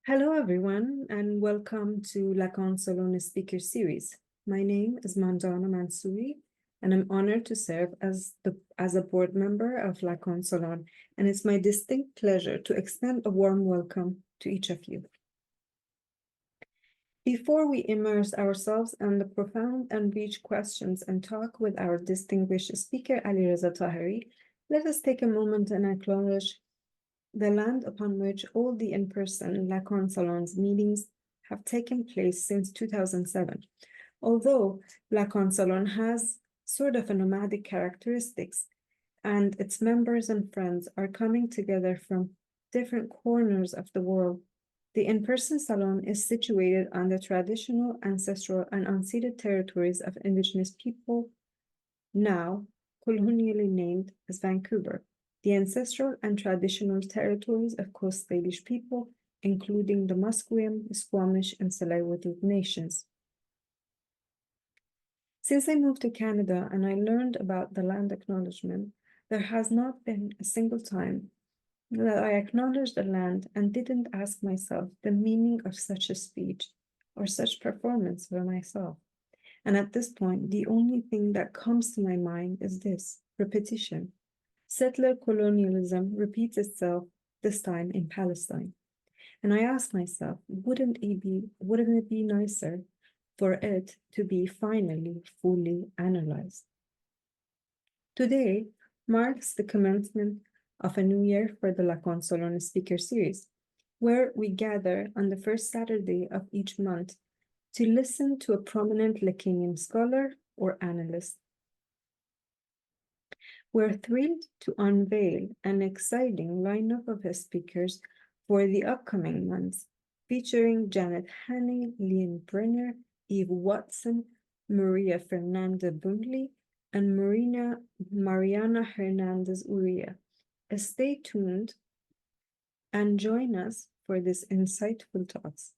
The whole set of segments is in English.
Hello, everyone, and welcome to Lacan Salon Speaker Series. My name is Mandana Mansouri, and I'm honored to serve as a board member of Lacan Salon, and it's my distinct pleasure to extend a warm welcome to each of you. Before we immerse ourselves in the profound and rich questions and talk with our distinguished speaker, Alireza Taheri, let us take a moment and acknowledge the land upon which all the in-person Lacan Salons meetings have taken place since 2007. Although Lacan Salon has sort of a nomadic characteristics, and its members and friends are coming together from different corners of the world, the in-person salon is situated on the traditional, ancestral, and unceded territories of Indigenous people, now colonially named as Vancouver, the ancestral and traditional territories of Coast Salish people, including the Musqueam, Squamish, and Tsleil-Waututh nations. Since I moved to Canada and I learned about the land acknowledgement, there has not been a single time that I acknowledged the land and didn't ask myself the meaning of such a speech or such performance for myself. And at this point, the only thing that comes to my mind is this: repetition. Settler colonialism repeats itself, this time in Palestine. And I ask myself, wouldn't it be nicer for it to be finally fully analyzed? Today marks the commencement of a new year for the Lacan Salon Speaker Series, where we gather on the first Saturday of each month to listen to a prominent Lacanian scholar or analyst. We're thrilled to unveil an exciting lineup of speakers for the upcoming months, featuring Janet Hanning, Leon Brenner, Eve Watson, Maria Fernanda Bundley, and Mariana Hernandez Uria. Stay tuned and join us for these insightful talks.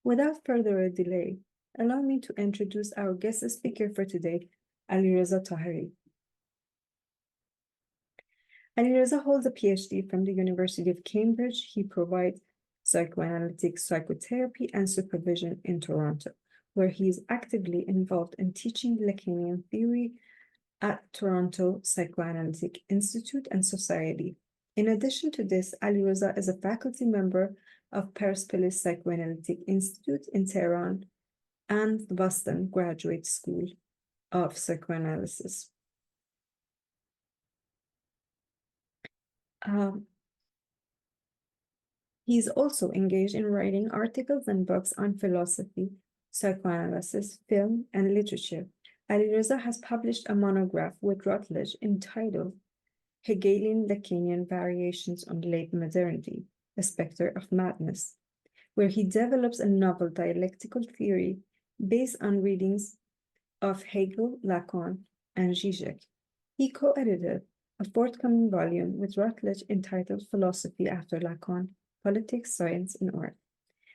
Without further delay, allow me to introduce our guest speaker for today, Alireza Taheri. Alireza holds a PhD from the University of Cambridge. He provides psychoanalytic psychotherapy and supervision in Toronto, where he is actively involved in teaching Lacanian theory at Toronto Psychoanalytic Institute and Society. In addition to this, Alireza is a faculty member of Persepolis Psychoanalytic Institute in Tehran and the Boston Graduate School of Psychoanalysis. He's also engaged in writing articles and books on philosophy, psychoanalysis, film, and literature. Alireza has published a monograph with Routledge entitled Hegelian Lacanian Variations on Late Modernity, A Spectre of Madness, where he develops a novel dialectical theory based on readings of Hegel, Lacan, and Zizek. He co-edited a forthcoming volume with Routledge entitled Philosophy After Lacan, Politics, Science, and Art,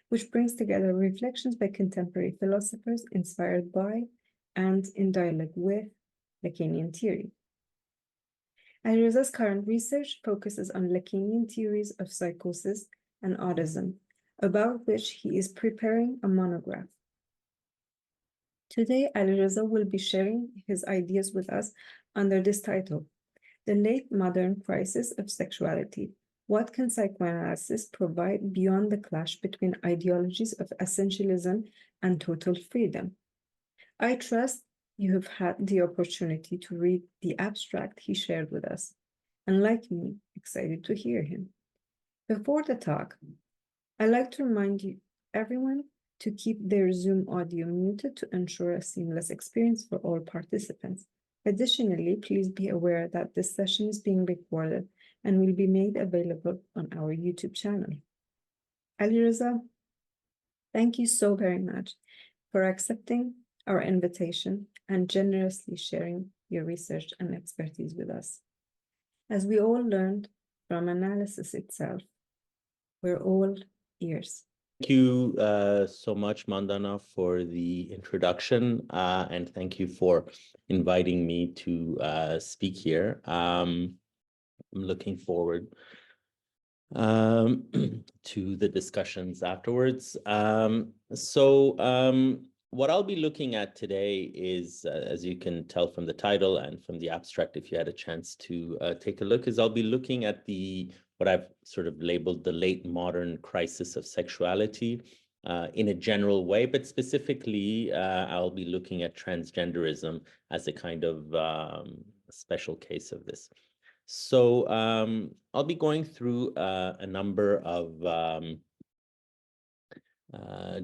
which brings together reflections by contemporary philosophers inspired by and in dialogue with Lacanian theory. Alireza's current research focuses on Lacanian theories of psychosis and autism, about which he is preparing a monograph. Today, Alireza will be sharing his ideas with us under this title, The Late Modern Crisis of Sexuality. What can psychoanalysis provide beyond the clash between ideologies of essentialism and total freedom? I trust you have had the opportunity to read the abstract he shared with us, and like me, excited to hear him. Before the talk, I'd like to remind everyone to keep their Zoom audio muted to ensure a seamless experience for all participants. Additionally, please be aware that this session is being recorded and will be made available on our YouTube channel. Alireza, thank you so very much for accepting our invitation and generously sharing your research and expertise with us. As we all learned from analysis itself, we're all ears. Thank you so much, Mandana, for the introduction, and thank you for inviting me to speak here. I'm looking forward to the discussions afterwards. What I'll be looking at today is, as you can tell from the title and from the abstract, if you had a chance to take a look, is I'll be looking at what I've sort of labeled the late modern crisis of sexuality in a general way, but specifically, I'll be looking at transgenderism as a kind of special case of this. So I'll be going through a number of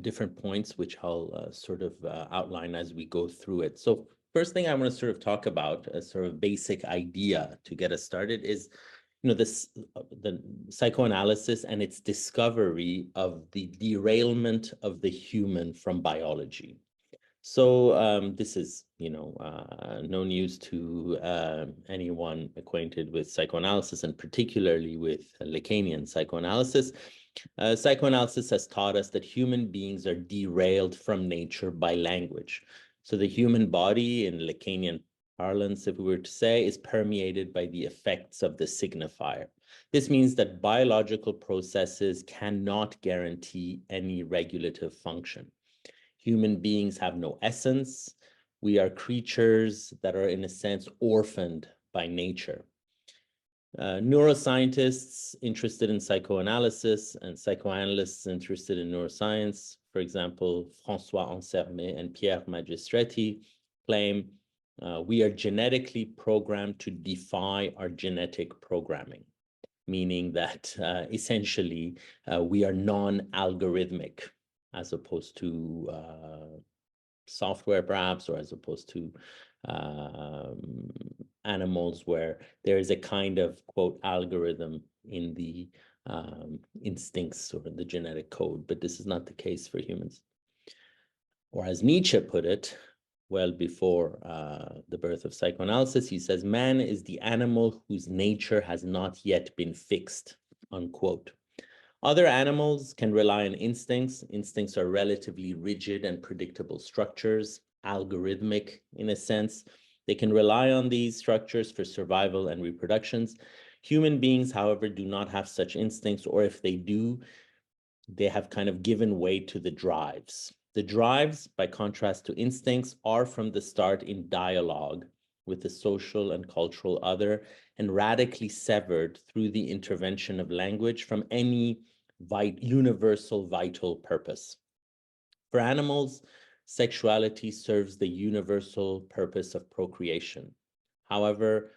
different points, which I'll sort of outline as we go through it. So first thing I want to sort of talk about, a sort of basic idea to get us started, is the psychoanalysis and its discovery of the derailment of the human from biology. So this is, no news to anyone acquainted with psychoanalysis, and particularly with Lacanian psychoanalysis. Psychoanalysis has taught us that human beings are derailed from nature by language. So the human body, in Lacanian parlance, if we were to say, is permeated by the effects of the signifier. This means that biological processes cannot guarantee any regulative function. Human beings have no essence. We are creatures that are, in a sense, orphaned by nature. Neuroscientists interested in psychoanalysis and psychoanalysts interested in neuroscience, for example, François Ansermet and Pierre Magistretti, claim we are genetically programmed to defy our genetic programming, meaning that essentially we are non-algorithmic, as opposed to software, perhaps, or as opposed to animals, where there is a kind of, quote, algorithm in the instincts or the genetic code. But this is not the case for humans. Or as Nietzsche put it, well before the birth of psychoanalysis, he says, man is the animal whose nature has not yet been fixed, unquote. Other animals can rely on instincts. Instincts are relatively rigid and predictable structures, algorithmic in a sense. They can rely on these structures for survival and reproductions. Human beings, however, do not have such instincts, or if they do, they have kind of given way to the drives. The drives, by contrast to instincts, are from the start in dialogue with the social and cultural other, and radically severed through the intervention of language from any universal vital purpose. For animals, sexuality serves the universal purpose of procreation. However,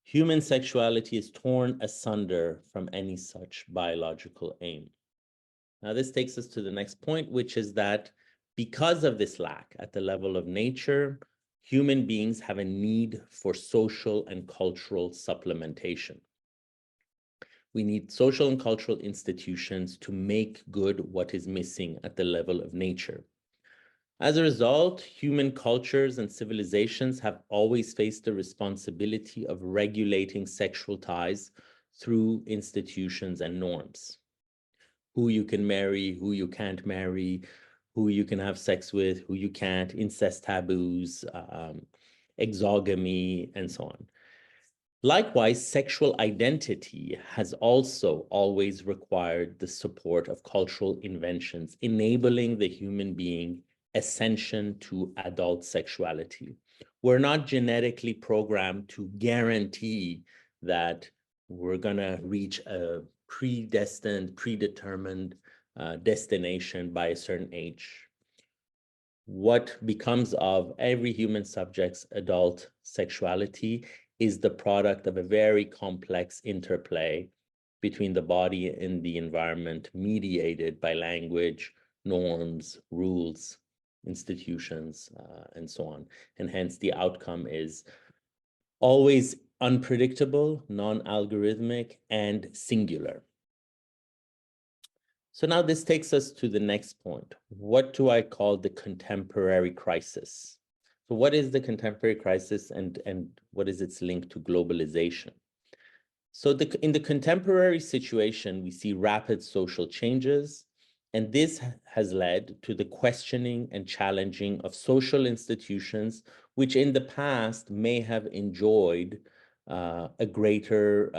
human sexuality is torn asunder from any such biological aim. Now, this takes us to the next point, which is that because of this lack at the level of nature, human beings have a need for social and cultural supplementation. We need social and cultural institutions to make good what is missing at the level of nature. As a result, human cultures and civilizations have always faced the responsibility of regulating sexual ties through institutions and norms. Who you can marry, who you can't marry, who you can have sex with, who you can't, incest taboos, exogamy, and so on. Likewise, sexual identity has also always required the support of cultural inventions, enabling the human being ascension to adult sexuality. We're not genetically programmed to guarantee that we're going to reach a predestined, predetermined destination by a certain age. What becomes of every human subject's adult sexuality is the product of a very complex interplay between the body and the environment, mediated by language, norms, rules, institutions, and so on. And hence the outcome is always unpredictable, non-algorithmic, and singular. So now this takes us to the next point. What do I call the contemporary crisis? So what is the contemporary crisis, and what is its link to globalization? So in the contemporary situation, we see rapid social changes, and this has led to the questioning and challenging of social institutions, which in the past may have enjoyed a greater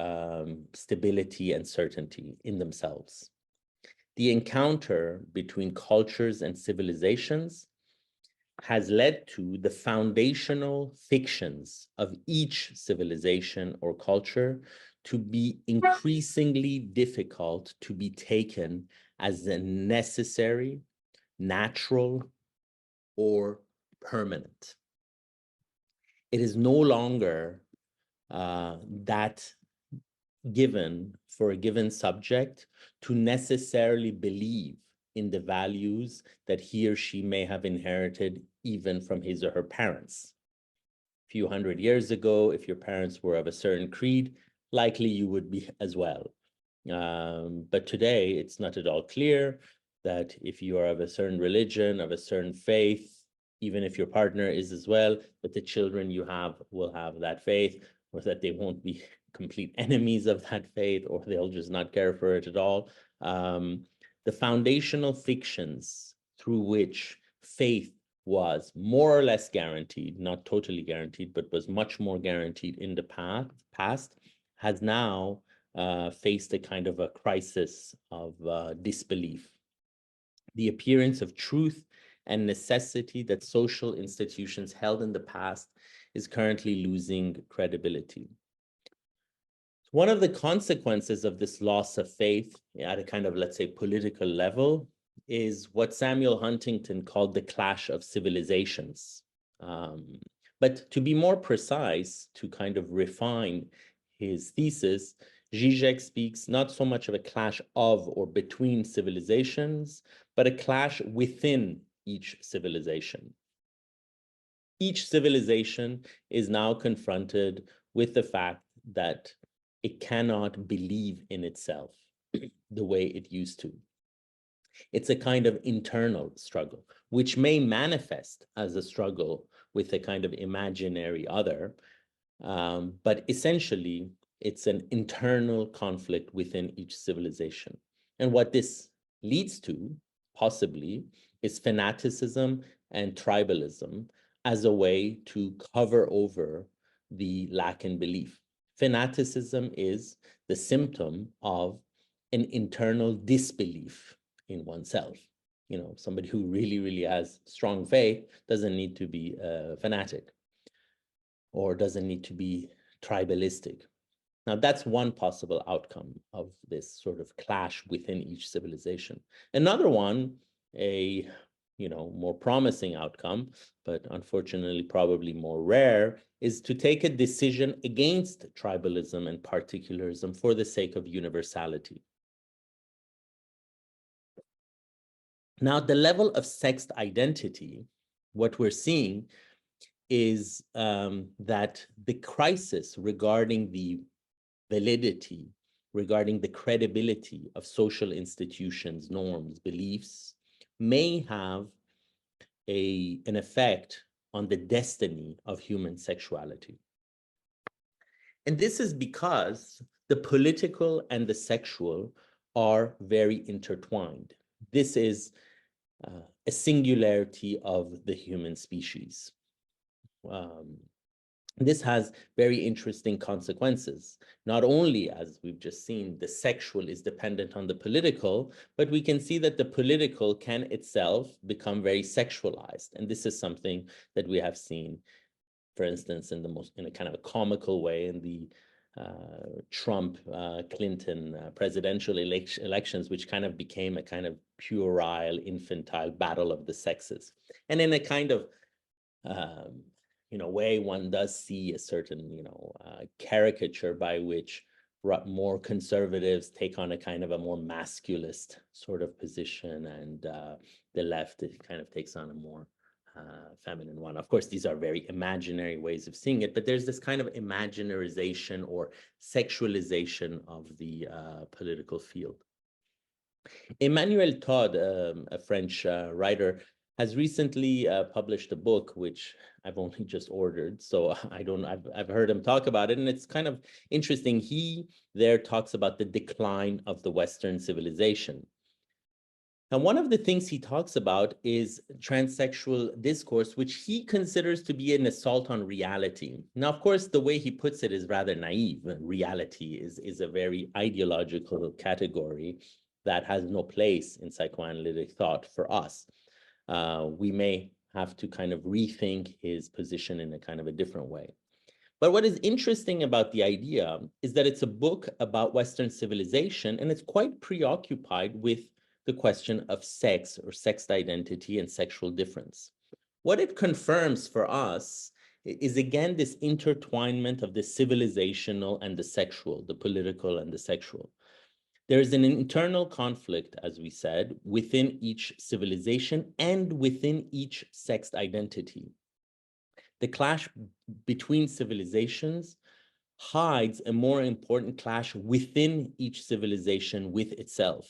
stability and certainty in themselves. The encounter between cultures and civilizations has led to the foundational fictions of each civilization or culture to be increasingly difficult to be taken as a necessary, natural, or permanent. It is no longer that given for a given subject to necessarily believe in the values that he or she may have inherited even from his or her parents. A few hundred years ago, if your parents were of a certain creed, likely you would be as well. But today, it's not at all clear that if you are of a certain religion, of a certain faith, even if your partner is as well, that the children you have will have that faith, or that they won't be complete enemies of that faith, or they'll just not care for it at all. The foundational fictions through which faith was more or less guaranteed, not totally guaranteed, but was much more guaranteed in the past, has now faced a kind of a crisis of disbelief. The appearance of truth and necessity that social institutions held in the past is currently losing credibility. One of the consequences of this loss of faith at a kind of, let's say, political level is what Samuel Huntington called the clash of civilizations. But to be more precise, to kind of refine his thesis, Zizek speaks not so much of a clash of or between civilizations, but a clash within each civilization. Each civilization is now confronted with the fact that it cannot believe in itself the way it used to. It's a kind of internal struggle, which may manifest as a struggle with a kind of imaginary other, but essentially it's an internal conflict within each civilization. And what this leads to, possibly, is fanaticism and tribalism as a way to cover over the lack in belief. Fanaticism is the symptom of an internal disbelief in oneself. You know, somebody who really, really has strong faith doesn't need to be a fanatic or doesn't need to be tribalistic. Now, that's one possible outcome of this sort of clash within each civilization. Another one, a more promising outcome, but unfortunately probably more rare, is to take a decision against tribalism and particularism for the sake of universality. Now, at the level of sexed identity, what we're seeing is that the crisis regarding the validity, regarding the credibility of social institutions, norms, beliefs, may have an effect on the destiny of human sexuality. And this is because the political and the sexual are very intertwined. This is a singularity of the human species. This has very interesting consequences. Not only, as we've just seen, the sexual is dependent on the political, but we can see that the political can itself become very sexualized. And this is something that we have seen, for instance, in a kind of a comical way in the Trump-Clinton presidential elections, which kind of became a kind of puerile, infantile battle of the sexes. And in a kind of way, one does see a certain, caricature by which more conservatives take on a kind of a more masculist sort of position, and the left kind of takes on a more feminine one. Of course, these are very imaginary ways of seeing it, but there's this kind of imaginarization or sexualization of the political field. Emmanuel Todd, a French writer, has recently published a book which I've only just ordered, so I've heard him talk about it, and it's kind of interesting. He there talks about the decline of the Western civilization. And one of the things he talks about is transsexual discourse, which he considers to be an assault on reality. Now, of course, the way he puts it is rather naive. Reality is a very ideological category that has no place in psychoanalytic thought for us. We may have to kind of rethink his position in a kind of a different way. But what is interesting about the idea is that it's a book about Western civilization, and it's quite preoccupied with the question of sex or sex identity and sexual difference. What it confirms for us is, again, this intertwinement of the civilizational and the sexual, the political and the sexual. There is an internal conflict, as we said, within each civilization and within each sex identity. The clash between civilizations hides a more important clash within each civilization with itself.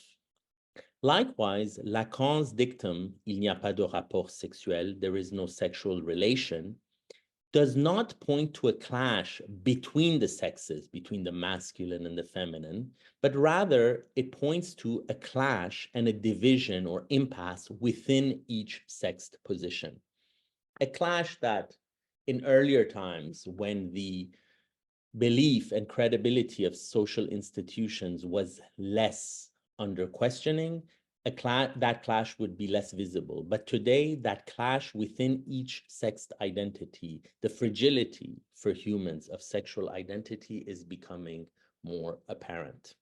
Likewise, Lacan's dictum, il n'y a pas de rapport sexuel, there is no sexual relation, does not point to a clash between the sexes, between the masculine and the feminine, but rather it points to a clash and a division or impasse within each sexed position. A clash that in earlier times, when the belief and credibility of social institutions was less under questioning, that clash would be less visible. But today, that clash within each sexed identity, the fragility for humans of sexual identity is becoming more apparent.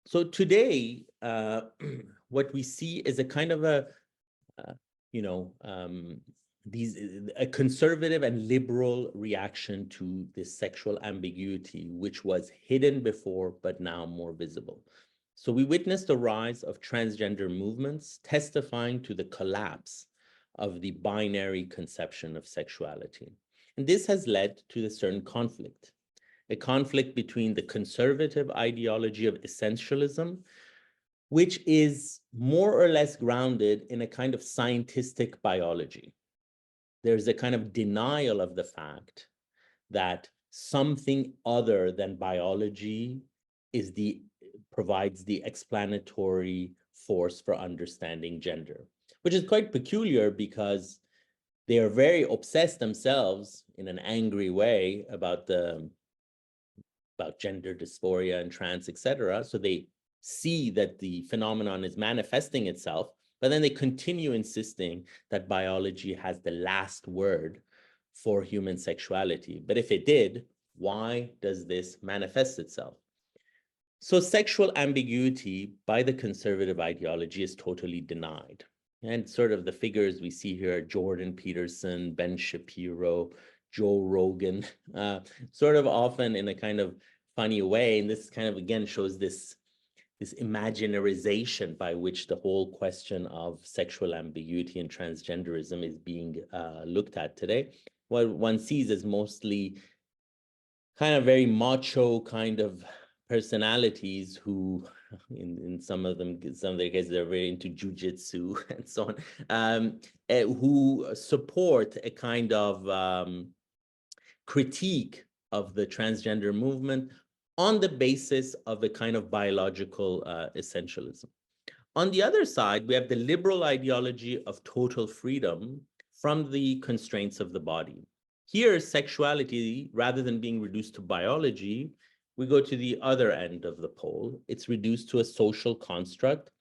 So today, what we see is a kind of a, a conservative and liberal reaction to this sexual ambiguity, which was hidden before, but now more visible. So we witnessed the rise of transgender movements testifying to the collapse of the binary conception of sexuality. And this has led to a certain conflict, a conflict between the conservative ideology of essentialism, which is more or less grounded in a kind of scientific biology. There's a kind of denial of the fact that something other than biology provides the explanatory force for understanding gender, which is quite peculiar because they are very obsessed themselves in an angry way about gender dysphoria and trans, etc. So they see that the phenomenon is manifesting itself, but then they continue insisting that biology has the last word for human sexuality. But if it did, why does this manifest itself? So sexual ambiguity by the conservative ideology is totally denied. And sort of the figures we see here are Jordan Peterson, Ben Shapiro, Joe Rogan, sort of often in a kind of funny way. And this kind of, again, shows this imaginarization by which the whole question of sexual ambiguity and transgenderism is being looked at today. What one sees is mostly kind of very macho kind of personalities who, in some of their cases, they're very into jujitsu and so on, who support a kind of critique of the transgender movement on the basis of a kind of biological essentialism. On the other side, we have the liberal ideology of total freedom from the constraints of the body. Here, sexuality, rather than being reduced to biology, we go to the other end of the pole. It's reduced to a social construct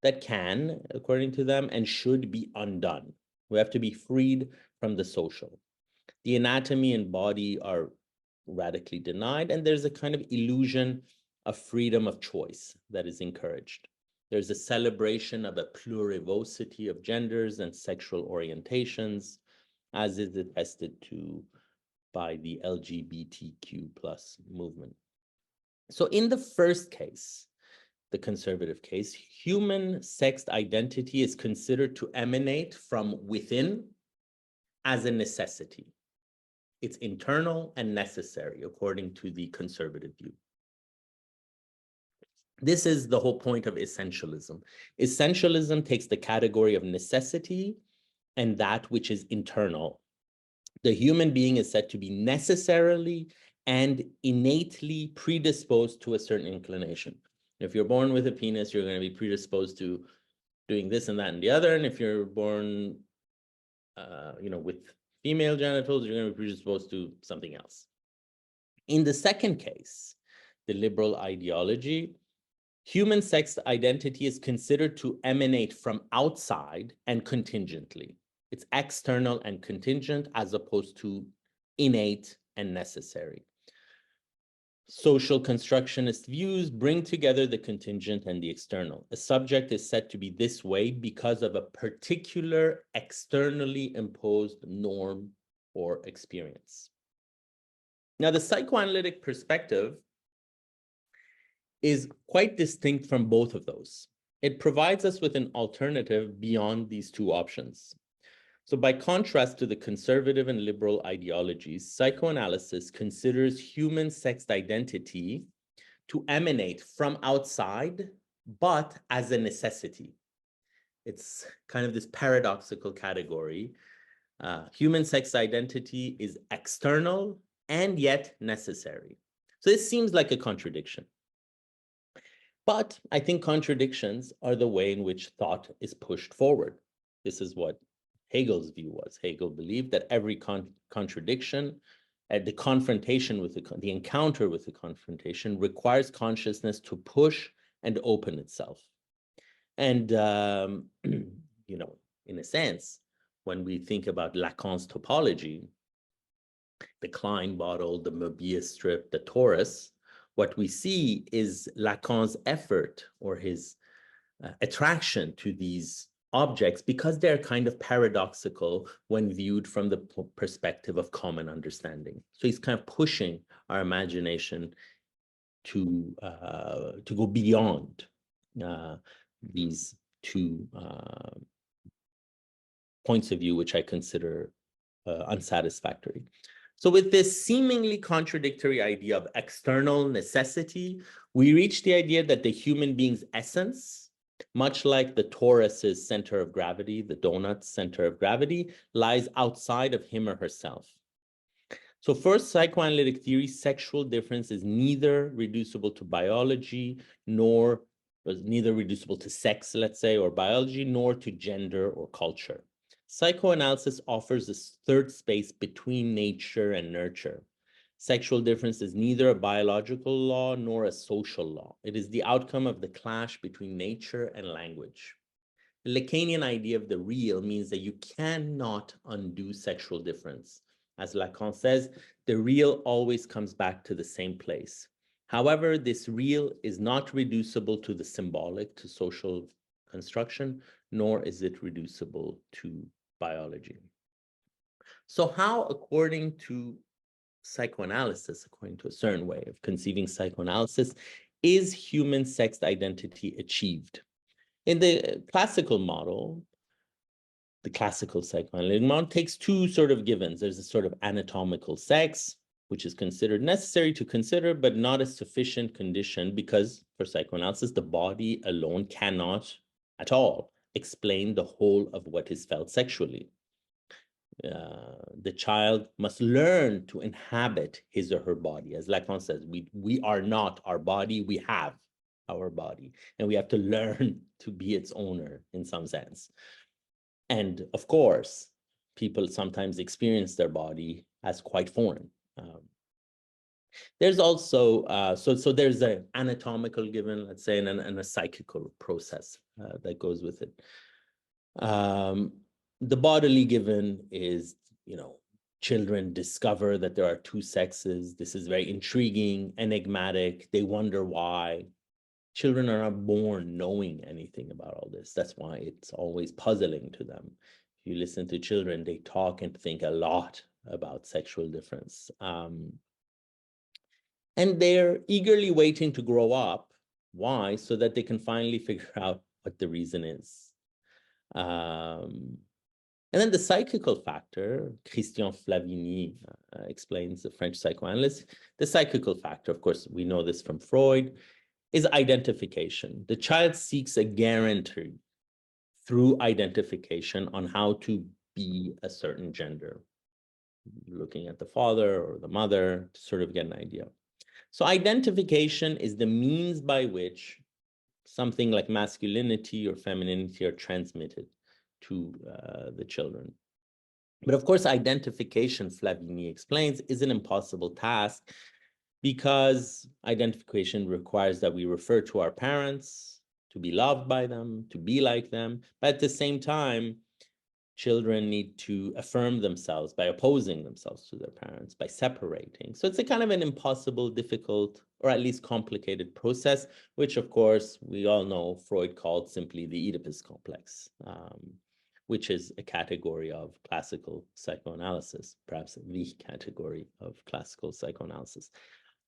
that can, according to them, and should be undone. We have to be freed from the social. The anatomy and body are radically denied, and there's a kind of illusion of freedom of choice that is encouraged. There's a celebration of a plurivocity of genders and sexual orientations, as is attested to by the LGBTQ+ movement. So in the first case, the conservative case, human sexed identity is considered to emanate from within as a necessity. It's internal and necessary, according to the conservative view. This is the whole point of essentialism. Essentialism takes the category of necessity and that which is internal. The human being is said to be necessarily and innately predisposed to a certain inclination. If you're born with a penis, you're going to be predisposed to doing this and that and the other. And if you're born, with female genitals, you're going to be predisposed to something else. In the second case, the liberal ideology, human sex identity is considered to emanate from outside and contingently. It's external and contingent as opposed to innate and necessary. Social constructionist views bring together the contingent and the external. A subject is said to be this way because of a particular externally imposed norm or experience. Now, the psychoanalytic perspective is quite distinct from both of those. It provides us with an alternative beyond these two options. So by contrast to the conservative and liberal ideologies, psychoanalysis considers human sex identity to emanate from outside, but as a necessity. It's kind of this paradoxical category. Human sex identity is external and yet necessary. So this seems like a contradiction. But I think contradictions are the way in which thought is pushed forward. This is what Hegel's view was. Hegel believed that every contradiction, the confrontation with the encounter with the confrontation requires consciousness to push and open itself. And, in a sense, when we think about Lacan's topology, the Klein bottle, the Mobius strip, the torus, what we see is Lacan's effort or his attraction to these objects because they're kind of paradoxical when viewed from the perspective of common understanding. So he's kind of pushing our imagination to go beyond these two points of view, which I consider unsatisfactory. So with this seemingly contradictory idea of external necessity, we reach the idea that the human being's essence, much like the torus's center of gravity, the donut's center of gravity, lies outside of him or herself. So first, psychoanalytic theory, sexual difference is neither reducible to biology, nor neither reducible to sex, let's say, or biology, nor to gender or culture. Psychoanalysis offers this third space between nature and nurture. Sexual difference is neither a biological law nor a social law. It is the outcome of the clash between nature and language. The Lacanian idea of the real means that you cannot undo sexual difference. As Lacan says, the real always comes back to the same place. However, this real is not reducible to the symbolic, to social construction, nor is it reducible to biology. So how, according to psychoanalysis, according to a certain way of conceiving psychoanalysis, is human sex identity achieved? In the classical model, the classical psychoanalytic model takes two sort of givens. There's a sort of anatomical sex, which is considered necessary to consider, but not a sufficient condition because for psychoanalysis, the body alone cannot at all explain the whole of what is felt sexually. The child must learn to inhabit his or her body. As Lacan says, we are not our body, we have our body, and we have to learn to be its owner in some sense. And of course, people sometimes experience their body as quite foreign. There's also, so there's an anatomical given, let's say, and a psychical process that goes with it. The bodily given is, children discover that there are two sexes. This is very intriguing, enigmatic. They wonder why. Children are not born knowing anything about all this. That's why it's always puzzling to them. If you listen to children, they talk and think a lot about sexual difference. And they're eagerly waiting to grow up. Why? So that they can finally figure out what the reason is. And then the psychical factor, Christian Flavigny explains, the French psychoanalyst, the psychical factor, of course, we know this from Freud, is identification. The child seeks a guarantee through identification on how to be a certain gender, looking at the father or the mother to sort of get an idea. So identification is the means by which something like masculinity or femininity are transmitted to the children. But of course, identification, Flavigny explains, is an impossible task because identification requires that we refer to our parents, to be loved by them, to be like them. But at the same time, children need to affirm themselves by opposing themselves to their parents, by separating. So it's a kind of an impossible, difficult, or at least complicated process, which of course we all know Freud called simply the Oedipus complex, which is a category of classical psychoanalysis, perhaps the category of classical psychoanalysis.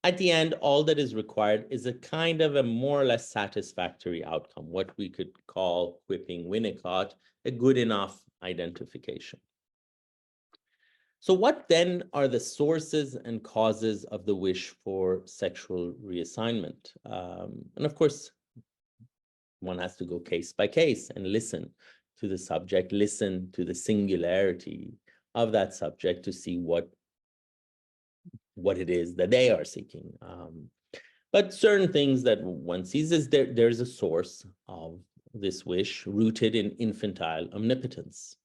At the end, all that is required is a kind of a more or less satisfactory outcome, what we could call, quipping Winnicott, a good enough identification. So what then are the sources and causes of the wish for sexual reassignment? And of course, one has to go case by case and listen to the subject, listen to the singularity of that subject to see what it is that they are seeking. But certain things that one sees is there's a source of this wish rooted in infantile omnipotence.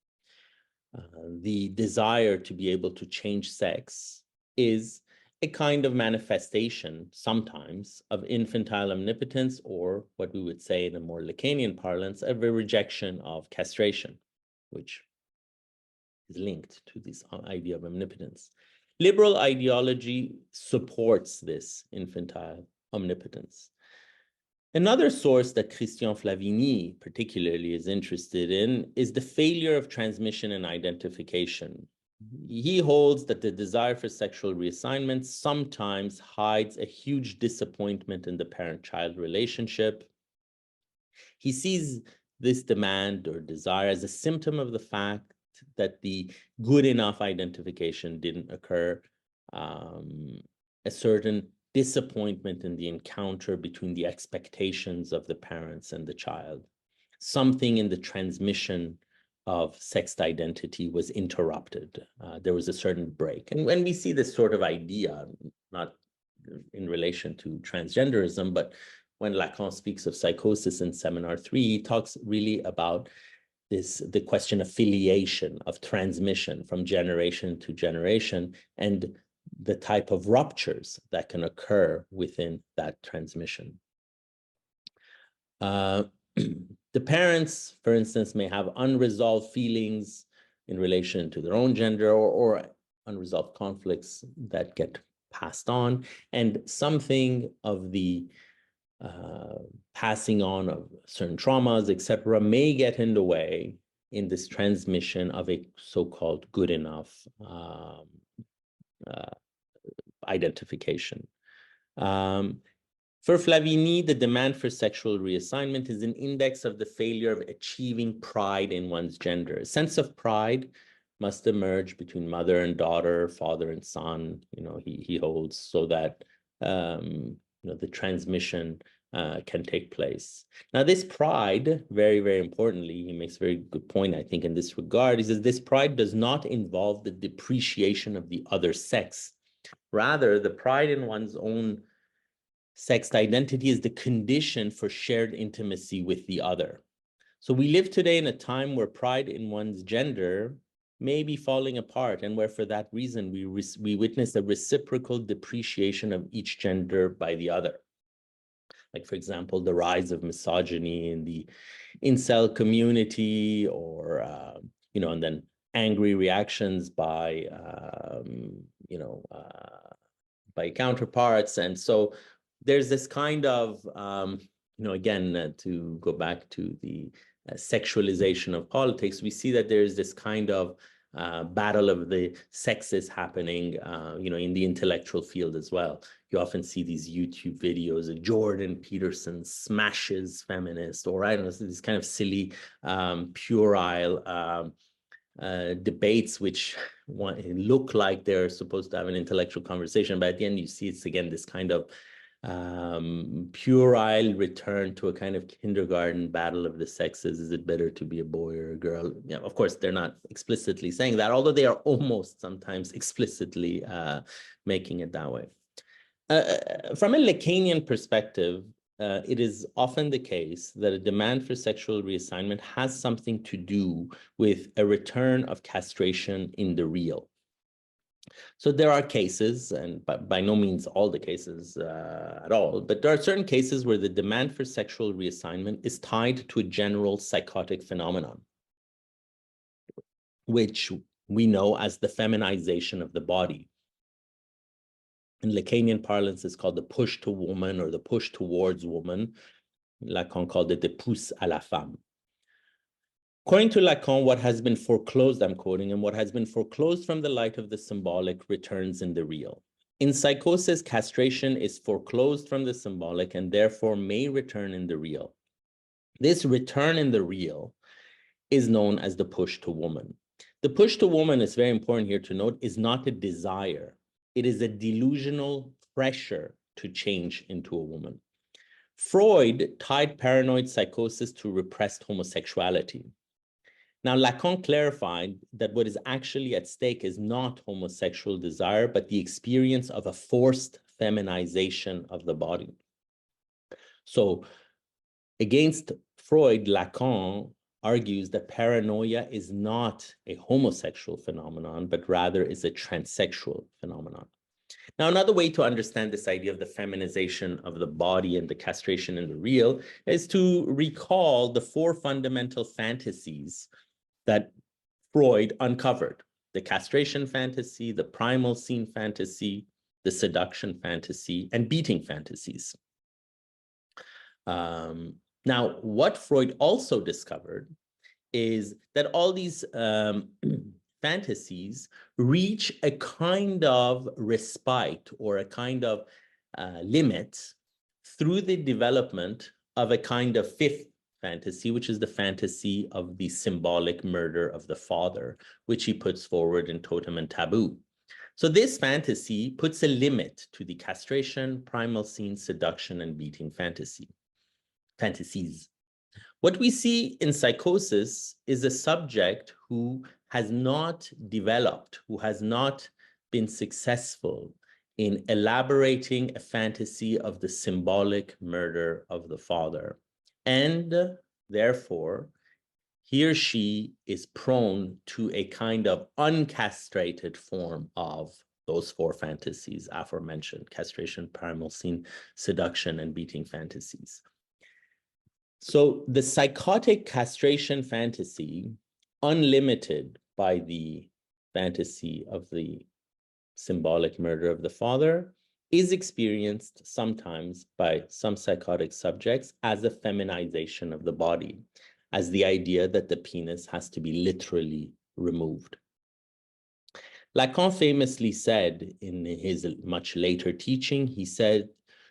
The desire to be able to change sex is a kind of manifestation sometimes of infantile omnipotence, or what we would say in a more Lacanian parlance, of a rejection of castration, which is linked to this idea of omnipotence. Liberal ideology supports this infantile omnipotence. Another source that Christian Flavigny particularly is interested in is the failure of transmission and identification. He holds that the desire for sexual reassignment sometimes hides a huge disappointment in the parent-child relationship. He sees this demand or desire as a symptom of the fact that the good enough identification didn't occur, a certain disappointment in the encounter between the expectations of the parents and the child. Something in the transmission of sexed identity was interrupted. There was a certain break. And when we see this sort of idea, not in relation to transgenderism, but when Lacan speaks of psychosis in Seminar 3, he talks really about the question of filiation, of transmission from generation to generation, and the type of ruptures that can occur within that transmission. The parents, for instance, may have unresolved feelings in relation to their own gender, or unresolved conflicts that get passed on, and something of the passing on of certain traumas, etc., may get in the way in this transmission of a so-called good enough identification. For Flavigny, the demand for sexual reassignment is an index of the failure of achieving pride in one's gender. A sense of pride must emerge between mother and daughter, father and son, he holds, so that the transmission can take place. Now, this pride, very, very importantly, he makes a very good point, I think, in this regard. He says this pride does not involve the depreciation of the other sex. Rather, the pride in one's own sexed identity is the condition for shared intimacy with the other. So we live today in a time where pride in one's gender may be falling apart, and where for that reason we witness a reciprocal depreciation of each gender by the other. Like, for example, the rise of misogyny in the incel community, or, and then angry reactions by, by counterparts. And so there's this kind of, again, to go back to the sexualization of politics, we see that there's this kind of battle of the sexes happening, in the intellectual field as well. You often see these YouTube videos of Jordan Peterson smashes feminists, or I don't know, these kind of silly, puerile debates, which look like they're supposed to have an intellectual conversation, but at the end you see it's again this kind of puerile return to a kind of kindergarten battle of the sexes. Is it better to be a boy or a girl? Of course, they're not explicitly saying that, although they are almost sometimes explicitly making it that way. From a Lacanian perspective, it is often the case that a demand for sexual reassignment has something to do with a return of castration in the real. So there are cases, and by no means all the cases at all, but there are certain cases where the demand for sexual reassignment is tied to a general psychotic phenomenon, which we know as the feminization of the body. In Lacanian parlance, it's called the push to woman or the push towards woman. Lacan called it the pousse à la femme. According to Lacan, what has been foreclosed, I'm quoting him, what has been foreclosed from the light of the symbolic returns in the real. In psychosis, castration is foreclosed from the symbolic and therefore may return in the real. This return in the real is known as the push to woman. The push to woman, is very important here to note, is not a desire. It is a delusional pressure to change into a woman. Freud tied paranoid psychosis to repressed homosexuality. Now, Lacan clarified that what is actually at stake is not homosexual desire, but the experience of a forced feminization of the body. So against Freud, Lacan argues that paranoia is not a homosexual phenomenon, but rather is a transsexual phenomenon. Now, another way to understand this idea of the feminization of the body and the castration in the real is to recall the four fundamental fantasies that Freud uncovered: the castration fantasy, the primal scene fantasy, the seduction fantasy, and beating fantasies. Now, what Freud also discovered is that all these fantasies reach a kind of respite or a kind of limit through the development of a kind of fifth fantasy, which is the fantasy of the symbolic murder of the father, which he puts forward in Totem and Taboo. So this fantasy puts a limit to the castration, primal scene, seduction, and beating fantasies. What we see in psychosis is a subject who has not developed, who has not been successful in elaborating a fantasy of the symbolic murder of the father. And therefore, he or she is prone to a kind of uncastrated form of those four fantasies aforementioned: castration, primal scene, seduction, and beating fantasies. So the psychotic castration fantasy, unlimited by the fantasy of the symbolic murder of the father, is experienced sometimes by some psychotic subjects as a feminization of the body, as the idea that the penis has to be literally removed. Lacan famously said in his much later teaching, he said,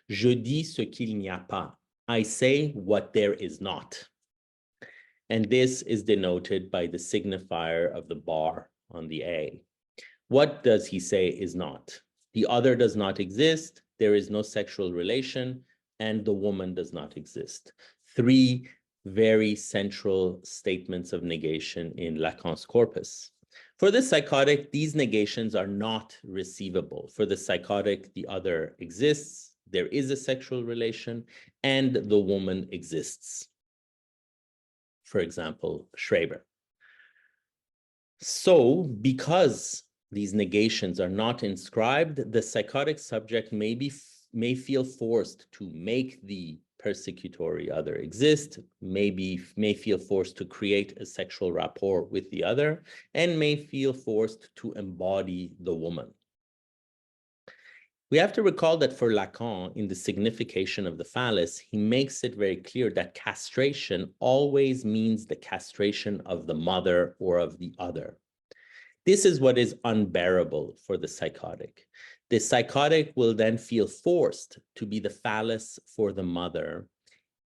"Je dis ce qu'il n'y a pas. I say what there is not." And this is denoted by the signifier of the bar on the A. What does he say is not? The other does not exist, there is no sexual relation, and the woman does not exist. Three very central statements of negation in Lacan's corpus. For the psychotic, these negations are not receivable. For the psychotic, the other exists, there is a sexual relation, and the woman exists. For example, Schreber. So, because these negations are not inscribed, the psychotic subject may feel forced to make the persecutory other exist, may feel forced to create a sexual rapport with the other, and may feel forced to embody the woman. We have to recall that for Lacan, in the signification of the phallus, he makes it very clear that castration always means the castration of the mother or of the other. This is what is unbearable for the psychotic. The psychotic will then feel forced to be the phallus for the mother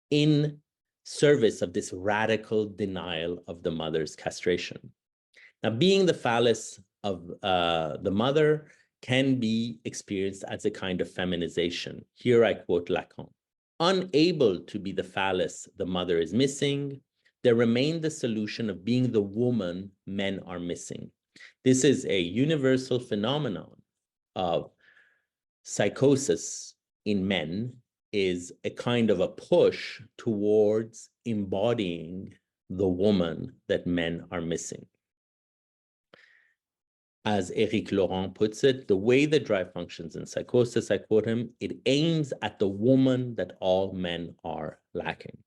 in service of this radical denial of the mother's castration. Now, being the phallus of the mother can be experienced as a kind of feminization. Here I quote Lacan. Unable to be the phallus the mother is missing, there remained the solution of being the woman men are missing. This is a universal phenomenon of psychosis in men is a kind of a push towards embodying the woman that men are missing. As Éric Laurent puts it, the way the drive functions in psychosis, I quote him, it aims at the woman that all men are lacking.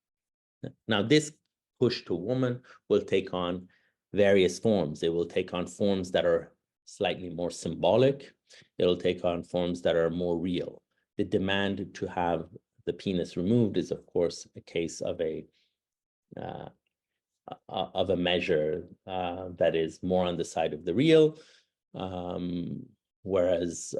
Now, this push to woman will take on various forms. It will take on forms that are slightly more symbolic. It'll take on forms that are more real. The demand to have the penis removed is, of course, a case of a measure that is more on the side of the real, whereas,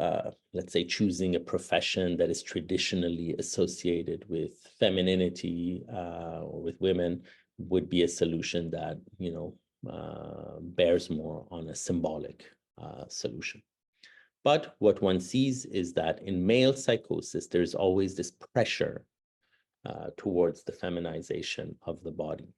let's say, choosing a profession that is traditionally associated with femininity or with women would be a solution that, bears more on a symbolic solution. But what one sees is that in male psychosis, there's always this pressure towards the feminization of the body.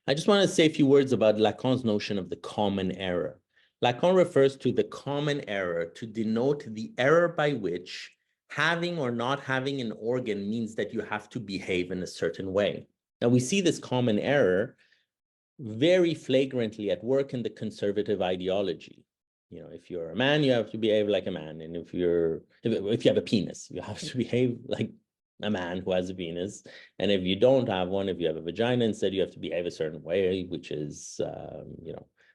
I just want to say a few words about Lacan's notion of the common error. Lacan refers to the common error to denote the error by which having or not having an organ means that you have to behave in a certain way. Now, we see this common error very flagrantly at work in the conservative ideology. If you're a man, you have to behave like a man. And if you have a penis, you have to behave like a man who has a penis. And if you don't have one, if you have a vagina, instead you have to behave a certain way, which is,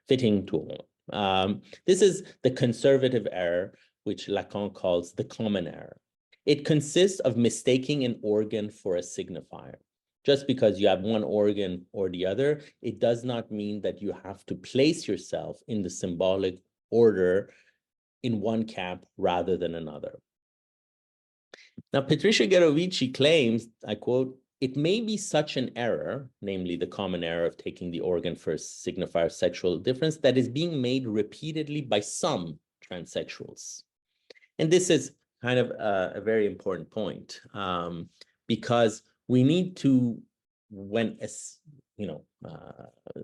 fitting to a woman. This is the conservative error, which Lacan calls the common error. It consists of mistaking an organ for a signifier. Just because you have one organ or the other, it does not mean that you have to place yourself in the symbolic order in one camp rather than another. Now, Patricia Garovici claims, I quote, "It may be such an error, namely the common error of taking the organ for a signifier of sexual difference, that is being made repeatedly by some transsexuals." And this is kind of a very important point, because we need to, when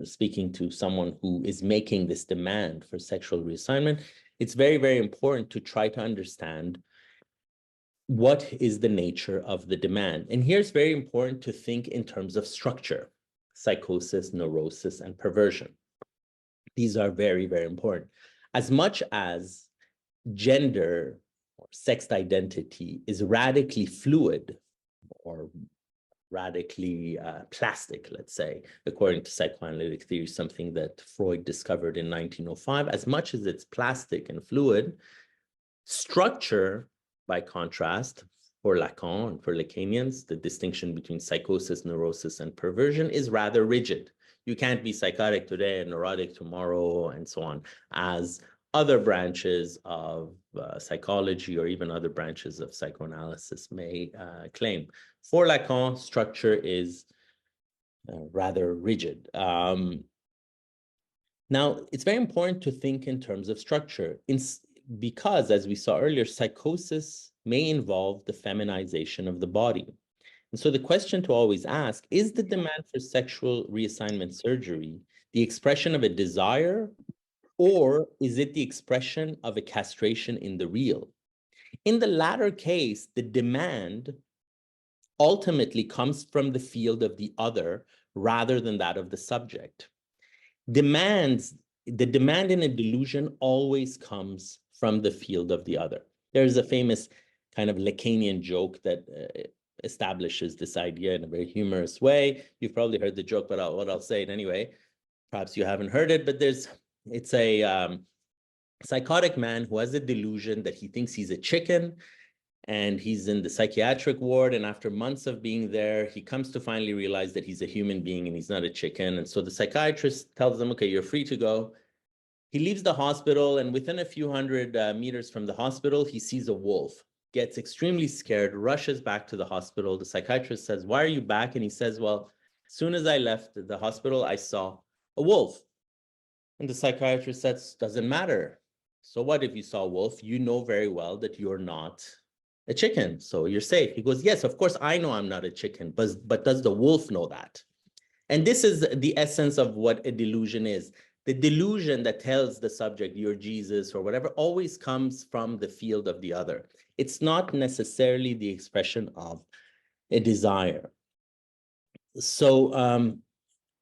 speaking to someone who is making this demand for sexual reassignment, it's very, very important to try to understand what is the nature of the demand. And here it's very important to think in terms of structure: psychosis, neurosis, and perversion. These are very, very important. As much as gender or sex identity is radically fluid or radically plastic, let's say, according to psychoanalytic theory, something that Freud discovered in 1905, as much as it's plastic and fluid, structure, by contrast, for Lacan and for Lacanians, the distinction between psychosis, neurosis, and perversion is rather rigid. You can't be psychotic today and neurotic tomorrow, and so on, as other branches of psychology or even other branches of psychoanalysis may claim. For Lacan, structure is rather rigid. Now, it's very important to think in terms of structure, because, as we saw earlier, psychosis may involve the feminization of the body. And so the question to always ask, is the demand for sexual reassignment surgery the expression of a desire, or is it the expression of a castration in the real? In the latter case, the demand ultimately comes from the field of the other rather than that of the subject. The demand in a delusion always comes from the field of the other. There's a famous kind of Lacanian joke that establishes this idea in a very humorous way. You've probably heard the joke, but I'll say it anyway. Perhaps you haven't heard it, but it's a psychotic man who has a delusion that he thinks he's a chicken, and he's in the psychiatric ward, and after months of being there, he comes to finally realize that he's a human being and he's not a chicken. And so the psychiatrist tells him, okay, you're free to go. He leaves the hospital, and within a few hundred meters from the hospital, he sees a wolf, gets extremely scared, rushes back to the hospital. The psychiatrist says, why are you back? And he says, well, as soon as I left the hospital, I saw a wolf. And the psychiatrist says, doesn't matter. So what if you saw a wolf? You know very well that you're not a chicken, so you're safe. He goes, yes, of course, I know I'm not a chicken, but does the wolf know that? And this is the essence of what a delusion is. the delusion that tells the subject you're Jesus or whatever always comes from the field of the other. It's not necessarily the expression of a desire. So,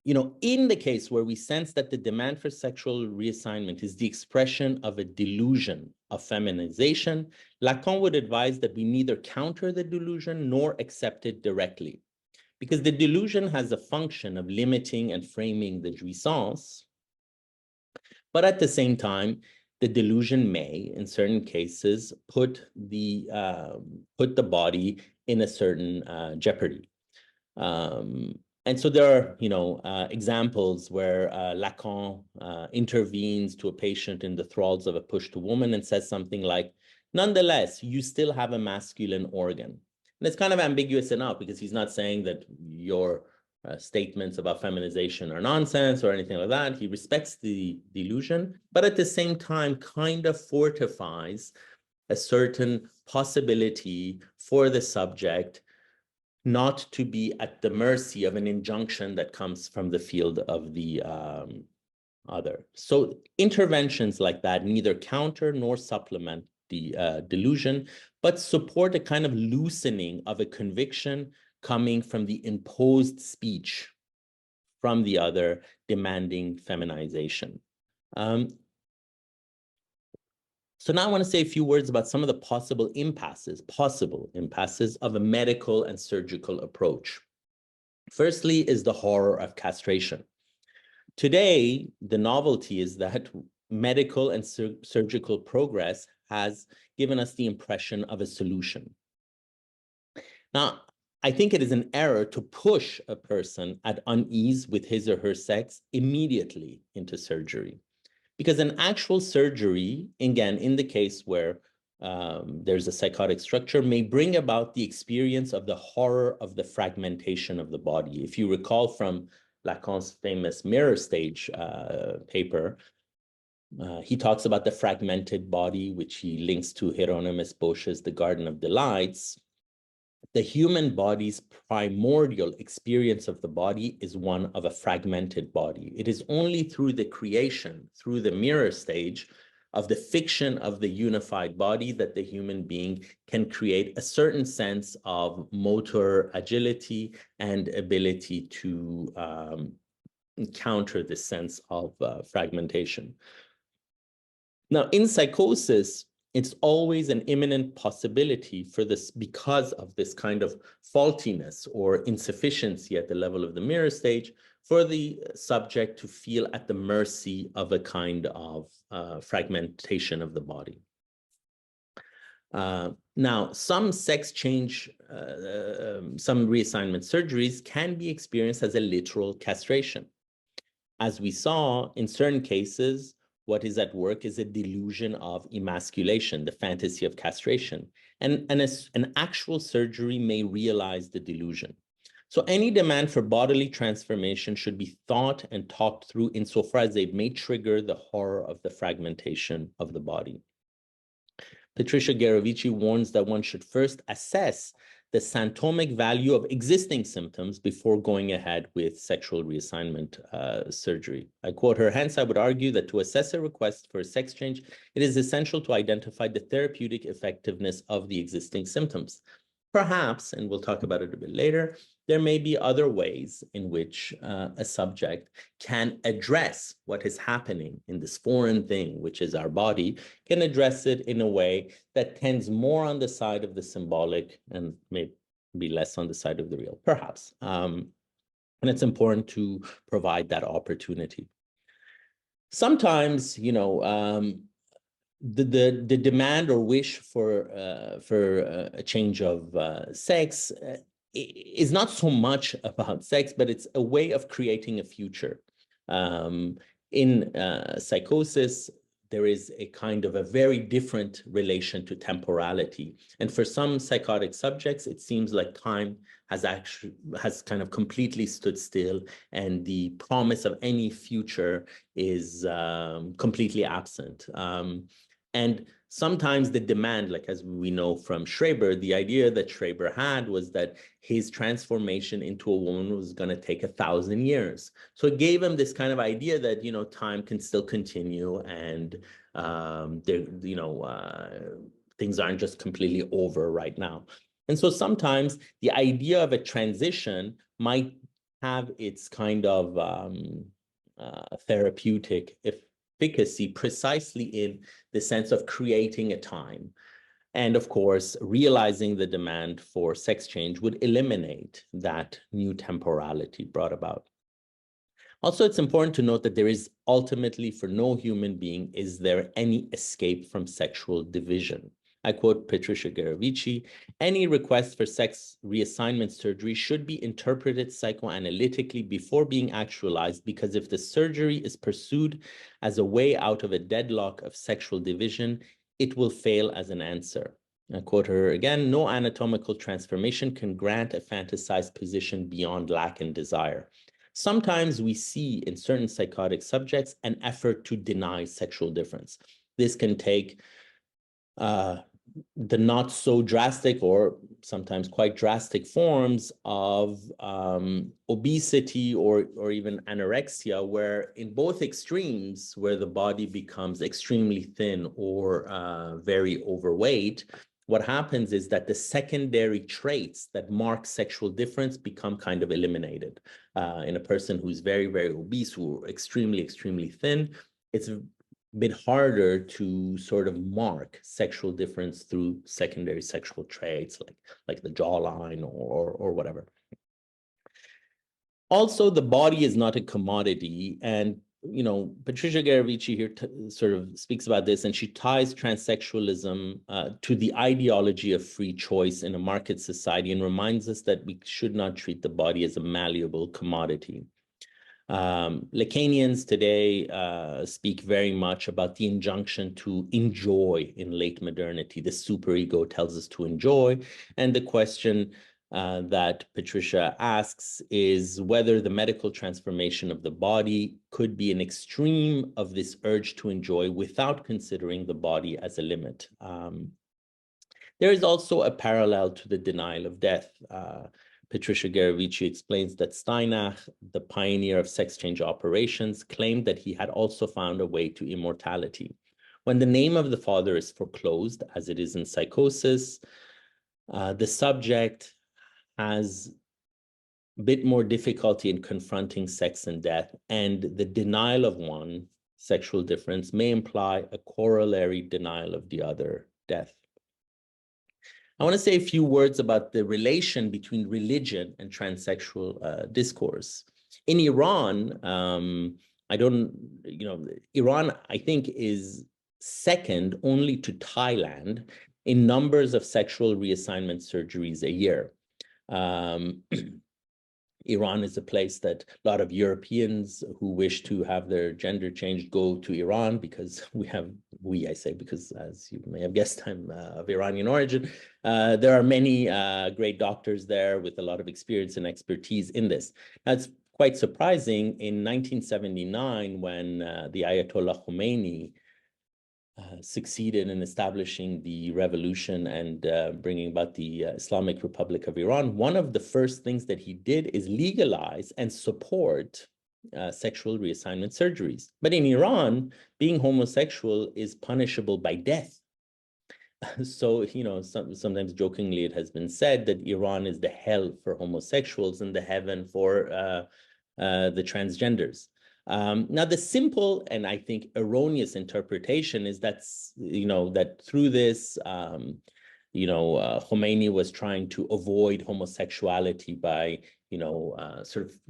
in the case where we sense that the demand for sexual reassignment is the expression of a delusion of feminization, Lacan would advise that we neither counter the delusion nor accept it directly, because the delusion has a function of limiting and framing the jouissance. But at the same time, the delusion may, in certain cases, put the body in a certain jeopardy. And so there are, examples where Lacan intervenes to a patient in the thralls of a pushed woman and says something like, "Nonetheless, you still have a masculine organ." And it's kind of ambiguous enough because he's not saying that your statements about feminization are nonsense or anything like that. He respects the delusion, but at the same time kind of fortifies a certain possibility for the subject not to be at the mercy of an injunction that comes from the field of the other. So interventions like that neither counter nor supplement the delusion, but support a kind of loosening of a conviction coming from the imposed speech from the other demanding feminization. So now I want to say a few words about some of the possible impasses of a medical and surgical approach. Firstly is the horror of castration. Today, the novelty is that medical and surgical progress has given us the impression of a solution. Now, I think it is an error to push a person at unease with his or her sex immediately into surgery. Because an actual surgery, again, in the case where there's a psychotic structure, may bring about the experience of the horror of the fragmentation of the body. If you recall from Lacan's famous mirror stage paper, he talks about the fragmented body, which he links to Hieronymus Bosch's The Garden of Delights. The human body's primordial experience of the body is one of a fragmented body. It is only through the creation, through the mirror stage of the fiction of the unified body that the human being can create a certain sense of motor agility and ability to counter this sense of fragmentation. Now, in psychosis, it's always an imminent possibility for this, because of this kind of faultiness or insufficiency at the level of the mirror stage, for the subject to feel at the mercy of a kind of fragmentation of the body. Now, some sex change, some reassignment surgeries can be experienced as a literal castration. As we saw, in certain cases, what is at work is a delusion of emasculation, the fantasy of castration. And an actual surgery may realize the delusion. So any demand for bodily transformation should be thought and talked through insofar as they may trigger the horror of the fragmentation of the body. Patricia Garovici warns that one should first assess the symptomic value of existing symptoms before going ahead with sexual reassignment surgery. I quote her, "Hence, I would argue that to assess a request for a sex change, it is essential to identify the therapeutic effectiveness of the existing symptoms. Perhaps, and we'll talk about it a bit later, there may be other ways in which a subject can address what is happening in this foreign thing, which is our body, can address it in a way that tends more on the side of the symbolic and maybe less on the side of the real, perhaps. And it's important to provide that opportunity. Sometimes, the demand or wish for a change of sex is not so much about sex, but it's a way of creating a future. In psychosis, there is a kind of a very different relation to temporality. And for some psychotic subjects, it seems like time has kind of completely stood still, and the promise of any future is completely absent. And sometimes the demand, like as we know from Schreber, the idea that Schreber had was that his transformation into a woman was going to take 1,000 years. So it gave him this kind of idea that, you know, time can still continue, and there, you know, things aren't just completely over right now. And so sometimes the idea of a transition might have its kind of therapeutic efficacy precisely in the sense of creating a time. And of course, realizing the demand for sex change would eliminate that new temporality brought about. Also, it's important to note that there is ultimately, for no human being, is there any escape from sexual division. I quote Patricia Geravici, any request for sex reassignment surgery should be interpreted psychoanalytically before being actualized, because if the surgery is pursued as a way out of a deadlock of sexual division, it will fail as an answer. I quote her again, no anatomical transformation can grant a fantasized position beyond lack and desire. Sometimes we see in certain psychotic subjects an effort to deny sexual difference. This can take the not so drastic or sometimes quite drastic forms of obesity or even anorexia, where in both extremes, where the body becomes extremely thin or very overweight, what happens is that the secondary traits that mark sexual difference become kind of eliminated. In a person who's very, very obese, who are extremely, extremely thin, it's a bit harder to sort of mark sexual difference through secondary sexual traits like the jawline or whatever. Also, the body is not a commodity, and you know, Patricia Geravici here sort of speaks about this, and she ties transsexualism to the ideology of free choice in a market society, and reminds us that we should not treat the body as a malleable commodity. Lacanians today speak very much about the injunction to enjoy in late modernity. The superego tells us to enjoy, and the question that Patricia asks is whether the medical transformation of the body could be an extreme of this urge to enjoy without considering the body as a limit. There is also a parallel to the denial of death. Patricia Geravici explains that Steinach, the pioneer of sex change operations, claimed that he had also found a way to immortality. When the name of the father is foreclosed, as it is in psychosis, the subject has a bit more difficulty in confronting sex and death, and the denial of one, sexual difference, may imply a corollary denial of the other, death. I want to say a few words about the relation between religion and transsexual discourse. In Iran, Iran, I think, is second only to Thailand in numbers of sexual reassignment surgeries a year. Iran is a place that a lot of Europeans who wish to have their gender changed go to Iran, because I say because, as you may have guessed, I'm of Iranian origin. There are many great doctors there with a lot of experience and expertise in this. That's quite surprising. In 1979, when the Ayatollah Khomeini succeeded in establishing the revolution and bringing about the Islamic Republic of Iran, one of the first things that he did is legalize and support sexual reassignment surgeries. But in Iran, being homosexual is punishable by death. So, you know, sometimes jokingly it has been said that Iran is the hell for homosexuals and the heaven for the transgenders. Now, the simple and I think erroneous interpretation is that, you know, that through this, Khomeini was trying to avoid homosexuality by, you know,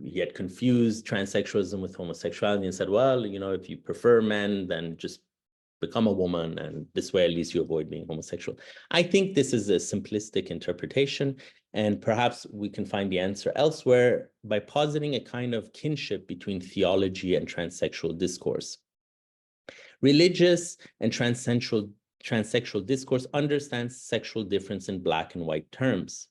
he had confused transsexualism with homosexuality and said, well, you know, if you prefer men, then just become a woman, and this way at least you avoid being homosexual. I think this is a simplistic interpretation, and perhaps we can find the answer elsewhere by positing a kind of kinship between theology and transsexual discourse. Religious and transsexual discourse understands sexual difference in black and white terms.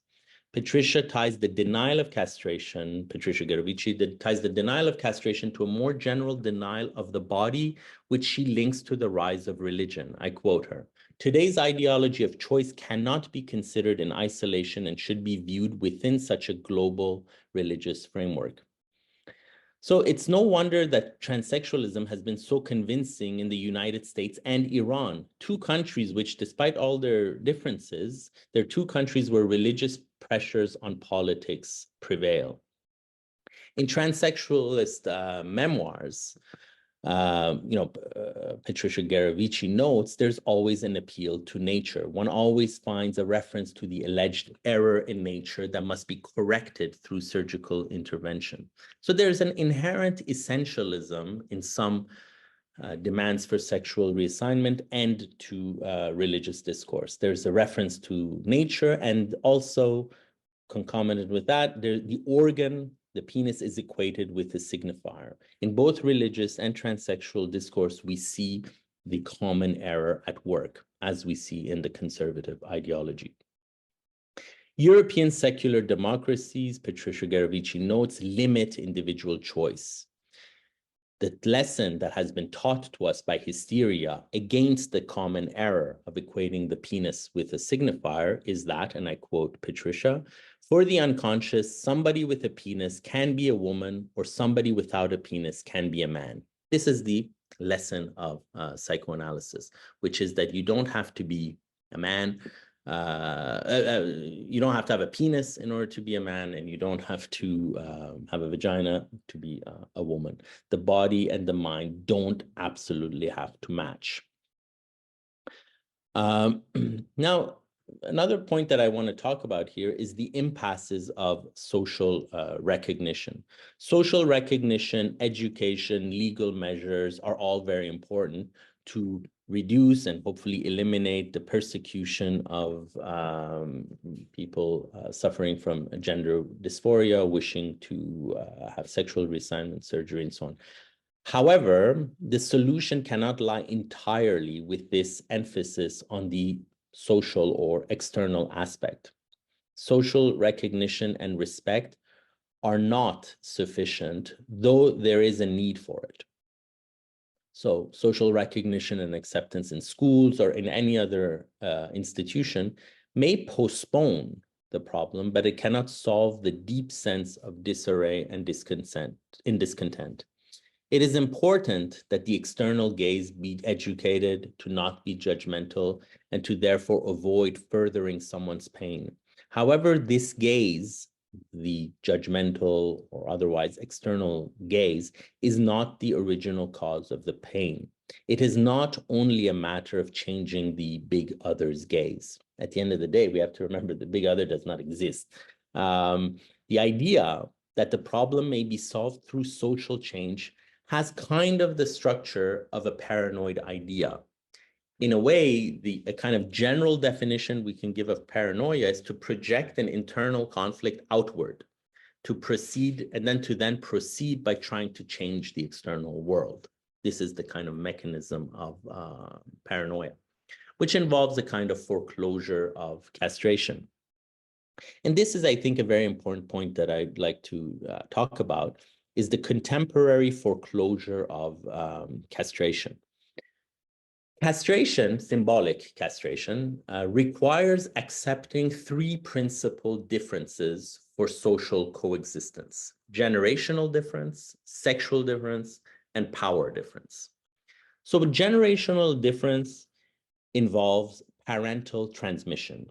Patricia ties the denial of castration, Patricia Geravici ties the denial of castration to a more general denial of the body, which she links to the rise of religion. I quote her, "Today's ideology of choice cannot be considered in isolation and should be viewed within such a global religious framework." So it's no wonder that transsexualism has been so convincing in the United States and Iran, two countries which, despite all their differences, they're two countries where religious pressures on politics prevail. In transsexualist memoirs, Patricia Geravici notes, there's always an appeal to nature. One always finds a reference to the alleged error in nature that must be corrected through surgical intervention. So there's an inherent essentialism in some demands for sexual reassignment and to religious discourse. There's a reference to nature, and also concomitant with that, the organ, the penis, is equated with a signifier. In both religious and transsexual discourse, we see the common error at work, as we see in the conservative ideology. European secular democracies, Patricia Geravici notes, limit individual choice. The lesson that has been taught to us by hysteria against the common error of equating the penis with a signifier is that, and I quote Patricia, "For the unconscious, somebody with a penis can be a woman, or somebody without a penis can be a man." This is the lesson of psychoanalysis, which is that you don't have to be a man. You don't have to have a penis in order to be a man, and you don't have to have a vagina to be a woman. The body and the mind don't absolutely have to match. Now, another point that I want to talk about here is the impasses of social recognition. Social recognition, education, legal measures are all very important to reduce and hopefully eliminate the persecution of people suffering from gender dysphoria, wishing to have sexual reassignment surgery, and so on. However, the solution cannot lie entirely with this emphasis on the social or external aspect. Social recognition and respect are not sufficient, though there is a need for it. So social recognition and acceptance in schools or in any other institution may postpone the problem, but it cannot solve the deep sense of disarray and discontent. It is important that the external gaze be educated to not be judgmental and to therefore avoid furthering someone's pain. However, this gaze, the judgmental or otherwise external gaze, is not the original cause of the pain. It is not only a matter of changing the big other's gaze. At the end of the day, we have to remember the big other does not exist. The idea that the problem may be solved through social change has kind of the structure of a paranoid idea. In a way, a kind of general definition we can give of paranoia is to project an internal conflict outward, to proceed and then proceed by trying to change the external world. This is the kind of mechanism of paranoia, which involves a kind of foreclosure of castration. And this is, I think, a very important point that I'd like to talk about, is the contemporary foreclosure of castration. Castration, symbolic castration, requires accepting three principal differences for social coexistence: generational difference, sexual difference, and power difference. So generational difference involves parental transmission.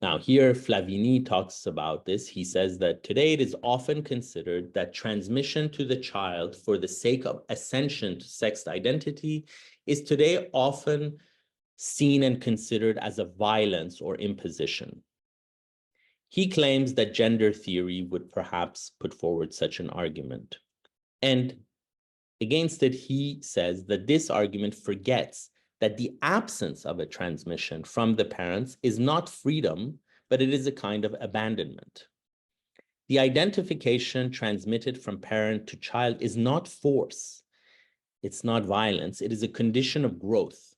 Now here, Flavini talks about this. He says that today it is often considered that transmission to the child for the sake of ascension to sex identity is today often seen and considered as a violence or imposition. He claims that gender theory would perhaps put forward such an argument. And against it, he says that this argument forgets that the absence of a transmission from the parents is not freedom, but it is a kind of abandonment. The identification transmitted from parent to child is not force. It's not violence. It is a condition of growth.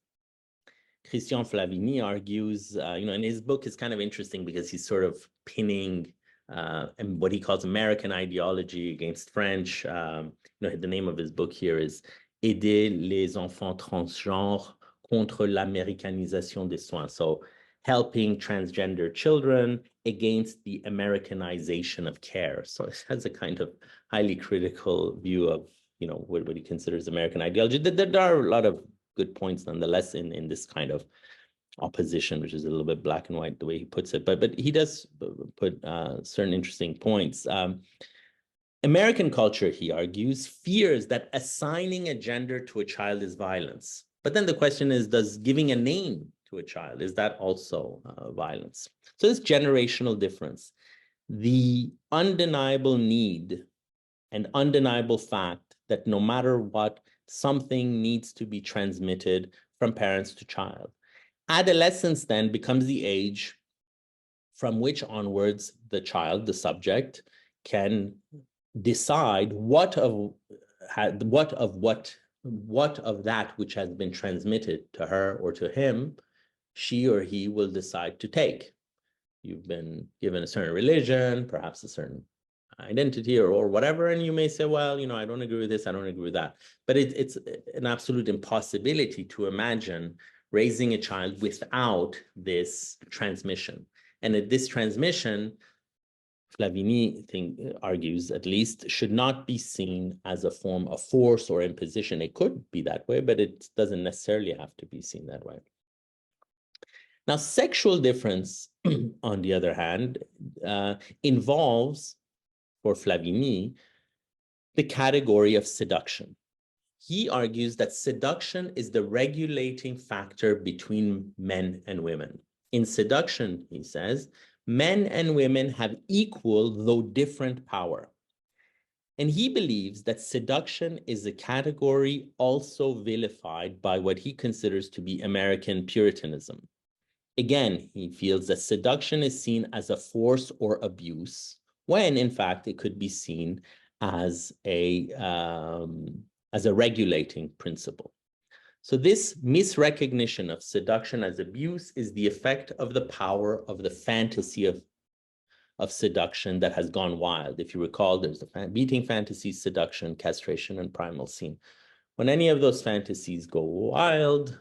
Christian Flavigny argues, in his book is kind of interesting because he's sort of pinning and what he calls American ideology against French. The name of his book here is Aider les enfants transgenres contre l'américanisation des soins. So helping transgender children against the Americanization of care. So it has a kind of highly critical view of, what he considers American ideology. There are a lot of good points nonetheless in this kind of opposition, which is a little bit black and white the way he puts it, but he does put certain interesting points. American culture, he argues, fears that assigning a gender to a child is violence. But then the question is, does giving a name to a child, is that also violence? So this generational difference, the undeniable need and undeniable fact that no matter what, something needs to be transmitted from parents to child. Adolescence then becomes the age from which onwards the child, the subject, can decide what of that which has been transmitted to her or to him, she or he will decide to take. You've been given a certain religion, perhaps a certain identity or whatever, and you may say, well, I don't agree with this, I don't agree with that. But it's an absolute impossibility to imagine raising a child without this transmission. And this transmission, Flavigny argues at least, should not be seen as a form of force or imposition. It could be that way, but it doesn't necessarily have to be seen that way. Now, sexual difference, on the other hand, involves, for Flavigny, the category of seduction. He argues that seduction is the regulating factor between men and women. In seduction, he says, men and women have equal, though different, power. And he believes that seduction is a category also vilified by what he considers to be American Puritanism. Again, he feels that seduction is seen as a force or abuse, when in fact it could be seen as a regulating principle. So this misrecognition of seduction as abuse is the effect of the power of the fantasy of seduction that has gone wild. If you recall, there's the beating fantasy, seduction, castration, and primal scene. When any of those fantasies go wild,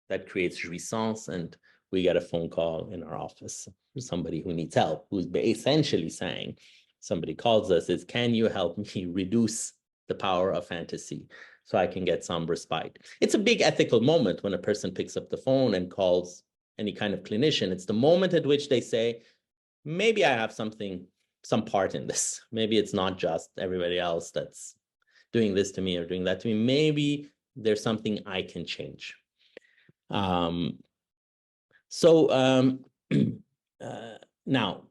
that creates jouissance, and we get a phone call in our office from somebody who needs help, who's essentially saying, somebody calls us, is, can you help me reduce the power of fantasy so I can get some respite? It's a big ethical moment when a person picks up the phone and calls any kind of clinician. It's the moment at which they say, maybe I have some part in this. Maybe it's not just everybody else that's doing this to me or doing that to me. Maybe there's something I can change. Now,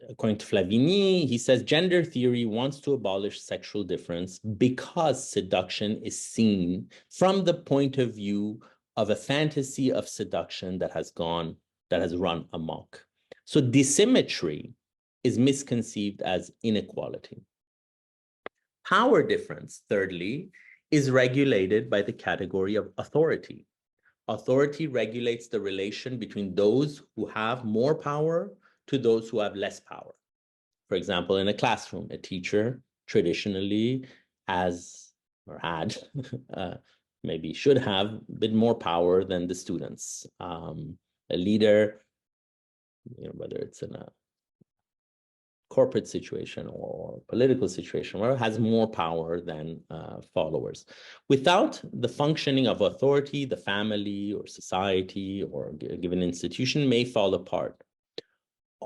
according to Flavigny, he says gender theory wants to abolish sexual difference because seduction is seen from the point of view of a fantasy of seduction that has run amok. So dissymmetry is misconceived as inequality. Power difference, thirdly, is regulated by the category of authority. Authority regulates the relation between those who have more power to those who have less power. For example, in a classroom, a teacher traditionally has or had, maybe should have a bit more power than the students. A leader, whether it's in a corporate situation or political situation, where it has more power than followers. Without the functioning of authority, the family or society or a given institution may fall apart.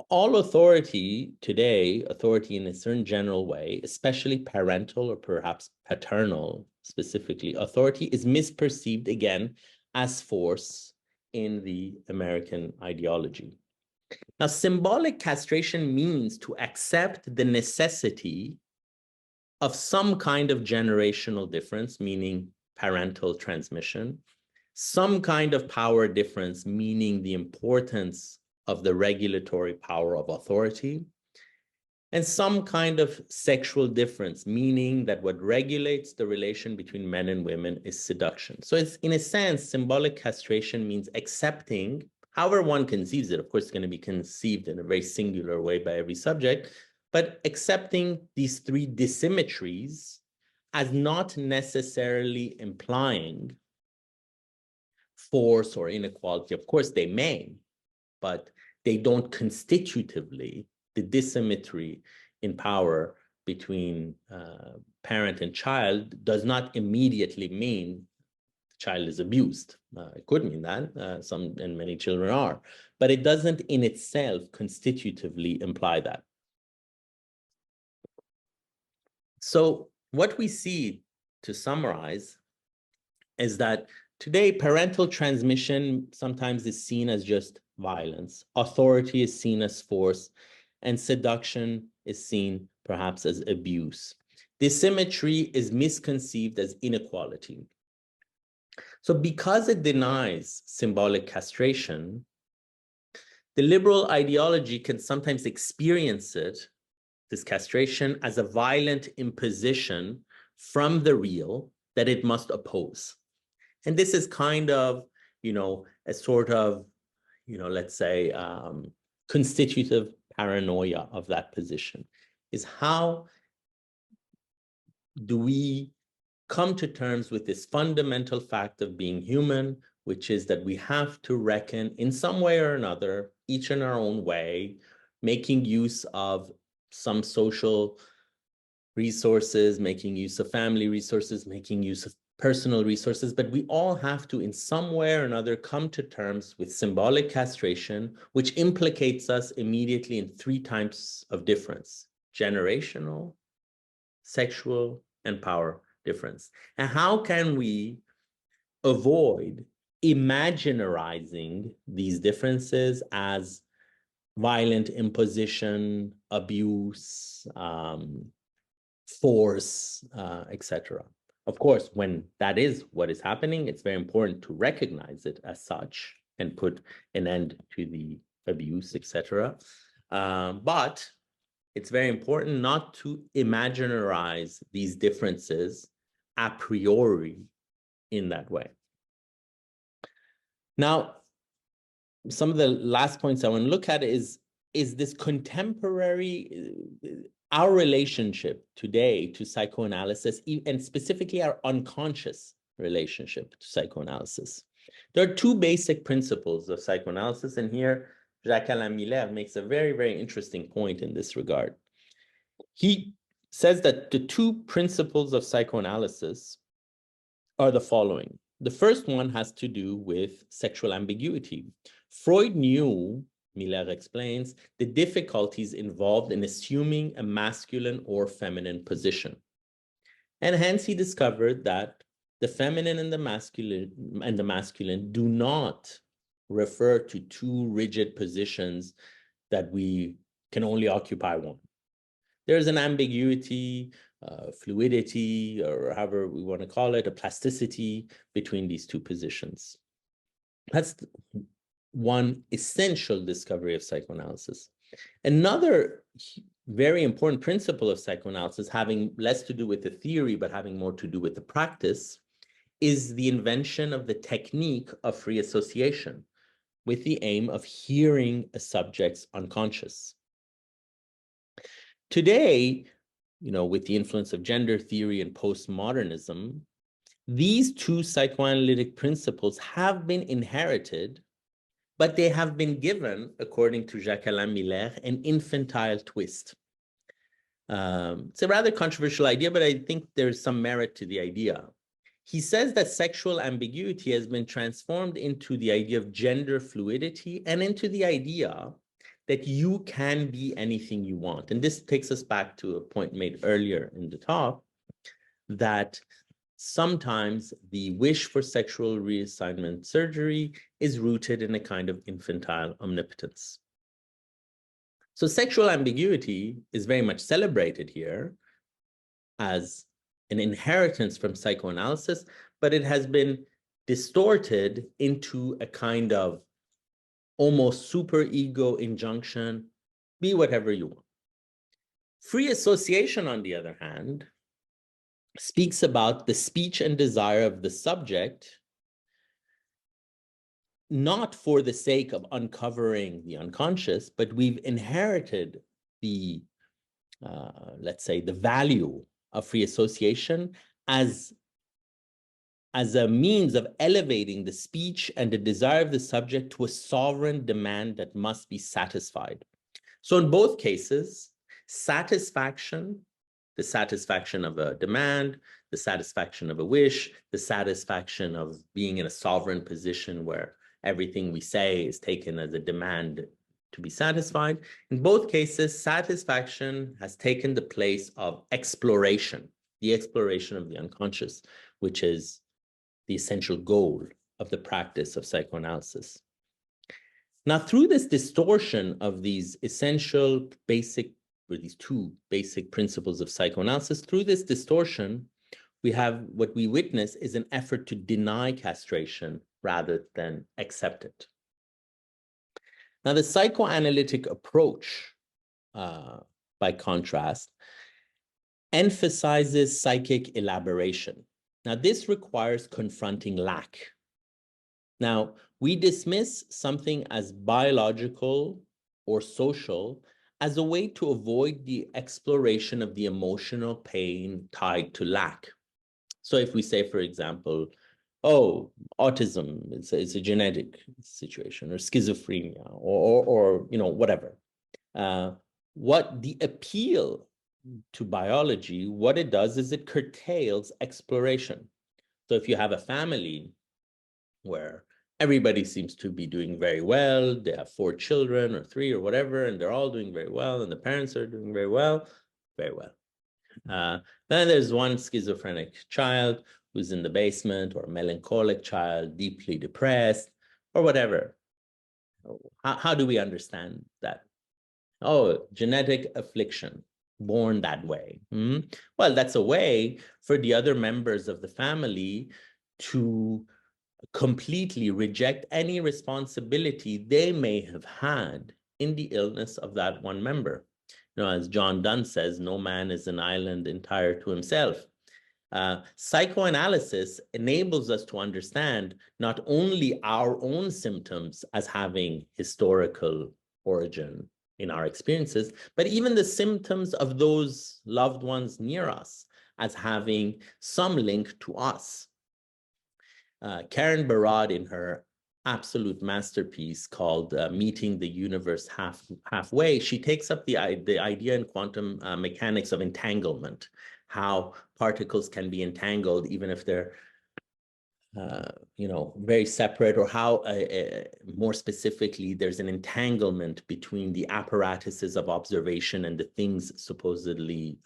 All authority today, authority in a certain general way, especially parental or perhaps paternal specifically, authority is misperceived again as force in the American ideology. Now, symbolic castration means to accept the necessity of some kind of generational difference, meaning parental transmission, some kind of power difference, meaning the importance of the regulatory power of authority, and some kind of sexual difference, meaning that what regulates the relation between men and women is seduction. So it's, in a sense, symbolic castration means accepting, however one conceives it, of course, it's going to be conceived in a very singular way by every subject, but accepting these three dissymmetries as not necessarily implying force or inequality. Of course, they may, but they don't constitutively. The dissymmetry in power between parent and child does not immediately mean the child is abused. It could mean that, some and many children are, but it doesn't in itself constitutively imply that. So what we see, to summarize, is that today parental transmission sometimes is seen as just violence. Authority is seen as force, and seduction is seen perhaps as abuse. Dissymmetry is misconceived as inequality. So because it denies symbolic castration, the liberal ideology can sometimes experience it, this castration, as a violent imposition from the real that it must oppose. And this is kind of, a sort of, let's say, constitutive paranoia of that position, is how do we come to terms with this fundamental fact of being human, which is that we have to reckon in some way or another, each in our own way, making use of some social resources, making use of family resources, making use of personal resources, but we all have to, in some way or another, come to terms with symbolic castration, which implicates us immediately in three types of difference: generational, sexual, and power difference. And how can we avoid imaginarizing these differences as violent imposition, abuse, force, etc.? Of course, when that is what is happening, it's very important to recognize it as such and put an end to the abuse, etc. But it's very important not to imaginarize these differences a priori in that way. Now, some of the last points I want to look at is this contemporary, our relationship today to psychoanalysis, and specifically our unconscious relationship to psychoanalysis. There are two basic principles of psychoanalysis, and here Jacques-Alain Miller makes a very, very interesting point in this regard. He says that the two principles of psychoanalysis are the following. The first one has to do with sexual ambiguity. Freud knew, Miller explains, the difficulties involved in assuming a masculine or feminine position. And hence he discovered that the feminine and the masculine do not refer to two rigid positions that we can only occupy one. There's an ambiguity, fluidity, or however we want to call it, a plasticity between these two positions. That's one essential discovery of psychoanalysis. Another very important principle of psychoanalysis, having less to do with the theory, but having more to do with the practice, is the invention of the technique of free association with the aim of hearing a subject's unconscious. Today, with the influence of gender theory and postmodernism, these two psychoanalytic principles have been inherited, but they have been given, according to Jacques-Alain Miller, an infantile twist. It's a rather controversial idea, but I think there's some merit to the idea. He says that sexual ambiguity has been transformed into the idea of gender fluidity and into the idea that you can be anything you want. And this takes us back to a point made earlier in the talk, that sometimes the wish for sexual reassignment surgery is rooted in a kind of infantile omnipotence. So sexual ambiguity is very much celebrated here as an inheritance from psychoanalysis, but it has been distorted into a kind of almost superego injunction: be whatever you want. Free association, on the other hand, speaks about the speech and desire of the subject, not for the sake of uncovering the unconscious, but we've inherited the, let's say, the value of free association as a means of elevating the speech and the desire of the subject to a sovereign demand that must be satisfied. So in both cases, satisfaction, the satisfaction of a demand, the satisfaction of a wish, the satisfaction of being in a sovereign position where everything we say is taken as a demand to be satisfied. In both cases, satisfaction has taken the place of exploration, the exploration of the unconscious, which is the essential goal of the practice of psychoanalysis. Now, through this distortion of these essential basic, or these two basic principles of psychoanalysis, through this distortion, we have what we witness is an effort to deny castration rather than accept it. Now, the psychoanalytic approach, by contrast, emphasizes psychic elaboration. Now, this requires confronting lack. Now, we dismiss something as biological or social as a way to avoid the exploration of the emotional pain tied to lack. So if we say, for example, oh, autism, it's a genetic situation, or schizophrenia, or you know, whatever. What the appeal to biology, what it does is it curtails exploration. So if you have a family where everybody seems to be doing very well, they have 4 children or 3 or whatever, and they're all doing very well, and the parents are doing very well, very well. Then there's one schizophrenic child who's in the basement, or a melancholic child, deeply depressed, or whatever. How do we understand that? Oh, genetic affliction, born that way. Well, that's a way for the other members of the family to completely reject any responsibility they may have had in the illness of that one member. You know, as John Donne says, no man is an island entire to himself. Psychoanalysis enables us to understand not only our own symptoms as having historical origin in our experiences, but even the symptoms of those loved ones near us as having some link to us. Karen Barad, in her absolute masterpiece called Meeting the Universe Halfway, she takes up the idea in quantum mechanics of entanglement, how particles can be entangled even if they're you know, very separate, or how more specifically there's an entanglement between the apparatuses of observation and the things supposedly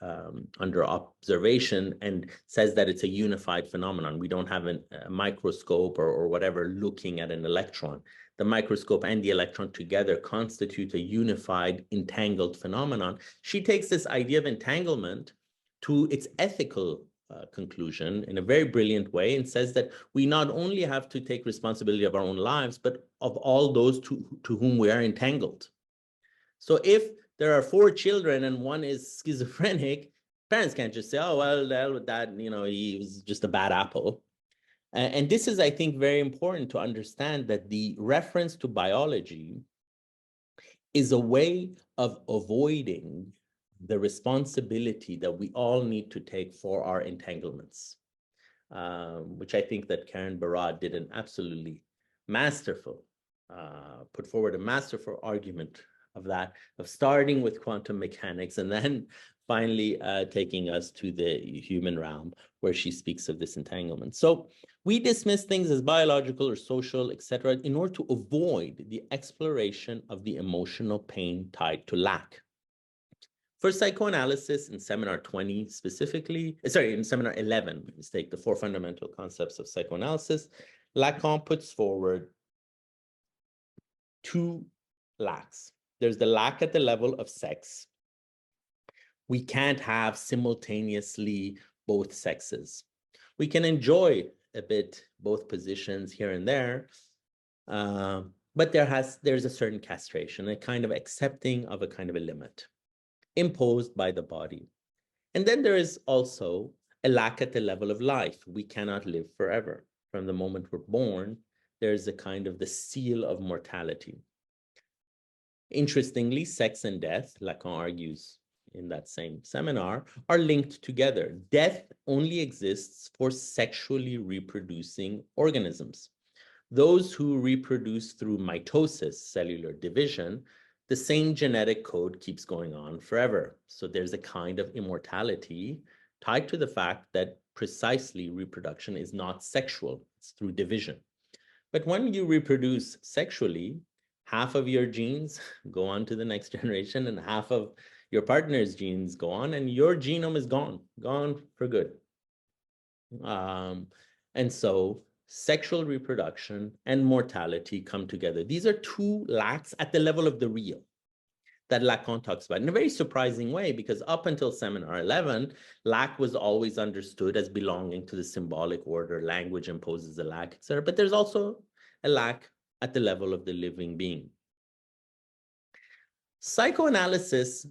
under observation, and says that it's a unified phenomenon. We don't have a microscope or whatever looking at an electron. The microscope and the electron together constitute a unified entangled phenomenon. She takes this idea of entanglement to its ethical conclusion in a very brilliant way, and says that we not only have to take responsibility of our own lives, but of all those to whom we are entangled. So if there are 4 children and one is schizophrenic, parents can't just say, oh, well, that, you know, he was just a bad apple. And this is, I think, very important to understand, that the reference to biology is a way of avoiding the responsibility that we all need to take for our entanglements, which I think that Karen Barad did an absolutely masterful, put forward a masterful argument of that, of starting with quantum mechanics and then finally taking us to the human realm, where she speaks of this entanglement. So we dismiss things as biological or social, etc., in order to avoid the exploration of the emotional pain tied to lack. For psychoanalysis, in seminar 20 specifically, in seminar 11, let's take the 4 fundamental concepts of psychoanalysis, Lacan puts forward 2 lacks. There's the lack at the level of sex. We can't have simultaneously both sexes. We can enjoy a bit both positions here and there, but there's a certain castration, a kind of accepting of a kind of a limit. imposed by the body. And then there is also a lack at the level of life. We cannot live forever. From the moment we're born, there's a kind of the seal of mortality. Interestingly, sex and death, Lacan argues in that same seminar, are linked together. Death only exists for sexually reproducing organisms. Those who reproduce through mitosis, cellular division, the same genetic code keeps going on forever. So there's a kind of immortality tied to the fact that precisely reproduction is not sexual, it's through division. But when you reproduce sexually, half of your genes go on to the next generation and half of your partner's genes go on, and your genome is gone for good. And so sexual reproduction and mortality come together. These are two lacks at the level of the real that Lacan talks about in a very surprising way, because up until seminar 11, lack was always understood as belonging to the symbolic order. Language imposes a lack, etc. But there's also a lack at the level of the living being. Psychoanalysis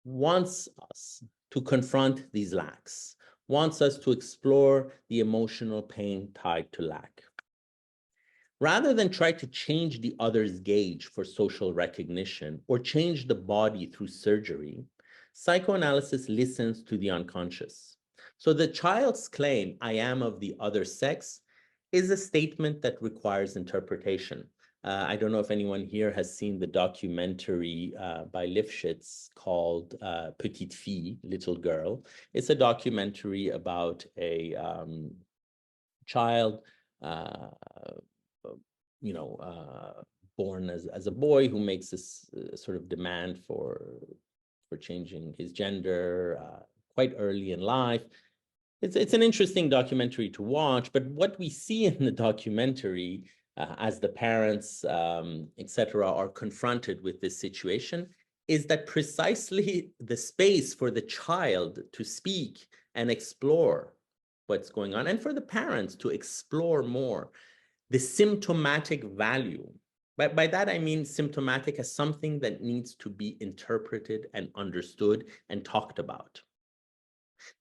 wants us to confront these lacks, wants us to explore the emotional pain tied to lack. Rather than try to change the other's gauge for social recognition or change the body through surgery, psychoanalysis listens to the unconscious. So the child's claim, I am of the other sex, is a statement that requires interpretation. I don't know if anyone here has seen the documentary by Lifshitz called Petite Fille, Little Girl. It's a documentary about a child born as a boy who makes this sort of demand for changing his gender quite early in life. It's an interesting documentary to watch, but what we see in the documentary as the parents, etc., are confronted with this situation is that precisely the space for the child to speak and explore what's going on, and for the parents to explore more the symptomatic value. By that, I mean symptomatic as something that needs to be interpreted and understood and talked about.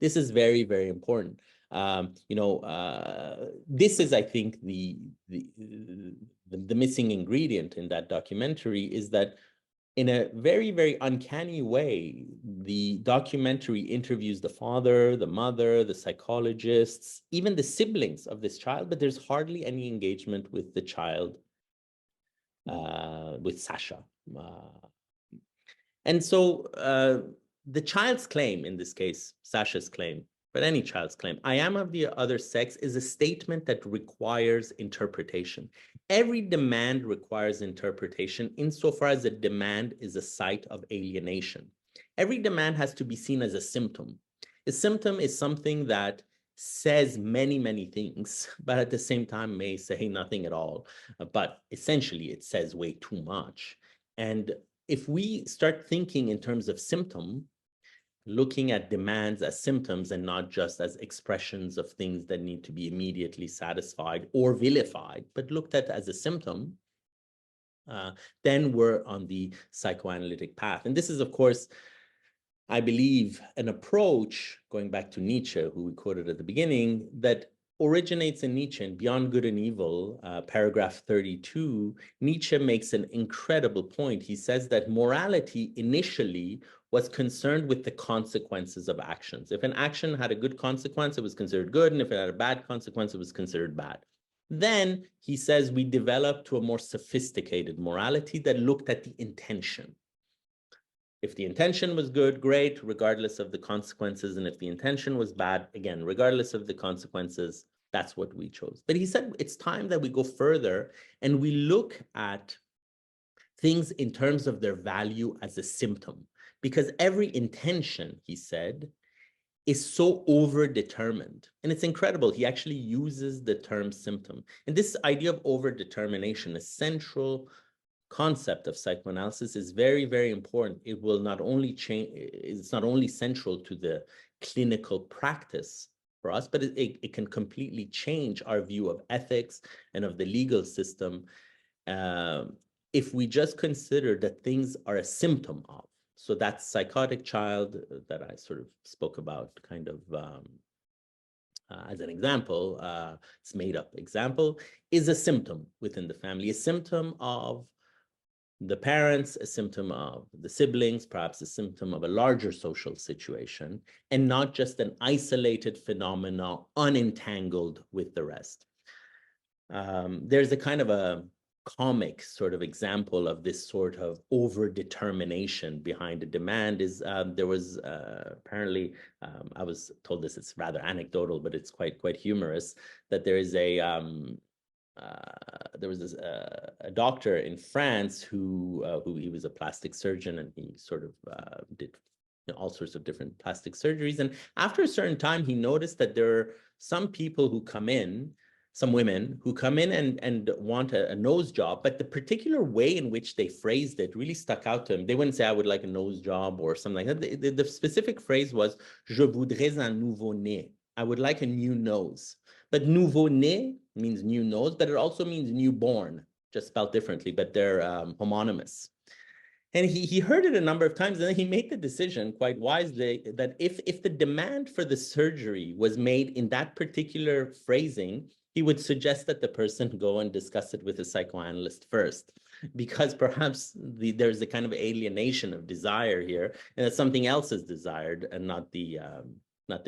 This is very, very important. This is, I think, the missing ingredient in that documentary is that in a very, very uncanny way, the documentary interviews the father, the mother, the psychologists, even the siblings of this child, but there's hardly any engagement with the child, with Sasha. And so the child's claim, in this case, Sasha's claim, but any child's claim, I am of the other sex, is a statement that requires interpretation. Every demand requires interpretation insofar as a demand is a site of alienation. Every demand has to be seen as a symptom. A symptom is something that says many, many things, but at the same time may say nothing at all. But essentially, it says way too much. And if we start thinking in terms of symptom, looking at demands as symptoms and not just as expressions of things that need to be immediately satisfied or vilified, but looked at as a symptom, then we're on the psychoanalytic path. And this is, of course, I believe, an approach, going back to Nietzsche, who we quoted at the beginning, that originates in Nietzsche. In Beyond Good and Evil, paragraph 32, Nietzsche makes an incredible point. He says that morality initially was concerned with the consequences of actions. If an action had a good consequence, it was considered good, and if it had a bad consequence, it was considered bad. Then, he says, we developed to a more sophisticated morality that looked at the intention. If the intention was good, great, regardless of the consequences. And if the intention was bad, again, regardless of the consequences, that's what we chose. But he said it's time that we go further and we look at things in terms of their value as a symptom. Because every intention, he said, is so overdetermined. And it's incredible. He actually uses the term symptom. And this idea of overdetermination, a central concept of psychoanalysis, is very, very important. It will not only change, it's not only central to the clinical practice for us, but it can completely change our view of ethics and of the legal system if we just consider that things are a symptom of. So that psychotic child that I sort of spoke about kind of as an example, it's made up example, is a symptom within the family, a symptom of the parents, a symptom of the siblings, perhaps a symptom of a larger social situation, and not just an isolated phenomenon unentangled with the rest. There's a kind of a comic sort of example of this sort of over-determination behind a demand is there was apparently, I was told this, it's rather anecdotal, but it's quite humorous, that there is there was a doctor in France who he was a plastic surgeon, and he sort of did all sorts of different plastic surgeries. And after a certain time, he noticed that there are some people who come in, some women who come in and want a nose job, but the particular way in which they phrased it really stuck out to him. They wouldn't say, I would like a nose job or something like that. The specific phrase was, je voudrais un nouveau-né. I would like a new nose. But nouveau-né means new nose, but it also means newborn, just spelled differently, but they're homonymous. And he heard it a number of times, and then he made the decision quite wisely that if the demand for the surgery was made in that particular phrasing, he would suggest that the person go and discuss it with a psychoanalyst first, because perhaps there's a kind of alienation of desire here, and that something else is desired, and not the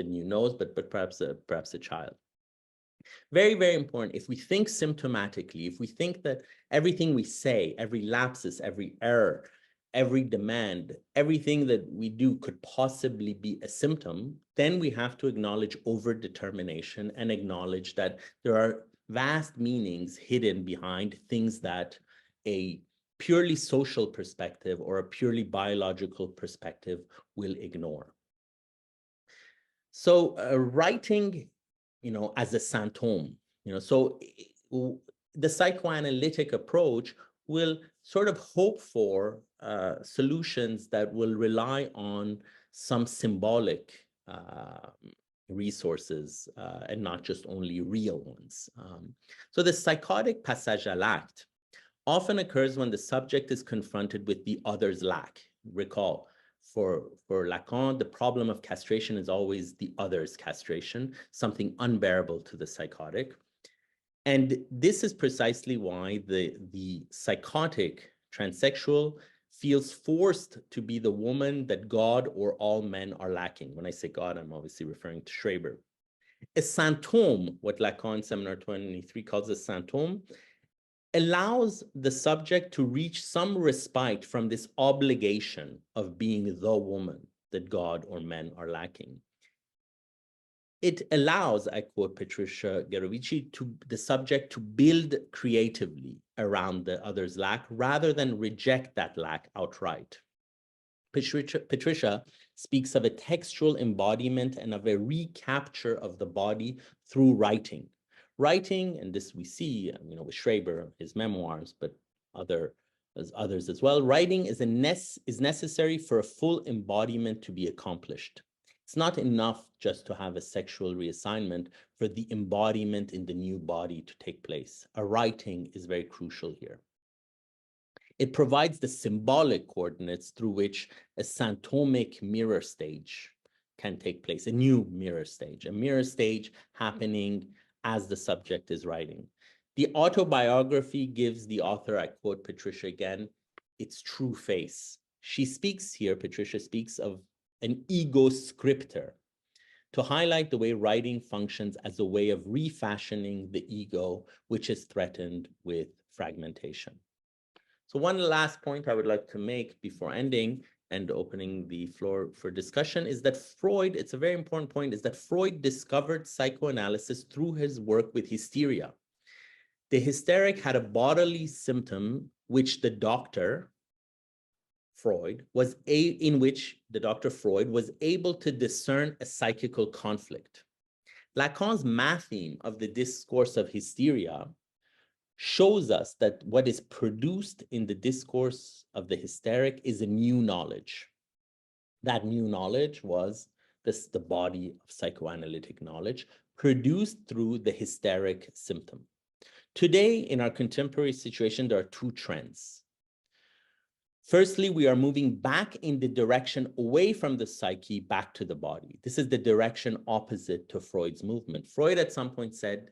new nose, but perhaps a child. Very, very important. If we think symptomatically, if we think that everything we say, every lapsus, every error, every demand, everything that we do could possibly be a symptom, then we have to acknowledge over-determination and acknowledge that there are vast meanings hidden behind things that a purely social perspective or a purely biological perspective will ignore. So writing, as a symptom, so the psychoanalytic approach will sort of hope for solutions that will rely on some symbolic resources and not just only real ones. So the psychotic passage à l'acte often occurs when the subject is confronted with the other's lack. Recall, for Lacan, the problem of castration is always the other's castration, something unbearable to the psychotic. And this is precisely why the psychotic transsexual feels forced to be the woman that God or all men are lacking. When I say God, I'm obviously referring to Schreber. A symptome, what Lacan Seminar 23 calls a symptome, allows the subject to reach some respite from this obligation of being the woman that God or men are lacking. It allows, I quote Patricia Gerovici, the subject to build creatively around the other's lack rather than reject that lack outright. Patricia speaks of a textual embodiment and of a recapture of the body through writing. Writing, and this we see, with Schreber, his memoirs, but others as well, writing is necessary for a full embodiment to be accomplished. It's not enough just to have a sexual reassignment for the embodiment in the new body to take place. A writing is very crucial here. It provides the symbolic coordinates through which a symptomic mirror stage can take place, a new mirror stage happening as the subject is writing. The autobiography gives the author, I quote Patricia again, its true face. She speaks here, Patricia speaks of an ego scriptor to highlight the way writing functions as a way of refashioning the ego, which is threatened with fragmentation. So one last point I would like to make before ending and opening the floor for discussion is that Freud, it's a very important point, is that Freud discovered psychoanalysis through his work with hysteria. The hysteric had a bodily symptom which the doctor, Freud, was able to discern a psychical conflict. Lacan's matheme of the discourse of hysteria shows us that what is produced in the discourse of the hysteric is a new knowledge. That new knowledge was the body of psychoanalytic knowledge produced through the hysteric symptom. Today, in our contemporary situation, there are two trends. Firstly, we are moving back in the direction away from the psyche back to the body. This is the direction opposite to Freud's movement. Freud at some point said,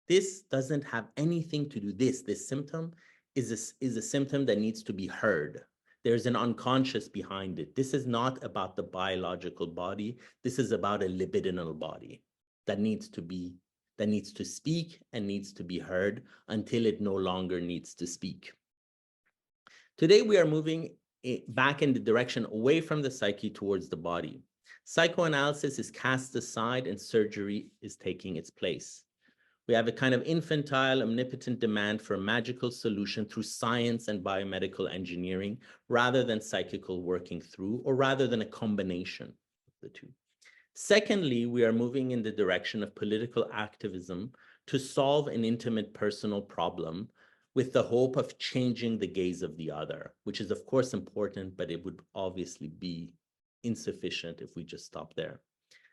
this doesn't have anything to do, this symptom is a symptom that needs to be heard. There's an unconscious behind it. This is not about the biological body. This is about a libidinal body that needs to speak and needs to be heard until it no longer needs to speak. Today, we are moving back in the direction away from the psyche towards the body. Psychoanalysis is cast aside and surgery is taking its place. We have a kind of infantile, omnipotent demand for a magical solution through science and biomedical engineering, rather than psychical working through, or rather than a combination of the two. Secondly, we are moving in the direction of political activism to solve an intimate personal problem with the hope of changing the gaze of the other, which is of course important, but it would obviously be insufficient if we just stop there.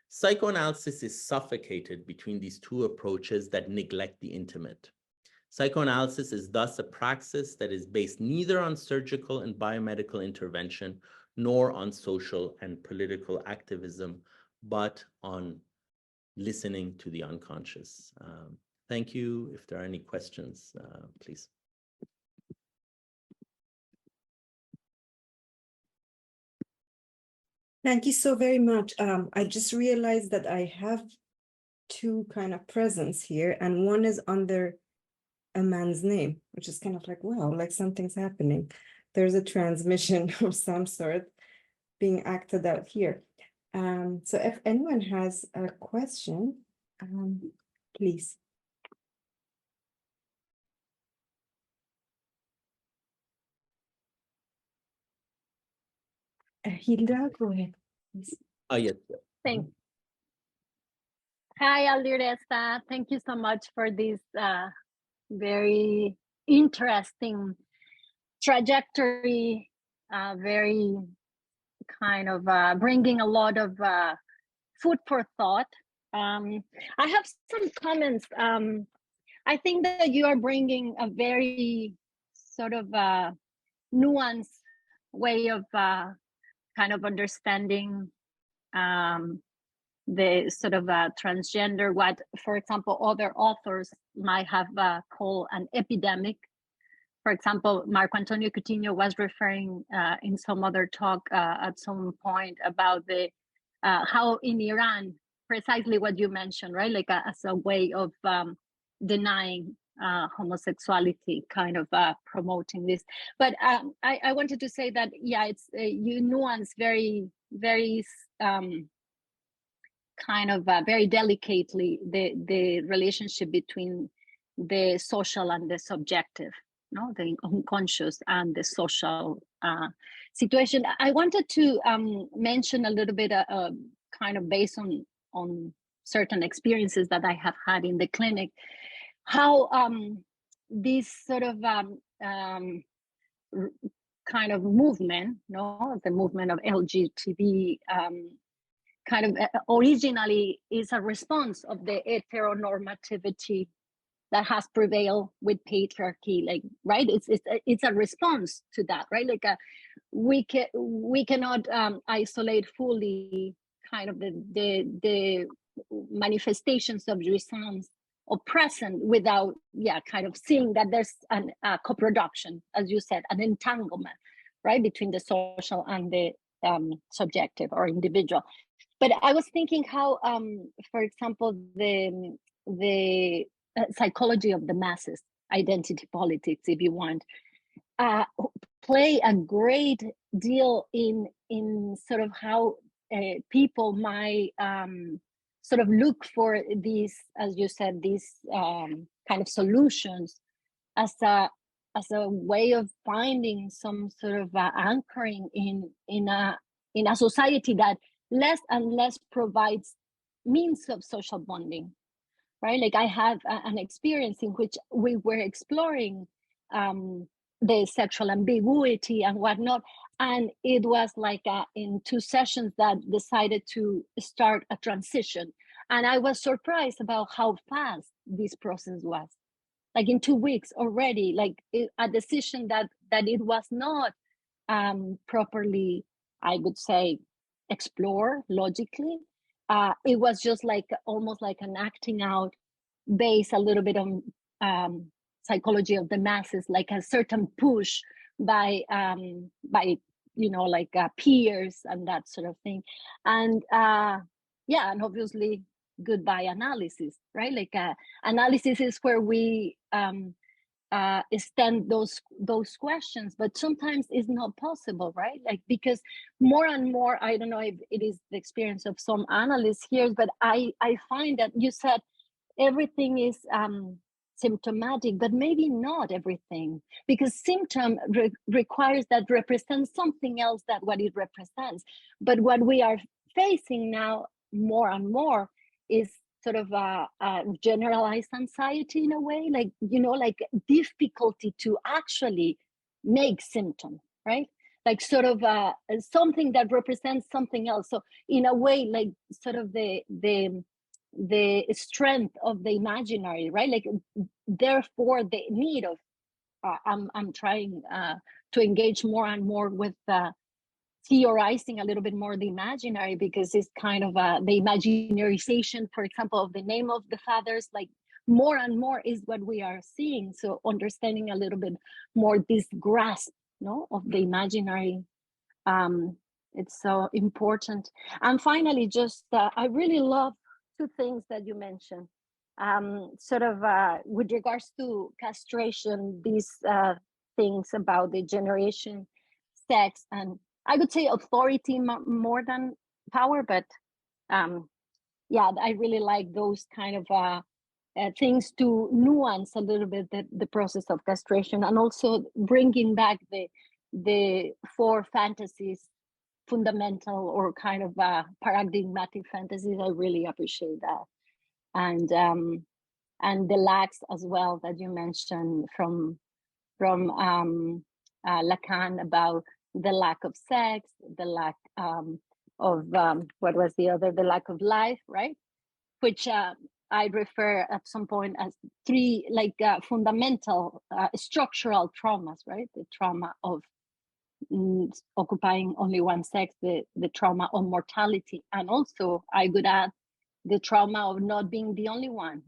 Psychoanalysis is suffocated between these two approaches that neglect the intimate. Psychoanalysis is thus a praxis that is based neither on surgical and biomedical intervention, nor on social and political activism, but on listening to the unconscious. Thank you. If there are any questions, please. Thank you so very much. I just realized that I have two kind of presents here, and one is under a man's name, which is kind of like, wow, like something's happening. There's a transmission of some sort being acted out here. So if anyone has a question, please. Hilda, go ahead, please. Oh, yes. Thanks. Hi, Alireza. Thank you so much for this very interesting trajectory, very kind of bringing a lot of food for thought. I have some comments. I think that you are bringing a very sort of nuanced way of kind of understanding the sort of transgender, what, for example, other authors might have called an epidemic. For example, Marco Antonio Coutinho was referring in some other talk at some point about the how in Iran, precisely what you mentioned, right? Like as a way of denying homosexuality, kind of promoting this. But I wanted to say that, yeah, it's you nuance very, very kind of very delicately the relationship between the social and the subjective, no, the unconscious and the social situation. I wanted to mention a little bit kind of based on certain experiences that I have had in the clinic, how this sort of kind of movement, no, the movement of LGBT kind of originally is a response of the heteronormativity that has prevailed with patriarchy, like, right? It's a response to that, right? Like we cannot isolate fully kind of the manifestations of jouissance or present without, yeah, kind of seeing that there's an co-production, as you said, an entanglement, right, between the social and the subjective or individual. But I was thinking how, for example, the psychology of the masses, identity politics, if you want, play a great deal in sort of how people might sort of look for these, as you said, these kind of solutions as a way of finding some sort of anchoring in a society that less and less provides means of social bonding, right? Like I have an experience in which we were exploring the sexual ambiguity and whatnot, and it was like in 2 sessions that decided to start a transition, and I was surprised about how fast this process was. Like in 2 weeks already, like a decision that it was not properly, I would say, explore logically. It was just like almost like an acting out based a little bit on psychology of the masses, like a certain push by like peers and that sort of thing. And yeah, and obviously goodbye analysis, right? Like analysis is where we extend those questions, but sometimes it's not possible, right? Like, because more and more, I don't know if it is the experience of some analysts here, but I find that you said everything is symptomatic, but maybe not everything, because symptom requires that represents something else than what it represents. But what we are facing now more and more is sort of a generalized anxiety in a way, like, like difficulty to actually make symptom, right? Like sort of something that represents something else. So in a way, like sort of the strength of the imaginary, right? Like, therefore the need of I'm trying to engage more and more with theorizing a little bit more the imaginary, because it's kind of the imaginarization, for example, of the name of the fathers, like more and more is what we are seeing. So understanding a little bit more this grasp, of the imaginary, it's so important. And finally, just I really love two things that you mentioned, sort of with regards to castration, these things about the generation, sex, and I would say authority more than power, but yeah, I really like those kind of things to nuance a little bit the process of castration, and also bringing back the four fantasies, fundamental or kind of paradigmatic fantasies. I really appreciate that. And the lacks as well that you mentioned from Lacan about the lack of sex, the lack of what was the other, the lack of life, right? Which I refer at some point as three like fundamental structural traumas, right? The trauma of occupying only one sex, the trauma of mortality, and also I would add the trauma of not being the only one,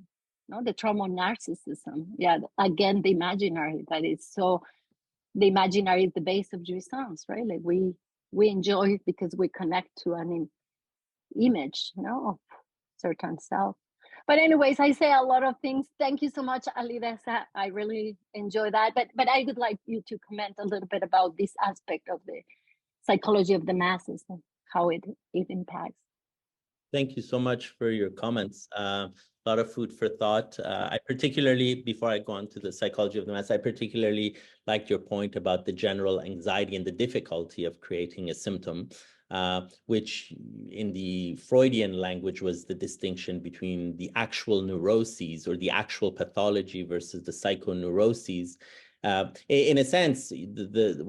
the trauma of narcissism. Yeah, again, the imaginary, that is so, the imaginary is the base of jouissance, right? Like we enjoy it because we connect to an image, of certain self. But anyways, I say a lot of things. Thank you so much, Alireza. I really enjoy that. But I would like you to comment a little bit about this aspect of the psychology of the masses and how it impacts. Thank you so much for your comments. A lot of food for thought. I particularly, before I go on to the psychology of the mass, I particularly liked your point about the general anxiety and the difficulty of creating a symptom, which in the Freudian language was the distinction between the actual neuroses or the actual pathology versus the psychoneuroses. In a sense,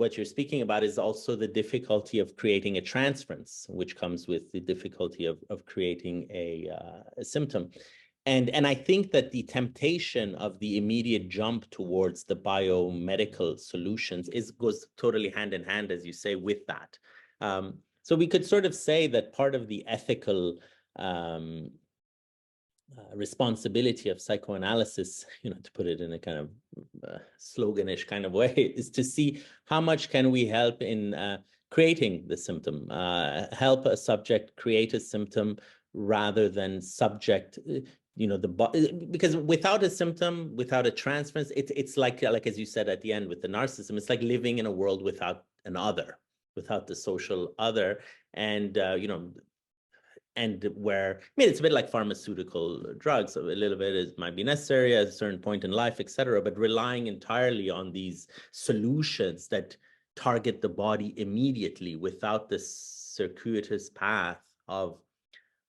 what you're speaking about is also the difficulty of creating a transference, which comes with the difficulty of creating a symptom. And I think that the temptation of the immediate jump towards the biomedical solutions goes totally hand in hand, as you say, with that. So we could sort of say that part of the ethical responsibility of psychoanalysis, to put it in a kind of sloganish kind of way, is to see how much can we help in creating the symptom, help a subject create a symptom rather than subject, because without a symptom, without a transference, it's like as you said at the end with the narcissism, it's like living in a world without an other, without the social other, and and where, it's a bit like pharmaceutical drugs. So a little bit might be necessary at a certain point in life, etc. But relying entirely on these solutions that target the body immediately without the circuitous path of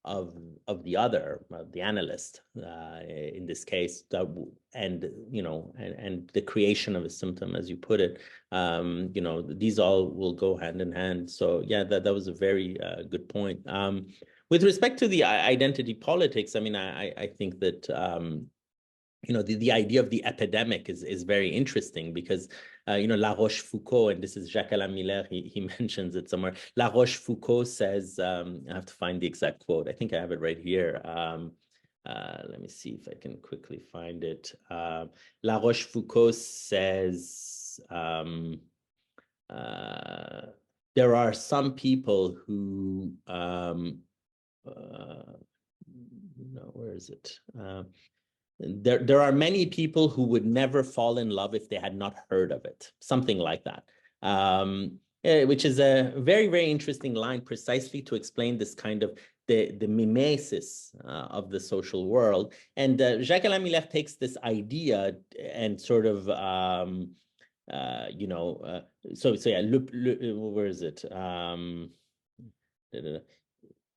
the other, the analyst in this case, and the creation of a symptom, as you put it, these all will go hand in hand. So yeah, that was a very good point. With respect to the identity politics, I think that the idea of the epidemic is very interesting because, La Rochefoucauld, and this is Jacques-Alain Miller, he mentions it somewhere. La Rochefoucauld says, I have to find the exact quote. I think I have it right here. Let me see if I can quickly find it. La Rochefoucauld says, there are some people who, no, where is it? There are many people who would never fall in love if they had not heard of it, something like that, which is a very, very interesting line precisely to explain this kind of the mimesis of the social world. And Jacques-Alain Miller takes this idea and sort of, so yeah, where is it?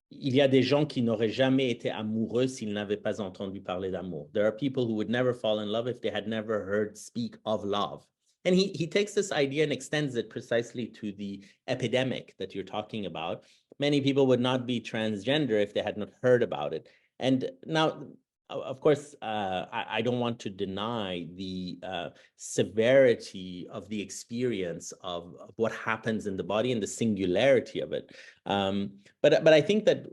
Il y a des gens qui n'auraient jamais été amoureux s'ils n'avaient pas entendu parler d'amour. There are people who would never fall in love if they had never heard speak of love. And he takes this idea and extends it precisely to the epidemic that you're talking about. Many people would not be transgender if they had not heard about it. And now, of course, I don't want to deny the severity of the experience of what happens in the body and the singularity of it. But I think that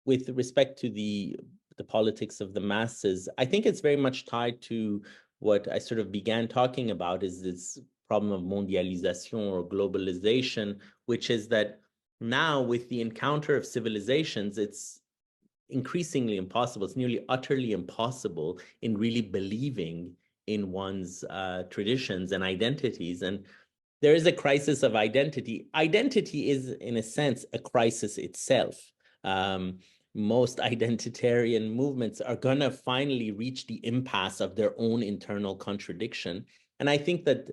with respect to the politics of the masses, I think it's very much tied to what I sort of began talking about, is this problem of mondialisation or globalization, which is that now with the encounter of civilizations, it's increasingly impossible. It's nearly utterly impossible in really believing in one's traditions and identities. And there is a crisis of identity. Identity is, in a sense, a crisis itself. Most identitarian movements are going to finally reach the impasse of their own internal contradiction. And I think that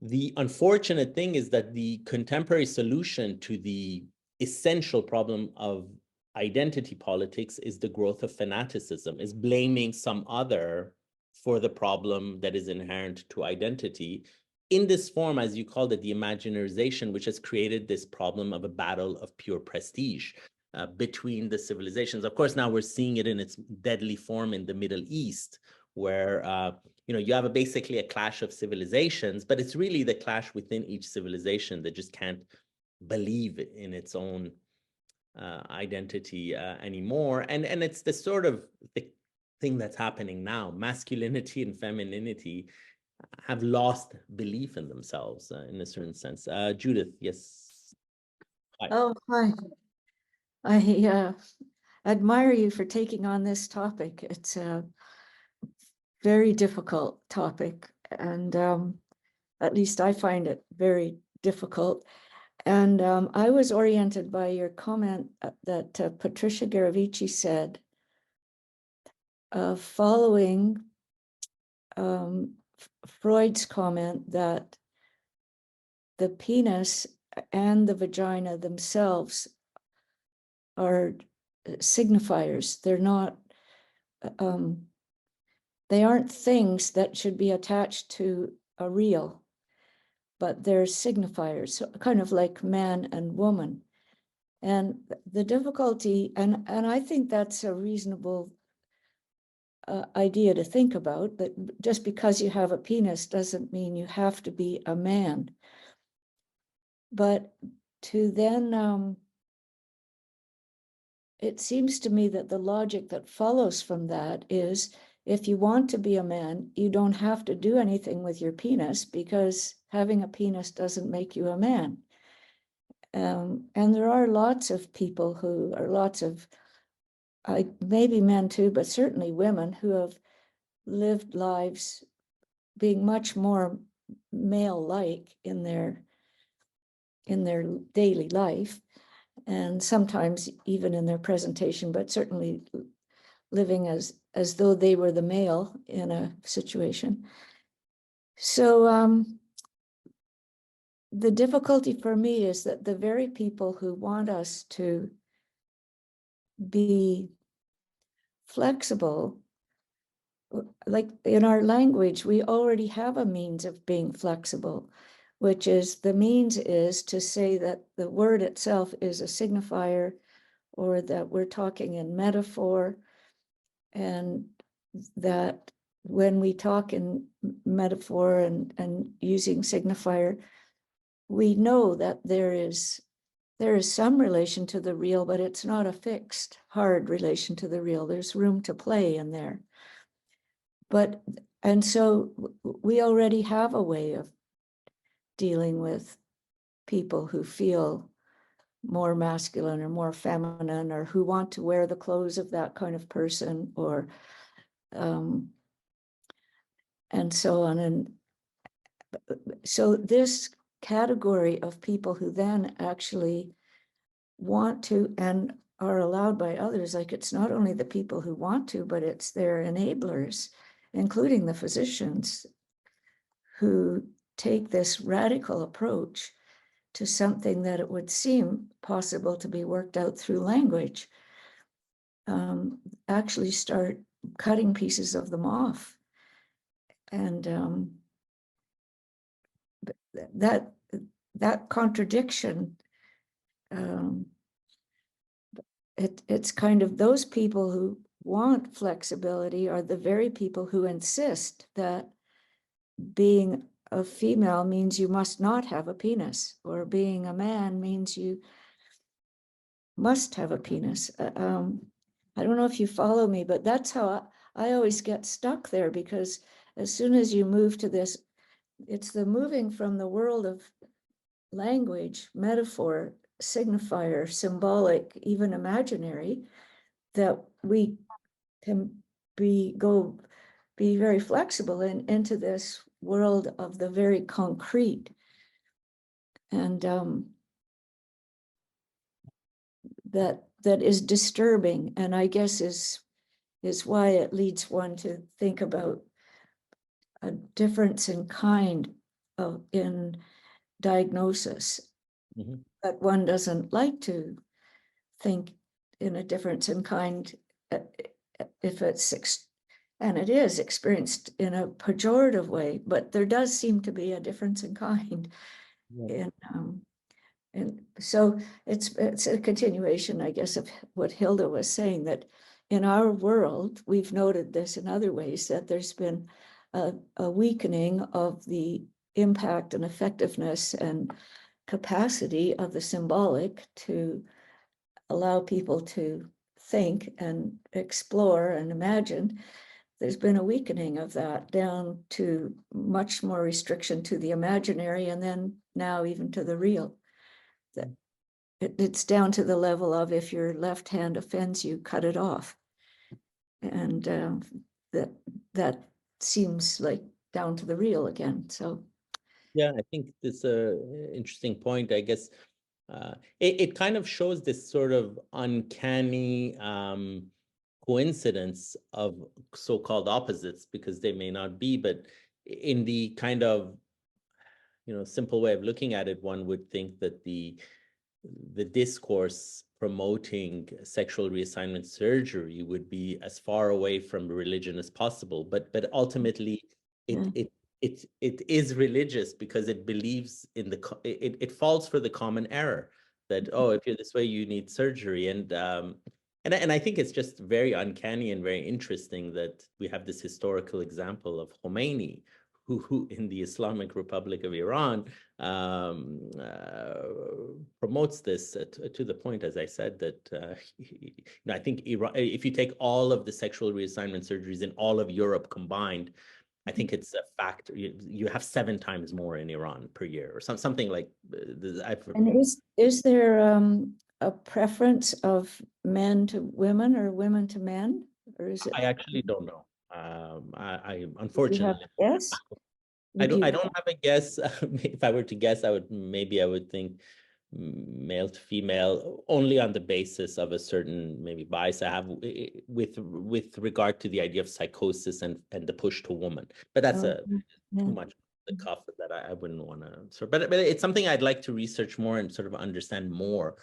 the unfortunate thing is that the contemporary solution to the essential problem of identity politics is the growth of fanaticism, is blaming some other for the problem that is inherent to identity. In this form, as you called it, the imaginarization, which has created this problem of a battle of pure prestige between the civilizations. Of course, now we're seeing it in its deadly form in the Middle East, where you have basically a clash of civilizations, but it's really the clash within each civilization that just can't believe in its own identity anymore. And it's the sort of thing that's happening now. Masculinity and femininity have lost belief in themselves in a certain sense. Judith, yes. Hi. Oh, hi. I admire you for taking on this topic. It's a very difficult topic, and at least I find it very difficult. And I was oriented by your comment that Patricia Garavici said, following Freud's comment that the penis and the vagina themselves are signifiers. They're not, they aren't things that should be attached to a real, but they're signifiers, so kind of like man and woman. And the difficulty, and I think that's a reasonable idea to think about, that just because you have a penis doesn't mean you have to be a man. But to then, it seems to me that the logic that follows from that is, if you want to be a man, you don't have to do anything with your penis, because having a penis doesn't make you a man. And there are lots of people who are maybe men too, but certainly women who have lived lives being much more male-like in their daily life, and sometimes even in their presentation, but certainly living as though they were the male in a situation. So the difficulty for me is that the very people who want us to be flexible, like in our language, we already have a means of being flexible, which is, the means is to say that the word itself is a signifier, or that we're talking in metaphor, and that when we talk in metaphor and using signifier, we know that there is some relation to the real, but it's not a fixed, hard relation to the real. There's room to play in there. And so we already have a way of dealing with people who feel more masculine or more feminine, or who want to wear the clothes of that kind of person, or and so on. And so this category of people who then actually want to and are allowed by others, like it's not only the people who want to, but it's their enablers, including the physicians, who take this radical approach to something that it would seem possible to be worked out through language, actually start cutting pieces of them off. And that contradiction, it's kind of those people who want flexibility are the very people who insist that being a female means you must not have a penis, or being a man means you must have a penis. I don't know if you follow me, but that's how I always get stuck there, because as soon as you move to this, it's the moving from the world of language, metaphor, signifier, symbolic, even imaginary, that we can be very flexible into this world of the very concrete. And that is disturbing, and I guess is why it leads one to think about a difference in kind in diagnosis. Mm-hmm. But one doesn't like to think in a difference in kind if it's and it is experienced in a pejorative way, but there does seem to be a difference in kind. Yeah. And so it's a continuation, I guess, of what Hilda was saying, that in our world, we've noted this in other ways, that there's been a weakening of the impact and effectiveness and capacity of the symbolic to allow people to think and explore and imagine. There's been a weakening of that down to much more restriction to the imaginary, and then now even to the real. That it's down to the level of, if your left hand offends you, cut it off. And that seems like down to the real again. So yeah, I think this is an interesting point. I guess it kind of shows this sort of uncanny coincidence of so-called opposites, because they may not be, but in the kind of, simple way of looking at it, one would think that the discourse promoting sexual reassignment surgery would be as far away from religion as possible, but ultimately it is religious, because it believes in it falls for the common error that, oh, if you're this way, you need surgery. And I think it's just very uncanny and very interesting that we have this historical example of Khomeini, who in the Islamic Republic of Iran promotes this to the point, as I said, that I think Iran, if you take all of the sexual reassignment surgeries in all of Europe combined, I think it's a factor. You have 7 times more in Iran per year, or something like. And is there a preference of men to women or women to men, or is it? I actually don't know. I unfortunately. Yes. I don't have a guess. If I were to guess, I would think male to female, only on the basis of a certain maybe bias I have with regard to the idea of psychosis and the push to woman. But that's too much the cuff that I wouldn't want to. But it's something I'd like to research more and sort of understand more.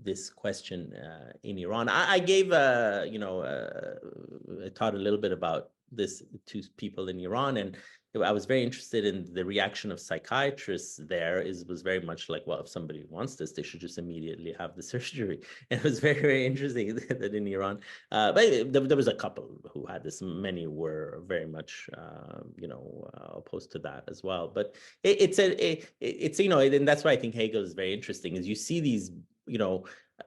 This question in Iran. I gave I taught a little bit about this to people in Iran, and I was very interested in the reaction of psychiatrists there was very much like, well, if somebody wants this, they should just immediately have the surgery. And it was very, very interesting that in Iran, but there was a couple who had this. Many were very much, opposed to that as well. But it's and that's why I think Hegel is very interesting, is you see these,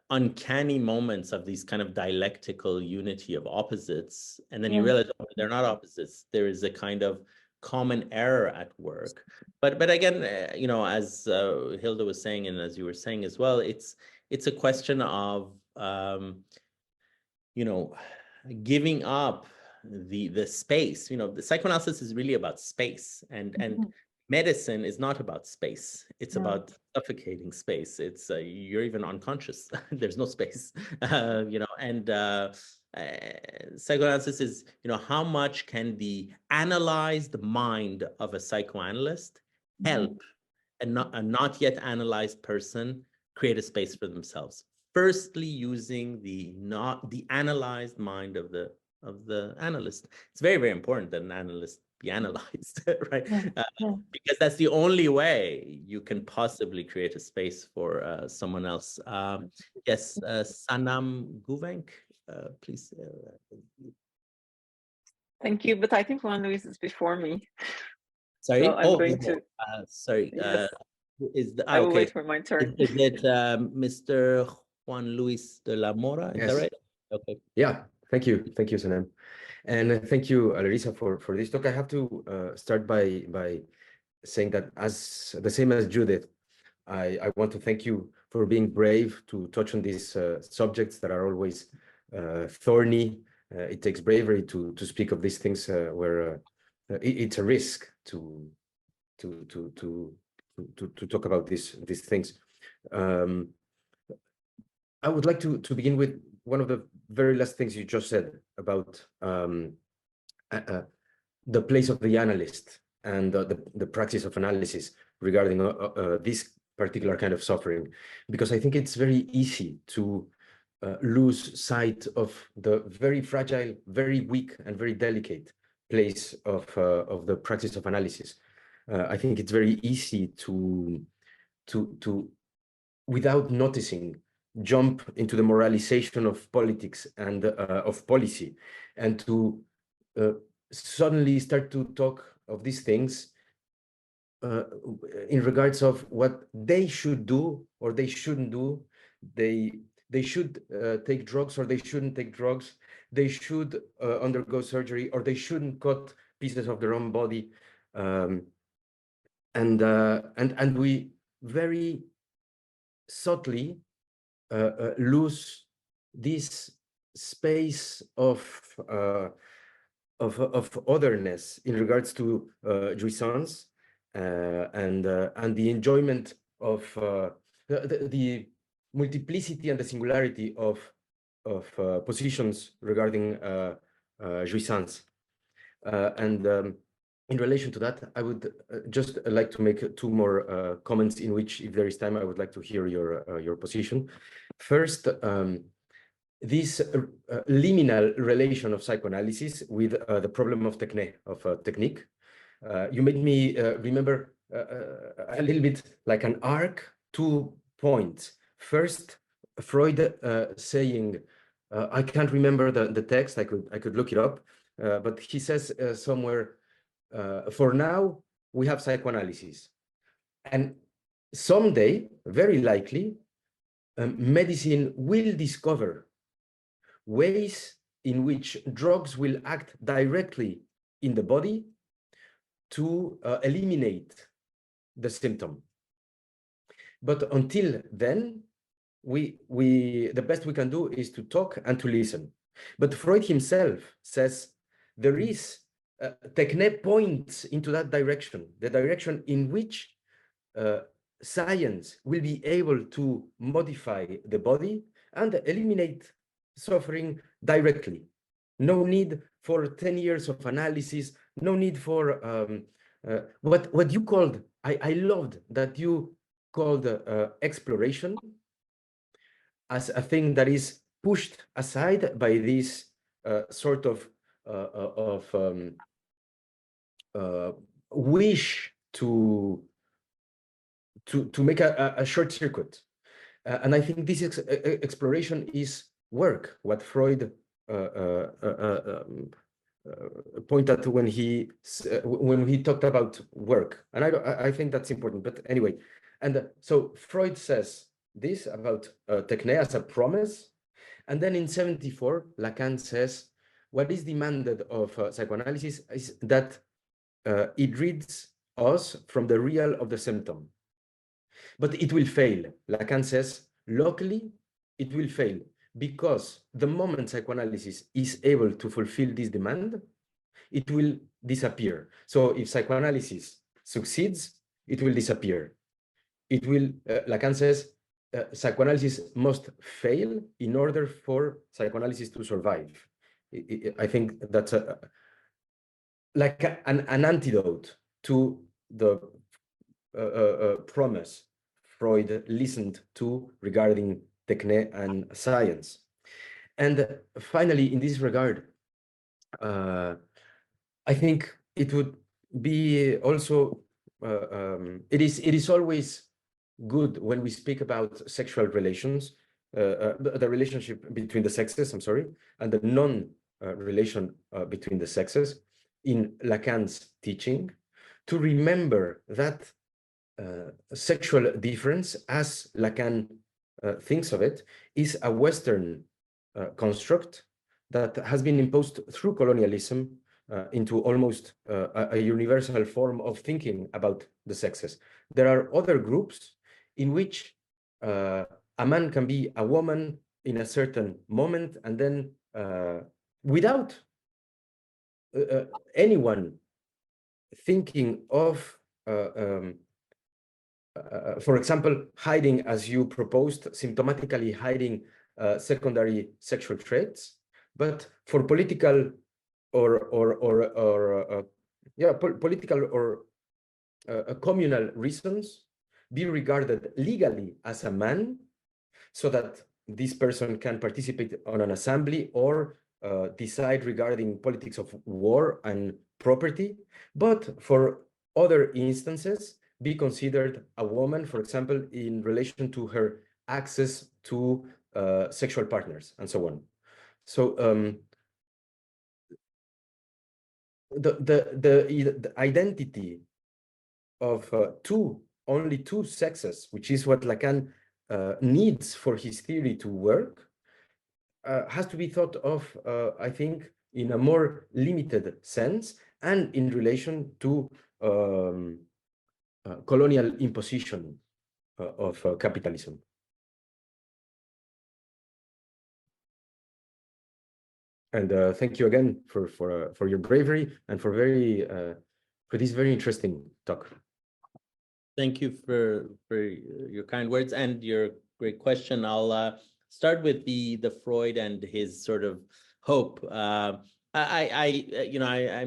uncanny moments of these kind of dialectical unity of opposites, and then you realize, oh, they're not opposites. There is a kind of common error at work. But again, as Hilda was saying, and as you were saying as well, it's a question of giving up the space. The psychoanalysis is really about space, and medicine is not about space. It's about suffocating space. It's you're even unconscious. There's no space, and psychoanalysis is, how much can the analyzed mind of a psychoanalyst help a not yet analyzed person create a space for themselves. Firstly, using the analyzed mind of the analyst. It's very, very important that an analyst be analyzed, right? Because that's the only way you can possibly create a space for someone else. Yes, Sanam Guvenk, please. Thank you, but I think Juan Luis is before me. Sorry. So I'm going to. Sorry. Yes. I will wait for my turn. Is it Mr. Juan Luis de la Mora? Is that right? Okay. Yeah. Thank you, Sanam, and thank you, Alireza, for this talk. I have to start by saying that, as the same as Judith, I want to thank you for being brave to touch on these subjects that are always thorny. It takes bravery to speak of these things where it's a risk to talk about these things. I would like to begin with one of the very last things you just said about the place of the analyst and the praxis of analysis regarding this particular kind of suffering, because I think it's very easy to lose sight of the very fragile, very weak, and very delicate place of the praxis of analysis. I think it's very easy to without noticing, jump into the moralization of politics and of policy, and to suddenly start to talk of these things in regards of what they should do or they shouldn't do. They should take drugs or they shouldn't take drugs. They should undergo surgery or they shouldn't cut pieces of their own body. And we very subtly lose this space of otherness in regards to jouissance and the enjoyment of the multiplicity and the singularity of positions regarding jouissance. In relation to that, I would just like to make two more comments in which, if there is time, I would like to hear your position. First, this liminal relation of psychoanalysis with the problem of technique. You made me remember a little bit like an arc, 2 points. First, Freud saying, I can't remember the text, I could look it up, but he says somewhere, for now, we have psychoanalysis. And someday, very likely, medicine will discover ways in which drugs will act directly in the body to eliminate the symptom. But until then, the best we can do is to talk and to listen. But Freud himself says there is techne points into that direction, the direction in which science will be able to modify the body and eliminate suffering directly. No need for 10 years of analysis, no need for what you called, I loved that you called exploration as a thing that is pushed aside by this sort of wish to make a short circuit. And I think this exploration is work, what Freud pointed to when he talked about work. And I think that's important. But anyway, and so Freud says this about techne as a promise. And then in 1974, Lacan says, what is demanded of psychoanalysis is that it rids us from the real of the symptom. But it will fail. Lacan says, locally, it will fail because the moment psychoanalysis is able to fulfill this demand, it will disappear. So if psychoanalysis succeeds, it will disappear. It will, Lacan says, psychoanalysis must fail in order for psychoanalysis to survive. I think that's like an antidote to the promise Freud listened to regarding techne and science. And finally, in this regard, I think it would be also, it is always good when we speak about sexual relations, the relationship between the sexes, I'm sorry, and the non-relation between the sexes in Lacan's teaching, to remember that sexual difference, as Lacan thinks of it, is a Western construct that has been imposed through colonialism into almost a universal form of thinking about the sexes. There are other groups in which a man can be a woman in a certain moment, and then without anyone thinking of for example, hiding, as you proposed, symptomatically hiding secondary sexual traits, but for political political or communal reasons, be regarded legally as a man, so that this person can participate on an assembly or decide regarding politics of war and property, but for other instances, be considered a woman, for example, in relation to her access to sexual partners and so on. So the identity of only two sexes, which is what Lacan needs for his theory to work, has to be thought of, I think, in a more limited sense and in relation to colonial imposition of capitalism. And thank you again for your bravery and for this very interesting talk. Thank you for your kind words and your great question. I'll start with the Freud and his sort of hope. I'm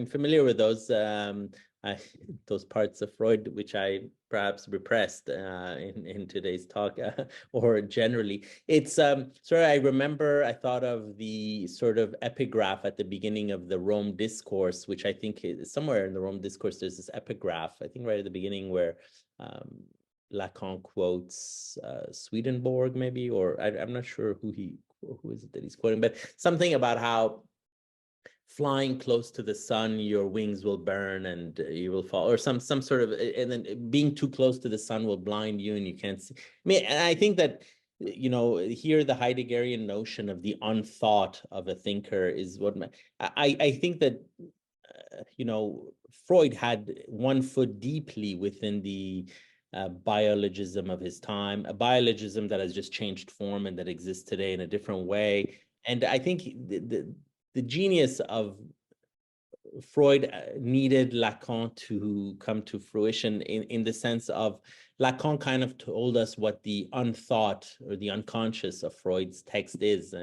familiar with those parts of Freud which I perhaps repressed in today's talk or generally. It's I remember I thought of the sort of epigraph at the beginning of the Rome Discourse, which I think is somewhere in the Rome Discourse. There's this epigraph, I think right at the beginning, where Lacan quotes Swedenborg, maybe, or I'm not sure who is it that he's quoting, but something about how flying close to the sun, your wings will burn and you will fall, or some sort of, and then being too close to the sun will blind you and you can't see. I mean, and I think that, here the Heideggerian notion of the unthought of a thinker is what I think that, Freud had one foot deeply within the biologism of his time, a biologism that has just changed form and that exists today in a different way. And I think the genius of Freud needed Lacan to come to fruition in the sense of Lacan kind of told us what the unthought or the unconscious of Freud's text is.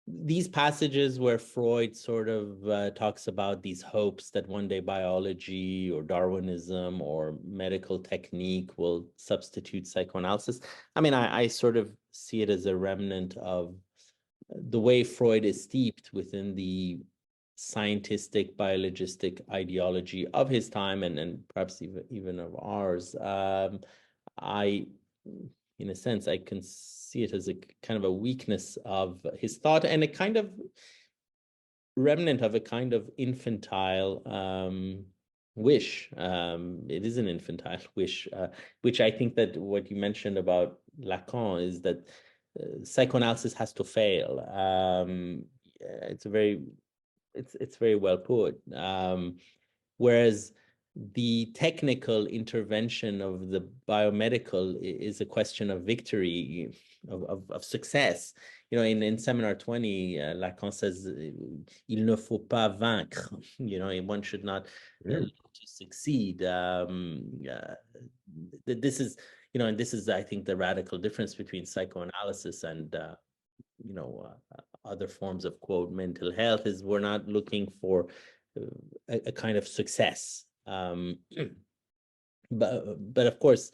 These passages where Freud sort of talks about these hopes that one day biology or Darwinism or medical technique will substitute psychoanalysis. I mean, I sort of see it as a remnant of the way Freud is steeped within the scientific, biologistic ideology of his time and perhaps even of ours. I, in a sense, I can see it as a kind of a weakness of his thought and a kind of remnant of a kind of infantile wish. It is an infantile wish, which I think that what you mentioned about Lacan is that psychoanalysis has to fail. It's very well put. Whereas the technical intervention of the biomedical is a question of victory, of success. You know, in Seminar 20, Lacan says, "Il ne faut pas vaincre." You know, one should not to succeed. This is, you know, and this is, I think, the radical difference between psychoanalysis and other forms of, quote, mental health, is we're not looking for a kind of success. But of course,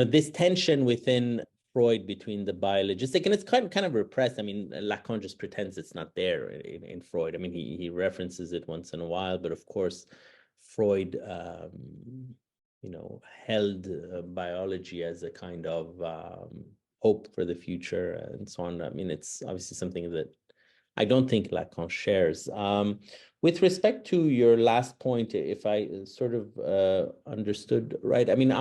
this tension within Freud between the biologistic, and it's kind of repressed. I mean, Lacan just pretends it's not there in Freud. I mean, he references it once in a while, but of course, Freud, held biology as a kind of hope for the future and so on. I mean, it's obviously something that I don't think Lacan shares. With respect to your last point, if I sort of understood right, I mean,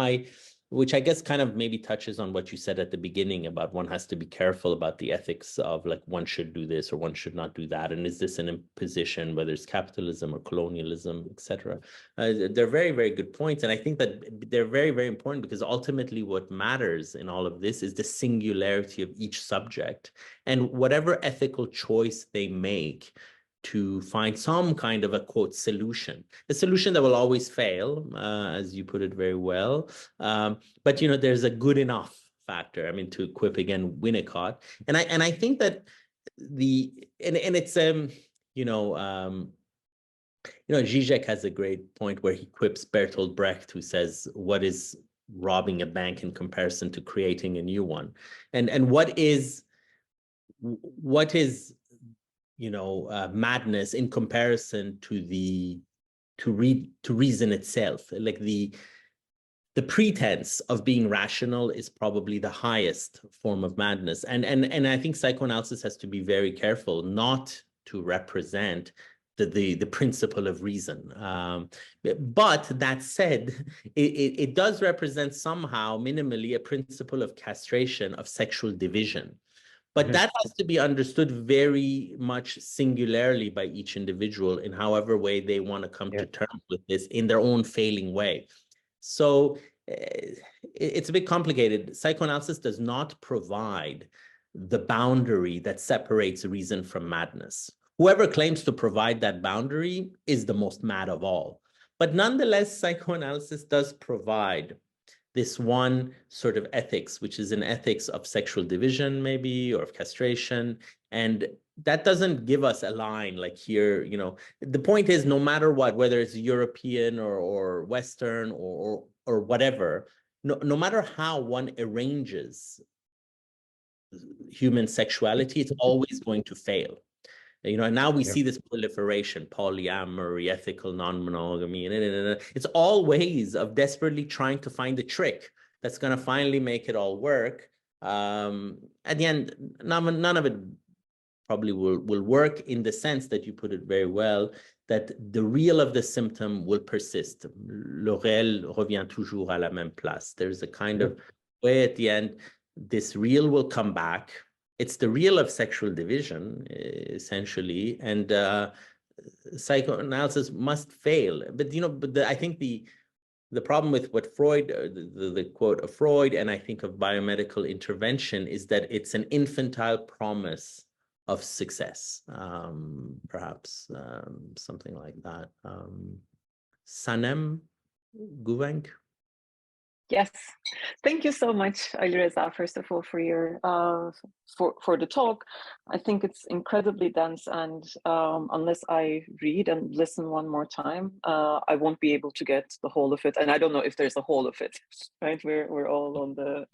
which I guess kind of maybe touches on what you said at the beginning about one has to be careful about the ethics of, like, one should do this or one should not do that. And is this an imposition, whether it's capitalism or colonialism, etc. They're very, very good points. And I think that they're very, very important because ultimately what matters in all of this is the singularity of each subject and whatever ethical choice they make to find some kind of a, quote, solution, a solution that will always fail, as you put it very well. But, there's a good enough factor. I mean, to quip again Winnicott. And I think that it's, Zizek has a great point where he quips Bertolt Brecht, who says, what is robbing a bank in comparison to creating a new one? And what is madness in comparison to reason itself? Like the pretense of being rational is probably the highest form of madness. And I think psychoanalysis has to be very careful not to represent the principle of reason. But that said, it does represent somehow minimally a principle of castration, of sexual division. But that has to be understood very much singularly by each individual in however way they want to come to terms with this in their own failing way. So it's a bit complicated. Psychoanalysis does not provide the boundary that separates reason from madness. Whoever claims to provide that boundary is the most mad of all. But nonetheless, psychoanalysis does provide this one sort of ethics, which is an ethics of sexual division, maybe, or of castration. And that doesn't give us a line like here, the point is, no matter what, whether it's European or Western or whatever, no matter how one arranges human sexuality, it's always going to fail. And now we see this proliferation, polyamory, ethical non-monogamy, and it's all ways of desperately trying to find the trick that's going to finally make it all work. At the end, none of it probably will work in the sense that you put it very well, that the real of the symptom will persist. Le réel revient toujours à la même place. There's a kind of way at the end, this real will come back. It's the real of sexual division, essentially, and psychoanalysis must fail. But I think the problem with what Freud, the quote of Freud, and I think of biomedical intervention, is that it's an infantile promise of success, perhaps something like that. Sanem Guveng. Yes, thank you so much, Alireza, first of all, for your for the talk. I think it's incredibly dense, and unless I read and listen one more time, I won't be able to get the whole of it. And I don't know if there's a whole of it, right? We're all on the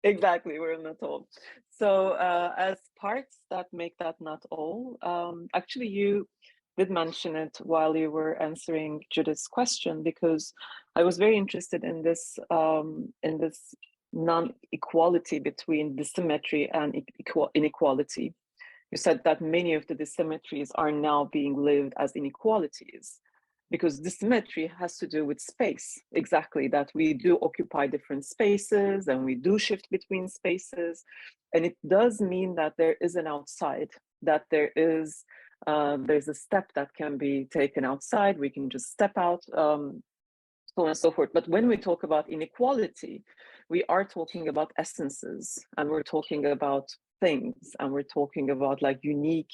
Exactly, we're not all. So as parts that make that not all, actually you did mention it while you were answering Judith's question, because I was very interested in this non-equality between dissymmetry and inequality. You said that many of the dissymmetries are now being lived as inequalities, because dissymmetry has to do with space. Exactly, that we do occupy different spaces and we do shift between spaces. And it does mean that there is an outside, that there's a step that can be taken outside. We can just step out, so on and so forth. But when we talk about inequality, we are talking about essences, and we're talking about things, and we're talking about like unique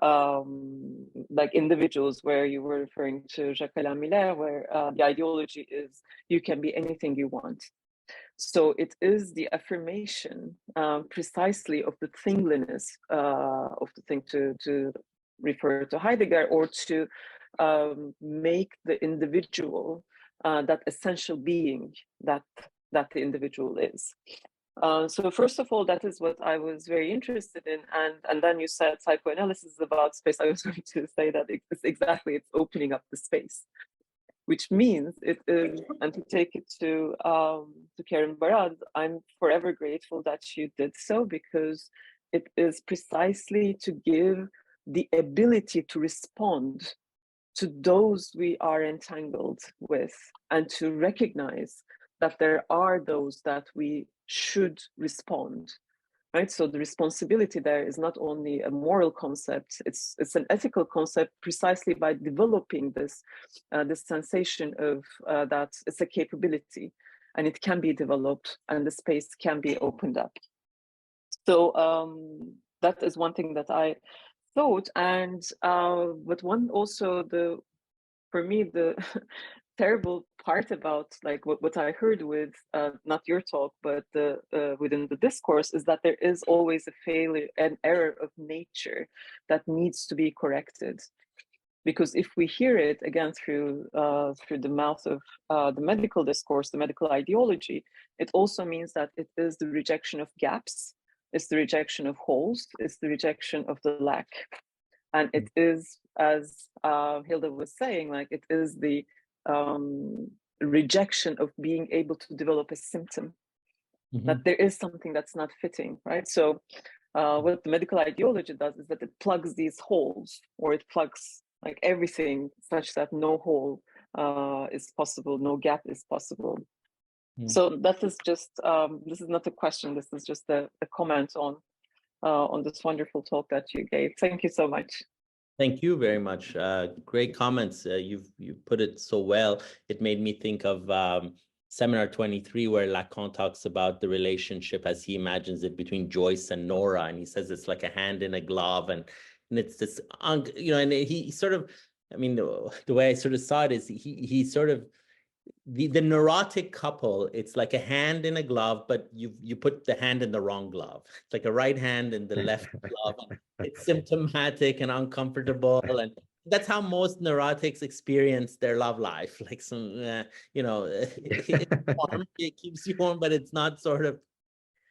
like individuals, where you were referring to Jacques-Alain Miller, where the ideology is you can be anything you want. So it is the affirmation precisely of the thingliness of the thing, to refer to Heidegger, or to make the individual that essential being that the individual is. So first of all, that is what I was very interested in, and then you said psychoanalysis is about space. I was going to say that it's opening up the space, which means it is, and to take it to Karen Barad, I'm forever grateful that you did so, because it is precisely to give the ability to respond to those we are entangled with, and to recognize that there are those that we should respond, right? So the responsibility there is not only a moral concept, it's an ethical concept, precisely by developing this sensation of that it's a capability, and it can be developed, and the space can be opened up. So that is one thing that I thought. And but one also, for me, the terrible part about like what I heard with not your talk, but within the discourse, is that there is always a failure, an error of nature that needs to be corrected. Because if we hear it again through the mouth of the medical discourse, the medical ideology, it also means that it is the rejection of gaps, it's the rejection of holes, it's the rejection of the lack. And it is, as Hilda was saying, like it is the rejection of being able to develop a symptom, that there is something that's not fitting, right? So what the medical ideology does is that it plugs these holes, or it plugs like everything, such that no hole is possible, no gap is possible. So that is just, this is not a question, this is just a comment on this wonderful talk that you gave. Thank you so much. Thank you very much. Great comments. You put it so well. It made me think of Seminar 23, where Lacan talks about the relationship as he imagines it between Joyce and Nora, and he says it's like a hand in a glove, and it's this, you know, and he sort of, I mean, the way I sort of saw it is he sort of, the neurotic couple, it's like a hand in a glove, but you put the hand in the wrong glove. It's like a right hand in the left glove. It's symptomatic and uncomfortable, and that's how most neurotics experience their love life. Like some, you know, it's warm, it keeps you warm, but it's not sort of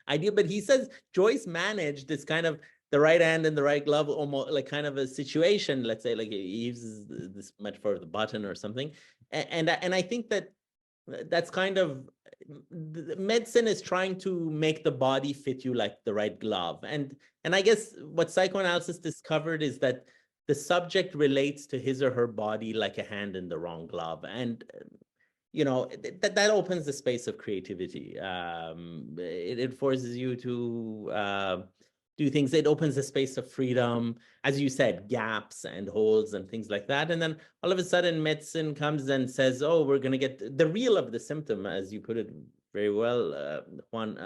ideal. But he says Joyce managed this kind of the right hand and the right glove, almost like kind of a situation. Let's say, like he uses this metaphor of the button or something. And I think that that's kind of, medicine is trying to make the body fit you like the right glove. And I guess what psychoanalysis discovered is that the subject relates to his or her body like a hand in the wrong glove. And you know, that opens the space of creativity. It forces you to do things. It opens the space of freedom, as you said, gaps and holes and things like that. And then all of a sudden medicine comes and says, oh, we're going to get the real of the symptom, as you put it very well, Juan,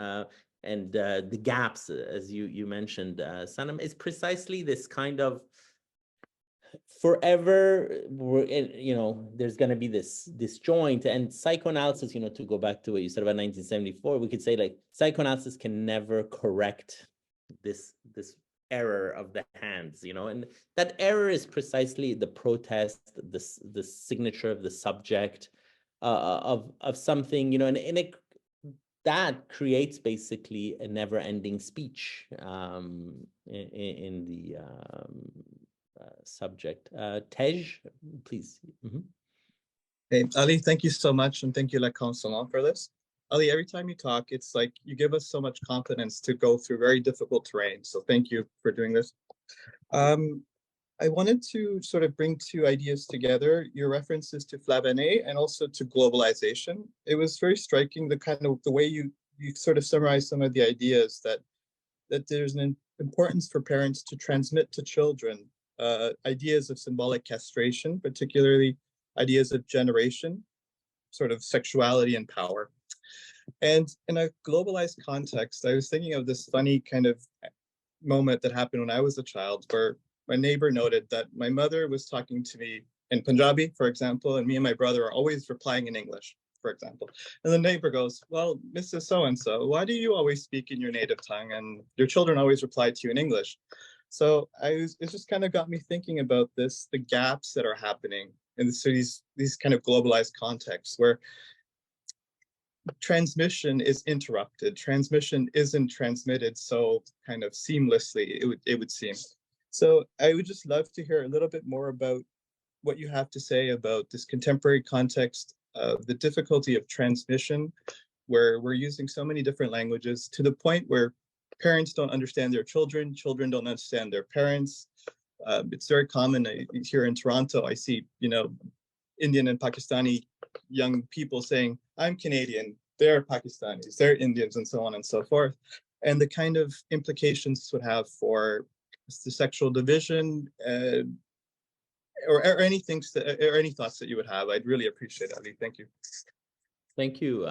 and the gaps, as you mentioned, Sanam, is precisely this kind of forever, you know, there's going to be this disjoint. And psychoanalysis, you know, to go back to what you said about 1974, we could say like psychoanalysis can never correct this error of the hands, you know, and that error is precisely the protest, the signature of the subject of something, you know, and it that creates basically a never-ending speech in the subject. Tej, please. Mm-hmm. Hey, Ali, thank you so much, and thank you, La Consolant, for this. Ali, every time you talk, it's like you give us so much confidence to go through very difficult terrain. So thank you for doing this. I wanted to sort of bring two ideas together, your references to Flavenet and also to globalization. It was very striking, the way you sort of summarized some of the ideas that there's an importance for parents to transmit to children ideas of symbolic castration, particularly ideas of generation, sort of sexuality and power. And in a globalized context, I was thinking of this funny kind of moment that happened when I was a child, where my neighbor noted that my mother was talking to me in Punjabi, for example, and me and my brother are always replying in English, for example. And the neighbor goes, well, Mrs. So-and-so, why do you always speak in your native tongue and your children always reply to you in English? So it just kind of got me thinking about this, the gaps that are happening in these kind of globalized contexts where transmission is interrupted. Transmission isn't transmitted so kind of seamlessly, it would seem. So I would just love to hear a little bit more about what you have to say about this contemporary context of the difficulty of transmission, where we're using so many different languages to the point where parents don't understand their children, children don't understand their parents. It's very common here in Toronto. I see, Indian and Pakistani young people saying, I'm Canadian, they're Pakistanis, they're Indians, and so on and so forth. And the kind of implications this would have for the sexual division, or any thoughts that you would have. I'd really appreciate it, Ali. Thank you. Thank you.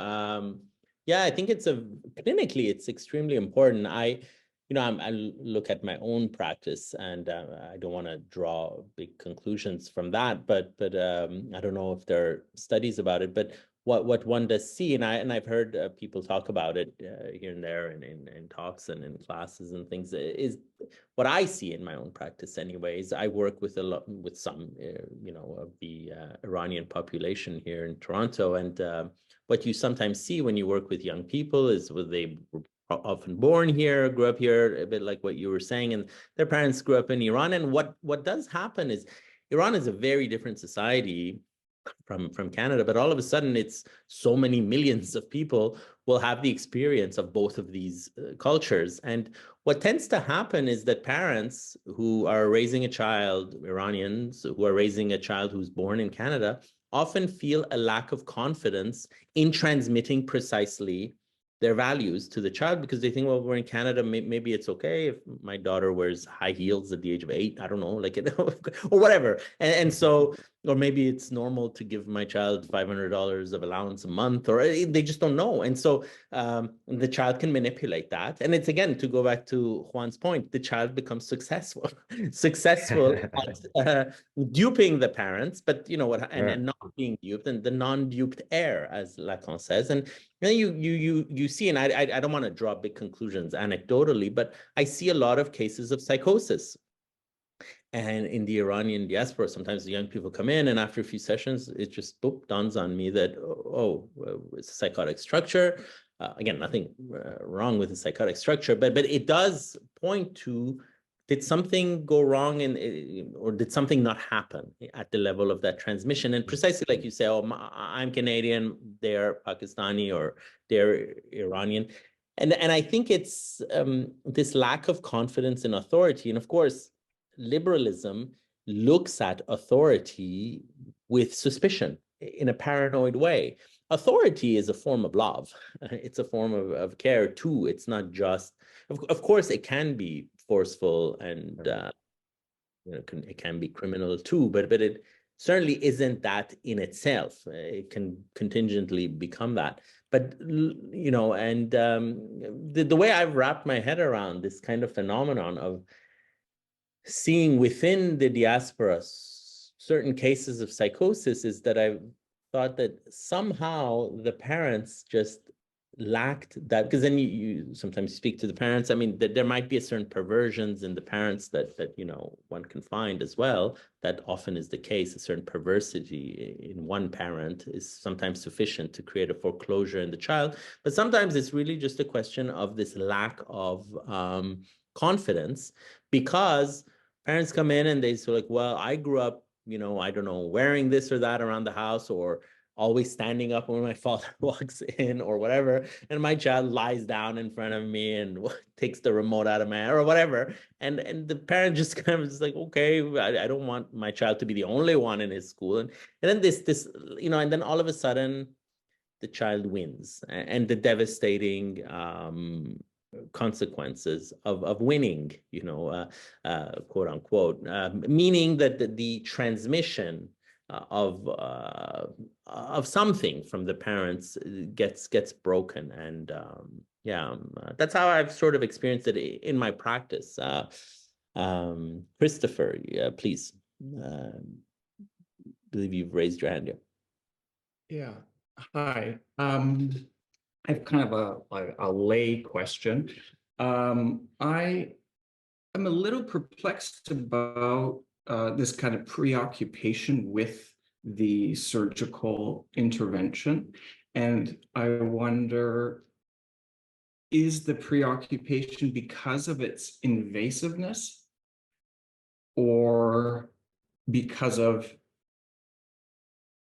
Yeah, I think clinically, it's extremely important. I look at my own practice, and I don't want to draw big conclusions from that, but I don't know if there are studies about it, but what one does see, and I've heard people talk about it here and there in talks and in classes and things, is what I see in my own practice anyways. I work with some of the Iranian population here in Toronto, and what you sometimes see when you work with young people is they were often born here, grew up here, a bit like what you were saying, and their parents grew up in Iran. And what does happen is Iran is a very different society from Canada, but all of a sudden it's so many millions of people will have the experience of both of these cultures. And what tends to happen is that parents who are raising a child, Iranians who are raising a child who's born in Canada, often feel a lack of confidence in transmitting precisely their values to the child, because they think, well, we're in Canada, maybe it's okay if my daughter wears high heels at the age of 8, I don't know, or whatever. And so, or maybe it's normal to give my child $500 of allowance a month, or they just don't know. And so the child can manipulate that. And it's, again, to go back to Juan's point, the child becomes successful at duping the parents, but and not being duped, and the non-duped heir, as Lacan says. And then you see, and I don't want to draw big conclusions anecdotally, but I see a lot of cases of psychosis. And in the Iranian diaspora, sometimes the young people come in, and after a few sessions, it just dawns on me that, it's a psychotic structure. Again, nothing wrong with the psychotic structure, but it does point to, did something go wrong, or did something not happen at the level of that transmission? And precisely like you say, I'm Canadian, they're Pakistani, or they're Iranian. And I think it's this lack of confidence in authority. And of course, liberalism looks at authority with suspicion in a paranoid way. Authority is a form of love. It's a form of care too. It's not just, of course, it can be forceful, and it can be criminal too, but it certainly isn't that in itself. It can contingently become that. But and the way I've wrapped my head around this kind of phenomenon of seeing within the diaspora certain cases of psychosis is that I've thought that somehow the parents just lacked that, because then you sometimes speak to the parents. I mean, there might be a certain perversions in the parents that one can find as well. That often is the case. A certain perversity in one parent is sometimes sufficient to create a foreclosure in the child. But sometimes it's really just a question of this lack of confidence, because parents come in and they say, like, well, I grew up, I don't know, wearing this or that around the house, or always standing up when my father walks in or whatever, and my child lies down in front of me and takes the remote out of my hand or whatever, and the parent just kind of is like, okay, I don't want my child to be the only one in his school, and then this and then all of a sudden the child wins, and the devastating consequences of winning, quote unquote, meaning that the transmission of something from the parents gets broken, and that's how I've sort of experienced it in my practice. Christopher, please. Believe you've raised your hand here. Yeah. Hi. I have kind of a lay question. I am a little perplexed about this kind of preoccupation with the surgical intervention. And I wonder, is the preoccupation because of its invasiveness, or because of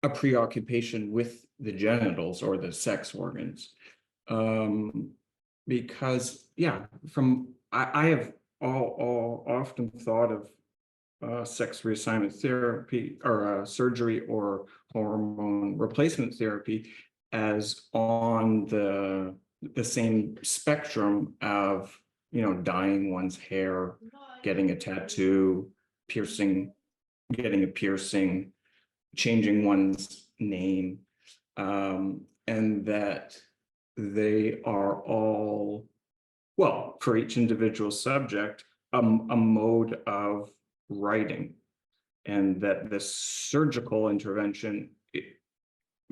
a preoccupation with the genitals or the sex organs? Because, yeah, I have often thought of sex reassignment therapy or surgery or hormone replacement therapy as on the same spectrum of, dyeing one's hair, getting a tattoo, getting a piercing, changing one's name, and that they are all, well, for each individual subject, a mode of writing, and that the surgical intervention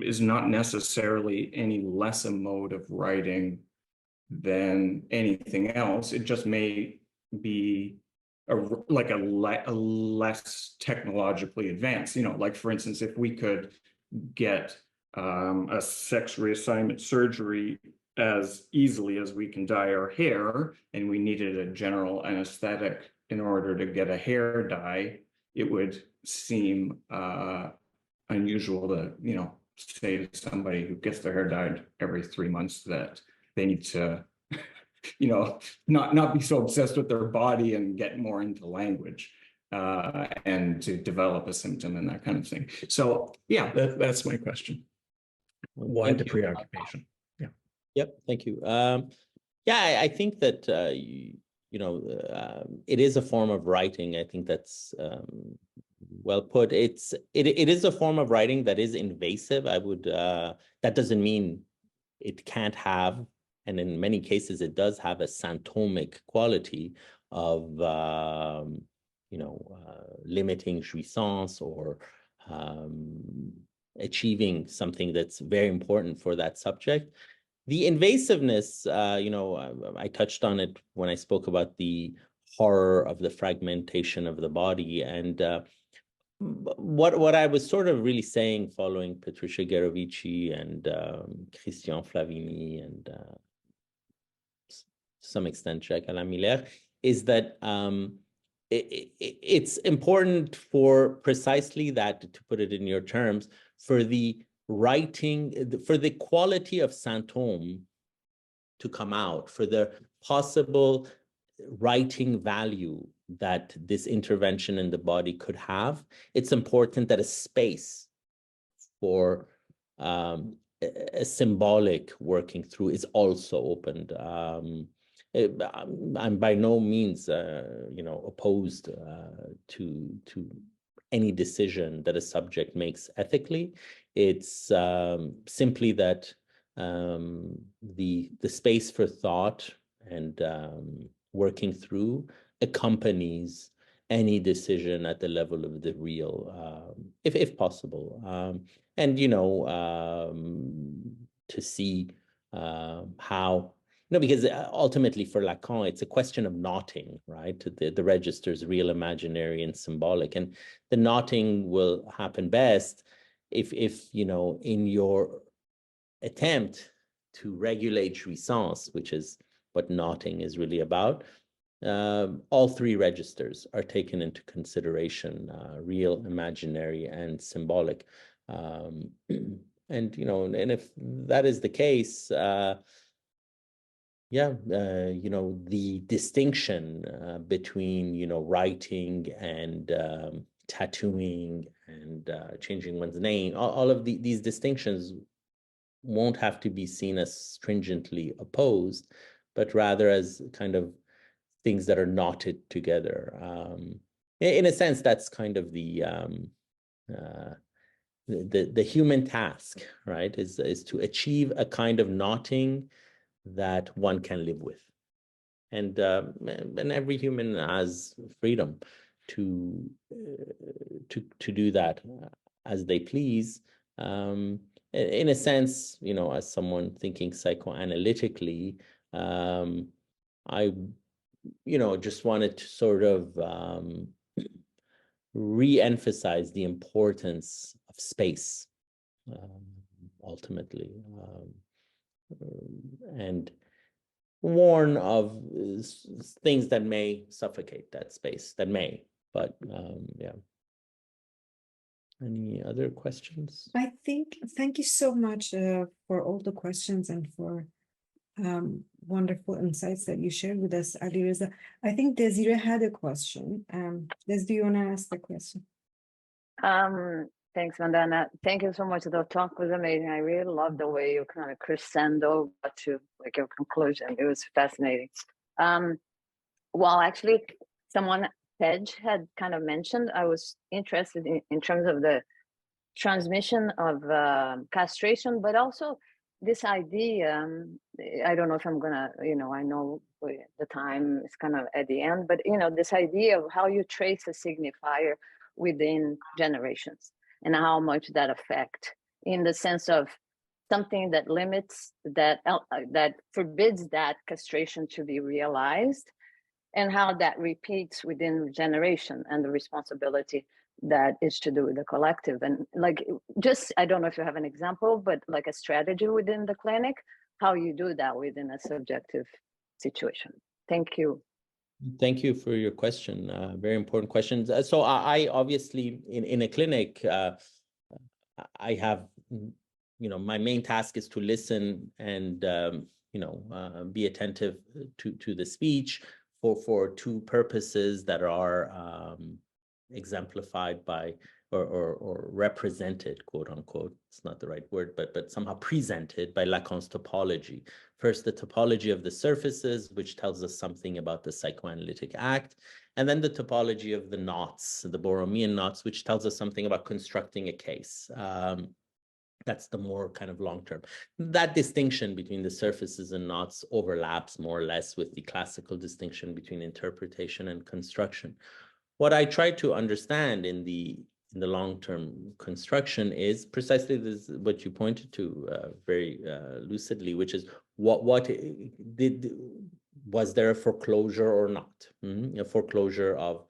is not necessarily any less a mode of writing than anything else. It just may be like a less technologically advanced, like, for instance, if we could get a sex reassignment surgery as easily as we can dye our hair, and we needed a general anesthetic in order to get a hair dye, it would seem unusual to, say to somebody who gets their hair dyed every 3 months that they need to, not be so obsessed with their body and get more into language and to develop a symptom and that kind of thing. So yeah, that's my question. Why the preoccupation? Yeah. Yep. Thank you. I think that it is a form of writing. I think that's well put. It is a form of writing that is invasive. That doesn't mean it can't have, and in many cases it does have, a symptomic quality of limiting jouissance or achieving something that's very important for that subject. The invasiveness, I touched on it when I spoke about the horror of the fragmentation of the body. And what I was sort of really saying, following Patricia Gerovici and Christian Flavini and to some extent Jacques Alain Miller, is that it's important for precisely that, to put it in your terms, for the writing, for the quality of symptom to come out, for the possible writing value that this intervention in the body could have. It's important that a space for a symbolic working through is also opened. I'm by no means, opposed to any decision that a subject makes ethically. It's simply that the space for thought and working through accompanies any decision at the level of the real, if possible. And to see how, because ultimately for Lacan, it's a question of knotting, right? The registers, real, imaginary, and symbolic. And the knotting will happen best if in your attempt to regulate jouissance, which is what knotting is really about, all three registers are taken into consideration, real, imaginary, and symbolic. And if that is the case, the distinction between, writing and tattooing and changing one's name, all of these distinctions won't have to be seen as stringently opposed, but rather as kind of things that are knotted together. In a sense, that's kind of the human task, right? Is to achieve a kind of knotting that one can live with, and every human has freedom to do that as they please. In a sense, as someone thinking psychoanalytically, I just wanted to sort of re-emphasize the importance of space, ultimately, and warn of things that may suffocate that space, but yeah. Any other questions? Thank you so much for all the questions and for wonderful insights that you shared with us, Alireza. I think Desiree had a question. Des, do you want to ask the question? Thanks, Vandana. Thank you so much. The talk was amazing. I really love the way you kind of crescendo to like your conclusion. It was fascinating. Well, actually, someone, Tej, had kind of mentioned, I was interested in terms of the transmission of castration, but also this idea, I don't know if I'm gonna, I know the time is kind of at the end, but this idea of how you trace a signifier within generations and how much that affect in the sense of something that limits, that forbids that castration to be realized, and how that repeats within generation and the responsibility that is to do with the collective. And like, just, I don't know if you have an example, but like a strategy within the clinic, how you do that within a subjective situation. Thank you. Thank you for your question. Very important questions. So I obviously, in a clinic, I have, my main task is to listen and, be attentive to the speech for two purposes that are exemplified by or represented, quote unquote, it's not the right word, but somehow presented by Lacan's topology. First, the topology of the surfaces, which tells us something about the psychoanalytic act, and then the topology of the knots, the Borromean knots, which tells us something about constructing a case. That's the more kind of long-term. That distinction between the surfaces and knots overlaps more or less with the classical distinction between interpretation and construction. What I try to understand in the long-term construction is precisely this, what you pointed to very lucidly, which is was there a foreclosure or not? A foreclosure of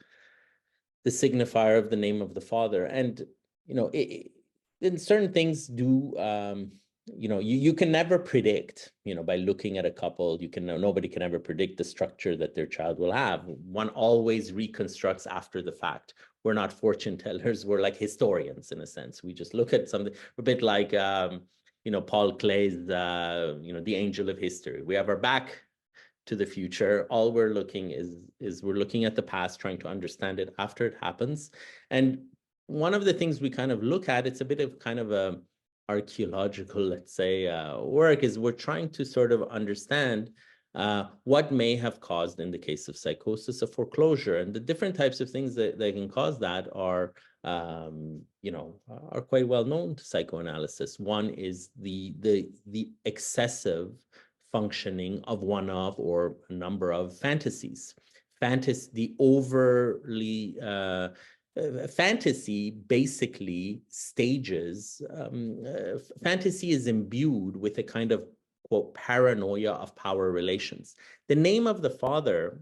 the signifier of the name of the father. And, then certain things do, you can never predict, by looking at a couple, nobody can ever predict the structure that their child will have. One always reconstructs after the fact. We're not fortune tellers. We're like historians in a sense. We just look at something a bit like, Paul Klay's, The Angel of History. We have our back to the future. All we're looking is we're looking at the past, trying to understand it after it happens. And one of the things we kind of look at, it's a bit of kind of a archaeological, let's say, work, is we're trying to sort of understand what may have caused, in the case of psychosis, a foreclosure. And the different types of things that can cause that are quite well known to psychoanalysis. One is the excessive functioning of one of or a number of fantasies. The overly fantasy basically stages, fantasy is imbued with a kind of quote, paranoia of power relations. The name of the father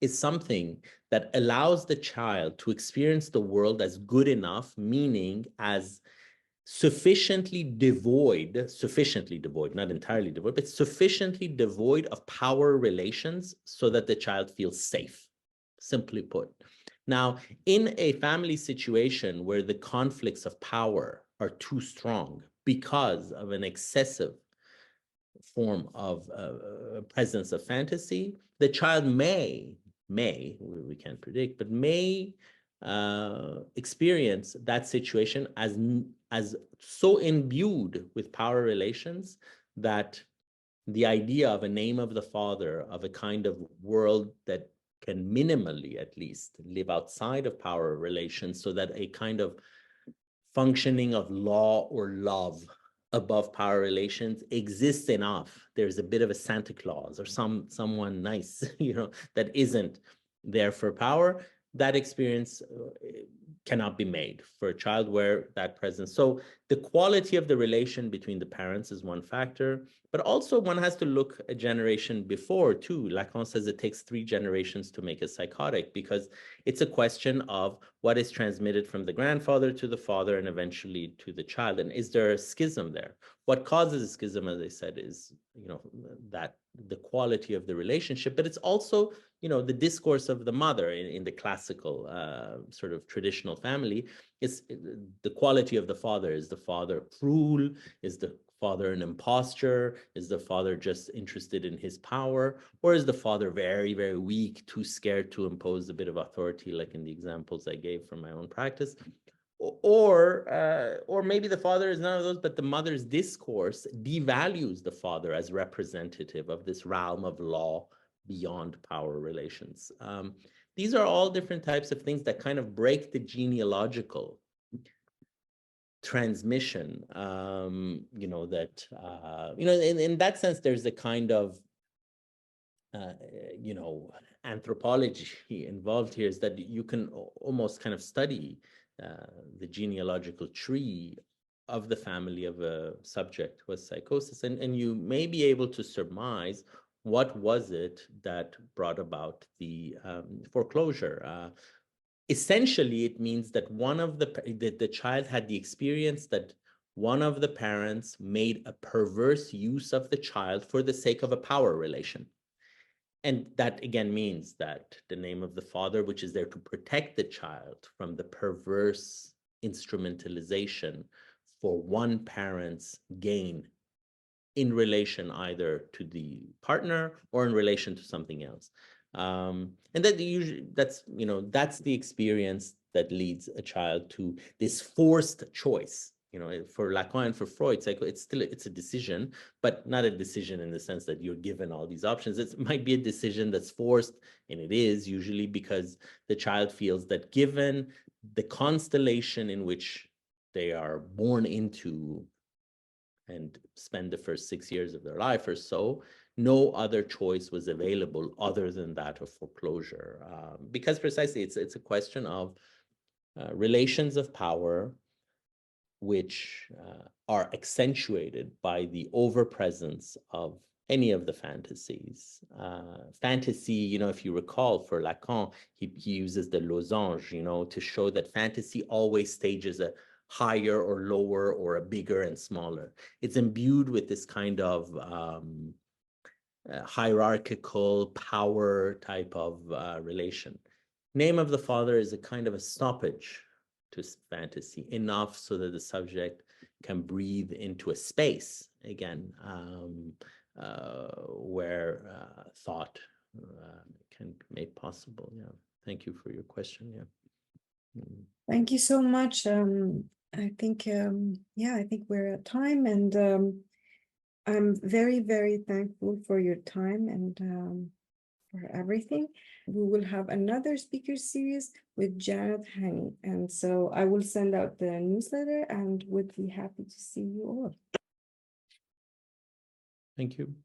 is something that allows the child to experience the world as good enough, meaning as sufficiently devoid, not entirely devoid, but sufficiently devoid of power relations so that the child feels safe, simply put. Now, in a family situation where the conflicts of power are too strong because of an excessive form of presence of fantasy, the child may, we can't predict, but may experience that situation as so imbued with power relations that the idea of a name of the father, of a kind of world that can minimally at least live outside of power relations, so that a kind of functioning of law or love above power relations exists enough. There's a bit of a Santa Claus or someone nice, that isn't there for power. That experience cannot be made for a child where that presence. So the quality of the relation between the parents is one factor, but also one has to look a generation before too. Lacan says it takes 3 generations to make a psychotic, because it's a question of what is transmitted from the grandfather to the father and eventually to the child. And is there a schism there? What causes a schism, as I said, is, that the quality of the relationship, but it's also, the discourse of the mother in the classical sort of traditional family. Is the quality of the father. Is the father cruel? Is the father an imposture? Is the father just interested in his power? Or is the father very, very weak, too scared to impose a bit of authority, like in the examples I gave from my own practice? Or maybe the father is none of those, but the mother's discourse devalues the father as representative of this realm of law beyond power relations. These are all different types of things that kind of break the genealogical transmission. In that sense, there's a kind of anthropology involved here, is that you can almost kind of study the genealogical tree of the family of a subject with psychosis, and you may be able to surmise what was it that brought about the foreclosure. Essentially, it means that the child had the experience that one of the parents made a perverse use of the child for the sake of a power relation. And that again means that the name of the father, which is there to protect the child from the perverse instrumentalization for one parent's gain in relation either to the partner or in relation to something else. And that that's the experience that leads a child to this forced choice. For Lacan and for Freud, it's a decision, but not a decision in the sense that you're given all these options. It might be a decision that's forced, and it is usually because the child feels that given the constellation in which they are born into and spend the first 6 years of their life or so, no other choice was available other than that of foreclosure. Because precisely it's a question of relations of power, which are accentuated by the overpresence of any of the fantasies. Fantasy, if you recall, for Lacan, he uses the losange, to show that fantasy always stages a higher or lower or a bigger and smaller. It's imbued with this kind of hierarchical power type of relation. Name of the father is a kind of a stoppage to fantasy, enough so that the subject can breathe into a space again where thought can be made possible. Yeah, thank you for your question. Yeah. Thank you so much. I think we're at time, and I'm very, very thankful for your time and for everything. We will have another speaker series with Janet Hani, and so I will send out the newsletter and would be happy to see you all. Thank you.